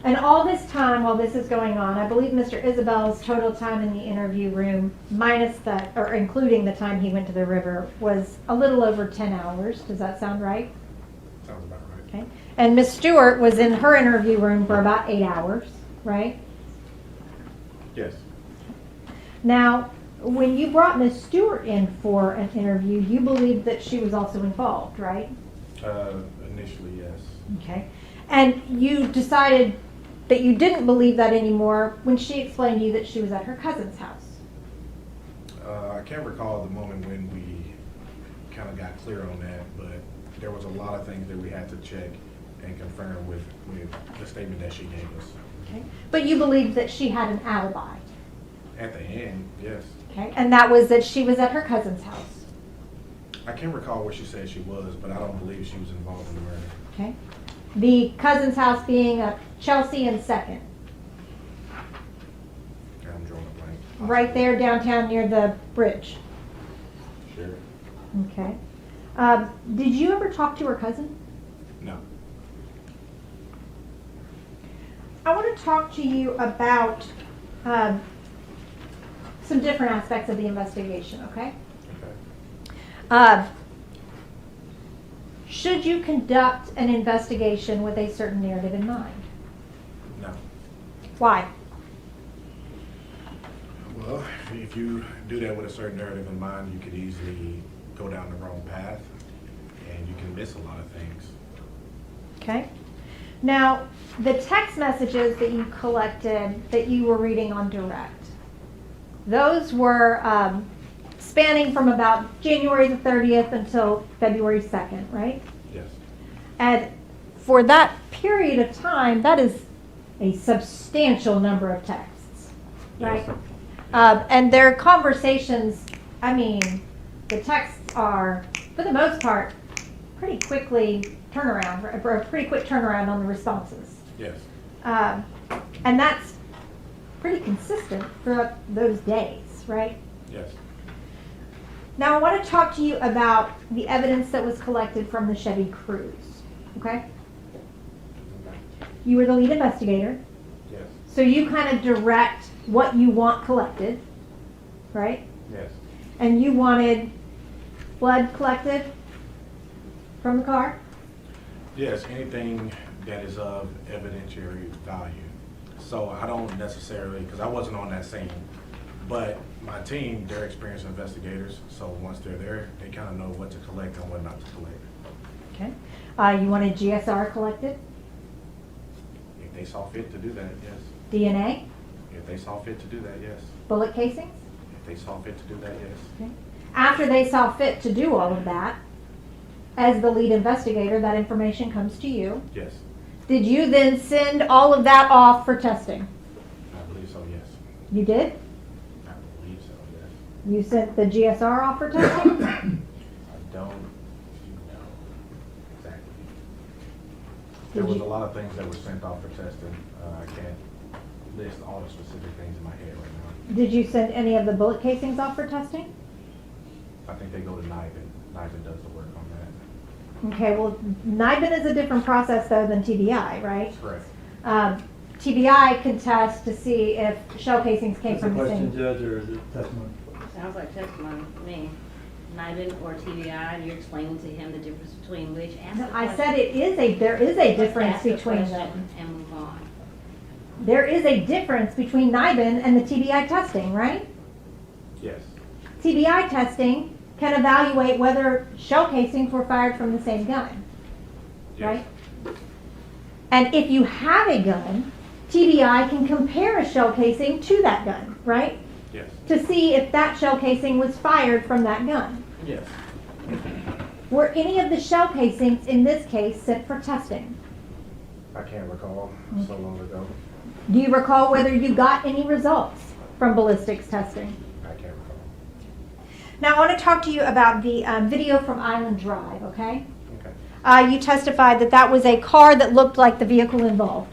Speaker 5: And all this time while this is going on, I believe Mr. Isabelle's total time in the interview room, minus that, or including the time he went to the river, was a little over 10 hours. Does that sound right?
Speaker 4: Sounds about right.
Speaker 5: Okay. And Miss Stewart was in her interview room for about 8 hours, right?
Speaker 4: Yes.
Speaker 5: Now, when you brought Miss Stewart in for an interview, you believed that she was also involved, right?
Speaker 4: Initially, yes.
Speaker 5: Okay. And you decided that you didn't believe that anymore when she explained to you that she was at her cousin's house.
Speaker 4: I can't recall the moment when we kind of got clear on that, but there was a lot of things that we had to check and confirm with the statement that she gave us.
Speaker 5: Okay. But you believed that she had an alibi.
Speaker 4: At the end, yes.
Speaker 5: Okay. And that was that she was at her cousin's house.
Speaker 4: I can't recall where she said she was, but I don't believe she was involved in the murder.
Speaker 5: Okay. The cousin's house being Chelsea and 2nd.
Speaker 4: Yeah, I'm drawing a blank.
Speaker 5: Right there downtown near the bridge.
Speaker 4: Sure.
Speaker 5: Okay. Did you ever talk to her cousin?
Speaker 4: No.
Speaker 5: I want to talk to you about some different aspects of the investigation, okay?
Speaker 4: Okay.
Speaker 5: Should you conduct an investigation with a certain narrative in mind?
Speaker 4: No.
Speaker 5: Why?
Speaker 4: Well, if you do that with a certain narrative in mind, you could easily go down the wrong path, and you can miss a lot of things.
Speaker 5: Okay. Now, the text messages that you collected that you were reading on direct, those were spanning from about January the 30th until February 2nd, right?
Speaker 4: Yes.
Speaker 5: And for that period of time, that is a substantial number of texts, right?
Speaker 4: Yes.
Speaker 5: And their conversations, I mean, the texts are, for the most part, pretty quickly turnaround, or a pretty quick turnaround on the responses.
Speaker 4: Yes.
Speaker 5: And that's pretty consistent throughout those days, right?
Speaker 4: Yes.
Speaker 5: Now I want to talk to you about the evidence that was collected from the Chevy Cruze, okay? You were the lead investigator,
Speaker 4: Yes.
Speaker 5: so you kind of direct what you want collected, right?
Speaker 4: Yes.
Speaker 5: And you wanted blood collected from the car?
Speaker 4: Yes, anything that is of evidentiary value. So I don't necessarily, because I wasn't on that scene, but my team, they're experienced investigators, so once they're there, they kind of know what to collect and what not to collect.
Speaker 5: Okay. You wanted GSR collected?
Speaker 4: If they saw fit to do that, yes.
Speaker 5: DNA?
Speaker 4: If they saw fit to do that, yes.
Speaker 5: Bullet casings?
Speaker 4: If they saw fit to do that, yes.
Speaker 5: Okay. After they saw fit to do all of that, as the lead investigator, that information comes to you.
Speaker 4: Yes.
Speaker 5: Did you then send all of that off for testing?
Speaker 4: I believe so, yes.
Speaker 5: You did?
Speaker 4: I believe so, yes.
Speaker 5: You sent the GSR off for testing?
Speaker 4: I don't know exactly. There was a lot of things that were sent off for testing. I can't list all the specific things in my head right now.
Speaker 5: Did you send any of the bullet casings off for testing?
Speaker 4: I think they go to NIBIN. NIBIN does the work on that.
Speaker 5: Okay, well, NIBIN is a different process though than TBI, right?
Speaker 4: Correct.
Speaker 5: TBI can test to see if shell casings came
Speaker 6: Is the
Speaker 5: from the
Speaker 6: question,
Speaker 5: same.
Speaker 6: Judge, or is it testimony?
Speaker 1: Sounds like testimony to me. NIBIN or TBI, and you're explaining to him the difference between which. Ask
Speaker 5: No,
Speaker 1: the
Speaker 5: I
Speaker 1: question.
Speaker 5: said there is a
Speaker 1: Let's
Speaker 5: difference
Speaker 1: ask the
Speaker 5: between
Speaker 1: question
Speaker 5: them.
Speaker 1: and move on.
Speaker 5: There is a difference between NIBIN and the TBI testing, right?
Speaker 4: Yes.
Speaker 5: TBI testing can evaluate whether shell casings were fired from the same gun, right?
Speaker 4: Yes.
Speaker 5: And if you have a gun, TBI can compare a shell casing to that gun, right?
Speaker 4: Yes.
Speaker 5: To see if that shell casing was fired from that gun.
Speaker 4: Yes.
Speaker 5: Were any of the shell casings in this case sent for testing?
Speaker 4: I can't recall so long ago.
Speaker 5: Do you recall whether you got any results from ballistics testing?
Speaker 4: I can't recall.
Speaker 5: Now I want to talk to you about the video from Island Drive, okay?
Speaker 4: Okay.
Speaker 5: You testified that that was a car that looked like the vehicle involved,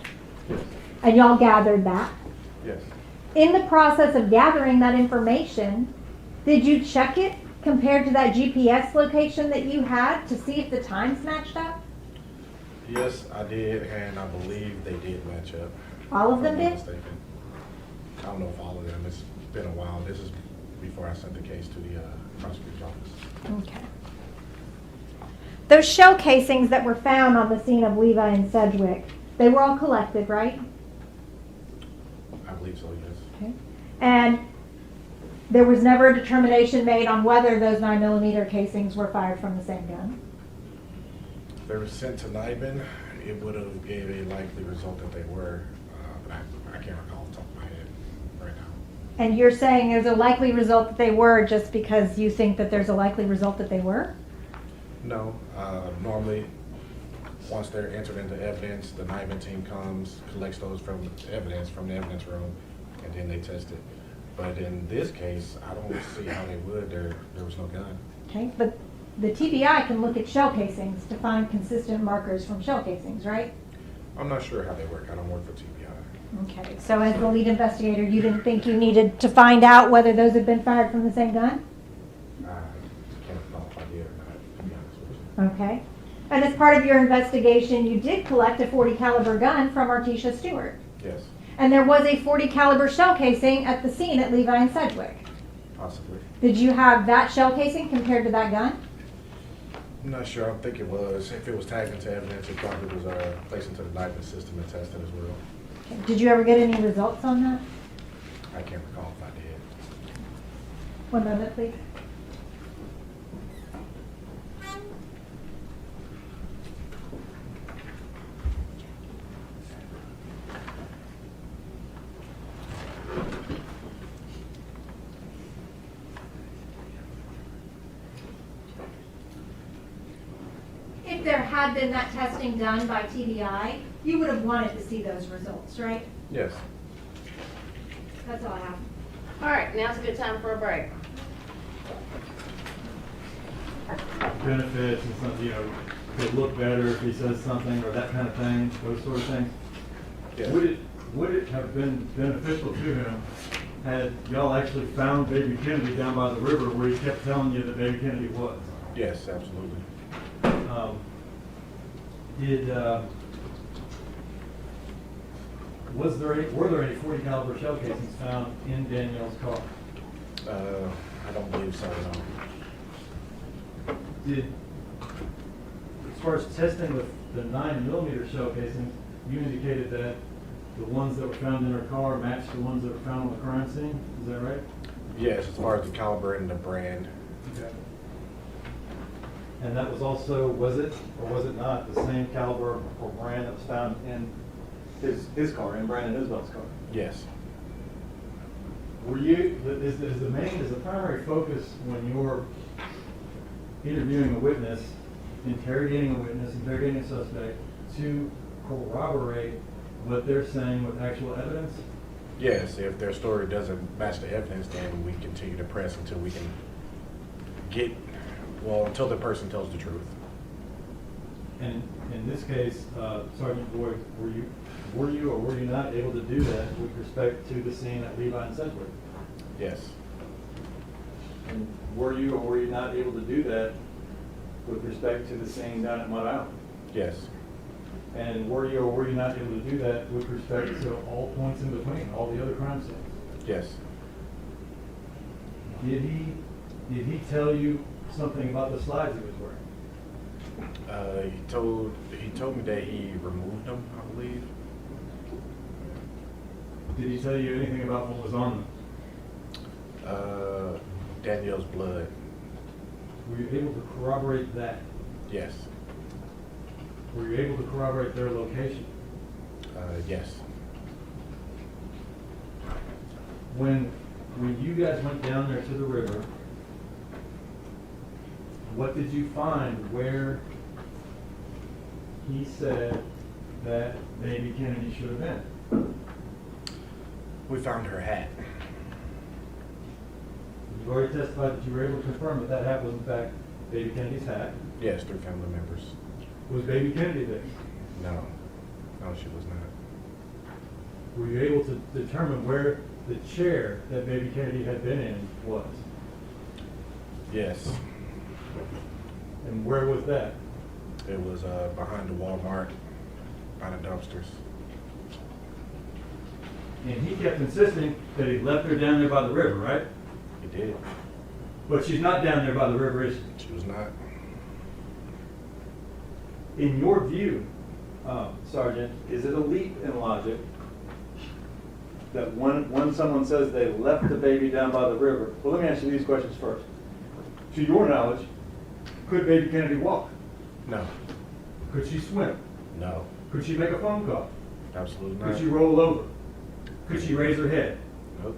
Speaker 4: Yes.
Speaker 5: and y'all gathered that.
Speaker 4: Yes.
Speaker 5: In the process of gathering that information, did you check it compared to that GPS location that you had to see if the times matched up?
Speaker 4: Yes, I did, and I believe they did match up.
Speaker 5: All of
Speaker 4: if
Speaker 5: them
Speaker 4: I'm not
Speaker 5: did?
Speaker 4: mistaken. I don't know if all of them. It's been a while. This is before I sent the case to the prosecutor's office.
Speaker 5: Okay. Those shell casings that were found on the scene of Levi and Sedgwick, they were all collected, right?
Speaker 4: I believe so, yes.
Speaker 5: Okay. And there was never a determination made on whether those 9mm casings were fired from the same gun?
Speaker 4: They were sent to NIBIN, it would have gave a likely result that they were, but I can't recall off the top of my head right now.
Speaker 5: And you're saying there's a likely result that they were just because you think that there's a likely result that they were?
Speaker 4: No, normally, once they're entered into evidence, the NIBIN team comes, collects those from the evidence room, and then they test it. But in this case, I don't see how they would. There was no gun.
Speaker 5: Okay, but the TBI can look at shell casings to find consistent markers from shell casings, right?
Speaker 4: I'm not sure how they work. I don't work for TBI.
Speaker 5: Okay, so as the lead investigator, you didn't think you needed to find out whether those had been fired from the same gun?
Speaker 4: I can't recall if I did or not, to be honest with you.
Speaker 5: Okay. And as part of your investigation, you did collect a .40 caliber gun from Artisha Stewart.
Speaker 4: Yes,
Speaker 5: And there was a .40 caliber shell casing at the scene at Levi and Sedgwick.
Speaker 4: possibly.
Speaker 5: Did you have that shell casing compared to that gun?
Speaker 4: I'm not sure. I don't think it was. If it was tagged into evidence, it probably was placed into the NIBIN system and tested as well.
Speaker 5: Okay. Did you ever get any results on that?
Speaker 4: I can't recall if I did.
Speaker 5: 1 moment, please. If there had been that testing done by TBI, you would have wanted to see those results, right?
Speaker 4: Yes.
Speaker 5: That's all I have.
Speaker 1: All right, now's a good time for a break.
Speaker 2: Benefits and something, could look better if he says something or that kind of thing, those sort of things.
Speaker 4: Yes.
Speaker 2: Would it have been beneficial to him had y'all actually found Baby Kennedy down by the river where he kept telling you that Baby Kennedy was?
Speaker 4: Yes, absolutely.
Speaker 2: Were there any .40 caliber shell casings found in Danielle's car?
Speaker 4: I don't believe so, no.
Speaker 2: As far as testing with the 9mm shell casings, you indicated that the ones that were found in her car matched the ones that were found on the crime scene, is that right?
Speaker 4: Yes, as far as the caliber and the brand.
Speaker 2: Okay. And that was also, was it or was it not the same caliber or brand that was found in his car, in Brandon Isabel's car?
Speaker 4: Yes.
Speaker 2: Were you, is the primary focus when you're interviewing a witness, interrogating a suspect, to corroborate what they're saying with actual evidence?
Speaker 4: Yes, if their story doesn't match the evidence, then we continue to press until we can until the person tells the truth.
Speaker 2: And in this case, Sergeant Boyd, were you or were you not able to do that with respect to the scene at Levi and Sedgwick?
Speaker 4: Yes.
Speaker 2: And were you or were you not able to do that with respect to the scene down at Mud Island?
Speaker 4: Yes.
Speaker 2: And were you or were you not able to do that with respect to all points in between, all the other crime scenes?
Speaker 4: Yes.
Speaker 2: Did he tell you something about the slides he was wearing?
Speaker 4: He told me that he removed them, I believe.
Speaker 2: Did he tell you anything about what was on them?
Speaker 4: Danielle's blood.
Speaker 2: Were you able to corroborate that?
Speaker 4: Yes.
Speaker 2: Were you able to corroborate their location?
Speaker 4: Yes.
Speaker 2: When you guys went down there to the river, what did you find where he said that Baby Kennedy should have been?
Speaker 4: We found her hat.
Speaker 2: You've already testified that you were able to confirm that hat was in fact Baby Kennedy's hat.
Speaker 4: Yes, through family members.
Speaker 2: Was Baby Kennedy there?
Speaker 4: No. No, she was not.
Speaker 2: Were you able to determine where the chair that Baby Kennedy had been in was?
Speaker 4: Yes.
Speaker 2: And where was that?
Speaker 4: It was behind the Walmart, by the dumpsters.
Speaker 2: And he kept insisting that he left her down there by the river, right?
Speaker 4: He did.
Speaker 2: But she's not down there by the river, is she?
Speaker 4: She was not.
Speaker 2: In your view, Sergeant, is it a leap in logic that when someone says they left the baby down by the river, well, let me ask you these questions first. To your knowledge, could Baby Kennedy walk?
Speaker 4: No.
Speaker 2: Could she swim?
Speaker 4: No.
Speaker 6: Could she make a phone call?
Speaker 4: Absolutely
Speaker 6: Could
Speaker 4: not.
Speaker 6: she roll over? Could she raise her head?
Speaker 4: Nope.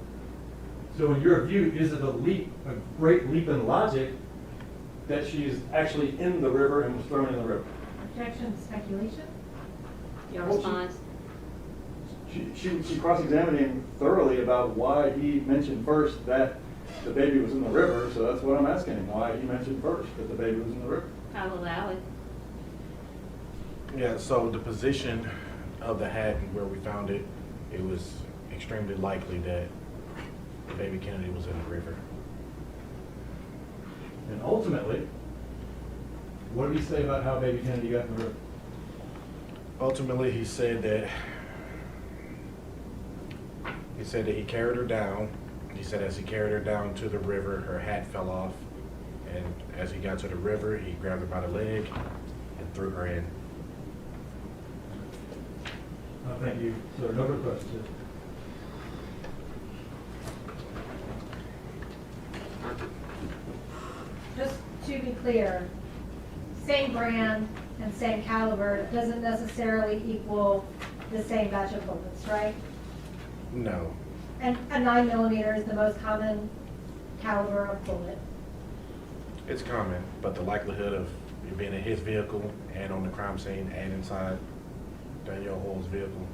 Speaker 6: So in your view, is it a great leap in logic that she's actually in the river and was thrown in the river?
Speaker 5: Objection, speculation?
Speaker 1: Your
Speaker 2: Well,
Speaker 1: response?
Speaker 2: She cross-examined him thoroughly about why he mentioned first that the baby was in the river, so that's what I'm asking him, why he mentioned first that the baby was in the river.
Speaker 1: I will allow it.
Speaker 4: Yeah, so the position of the hat and where we found it, it was extremely likely that baby Kennedy was in the river.
Speaker 6: And ultimately, what did he say about how baby Kennedy got in the river?
Speaker 4: Ultimately, he said that he carried her down. He said as he carried her down to the river, her hat fell off. And as he got to the river, he grabbed her by the leg and threw her in.
Speaker 6: Thank you, sir. No further questions.
Speaker 5: Just to be clear, same brand and same caliber doesn't necessarily equal the same batch of bullets, right?
Speaker 4: No.
Speaker 5: And a 9mm is the most common caliber of bullet.
Speaker 4: It's common, but the likelihood of you being in his vehicle and on the crime scene and inside Danielle Hoyle's vehicle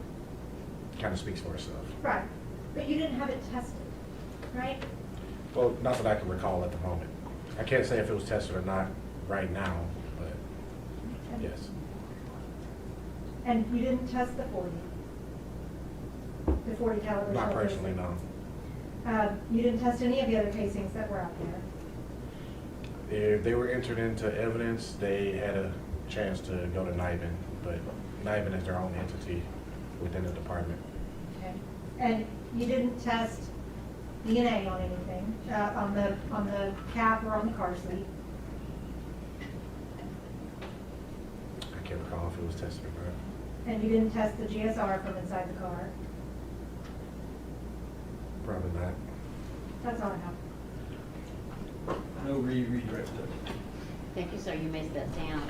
Speaker 4: kind of speaks for itself.
Speaker 5: Right. But you didn't have it tested, right?
Speaker 4: Well, not that I can recall at the moment. I can't say if it was tested or not right now, but yes.
Speaker 5: And you didn't test the 40? The 40 caliber?
Speaker 4: Not
Speaker 5: shell
Speaker 4: personally,
Speaker 5: casing?
Speaker 4: no.
Speaker 5: You didn't test any of the other casings that were out there?
Speaker 4: If they were entered into evidence, they had a chance to go to NIBIN, but NIBIN is their own entity within the department.
Speaker 5: Okay. And you didn't test DNA on anything, on the cap or on the car seat?
Speaker 4: I can't recall if it was tested or not.
Speaker 5: And you didn't test the GSR from inside the car?
Speaker 4: Probably not.
Speaker 5: That's all I have.
Speaker 6: No redirect.
Speaker 1: Thank you, sir. You may step down.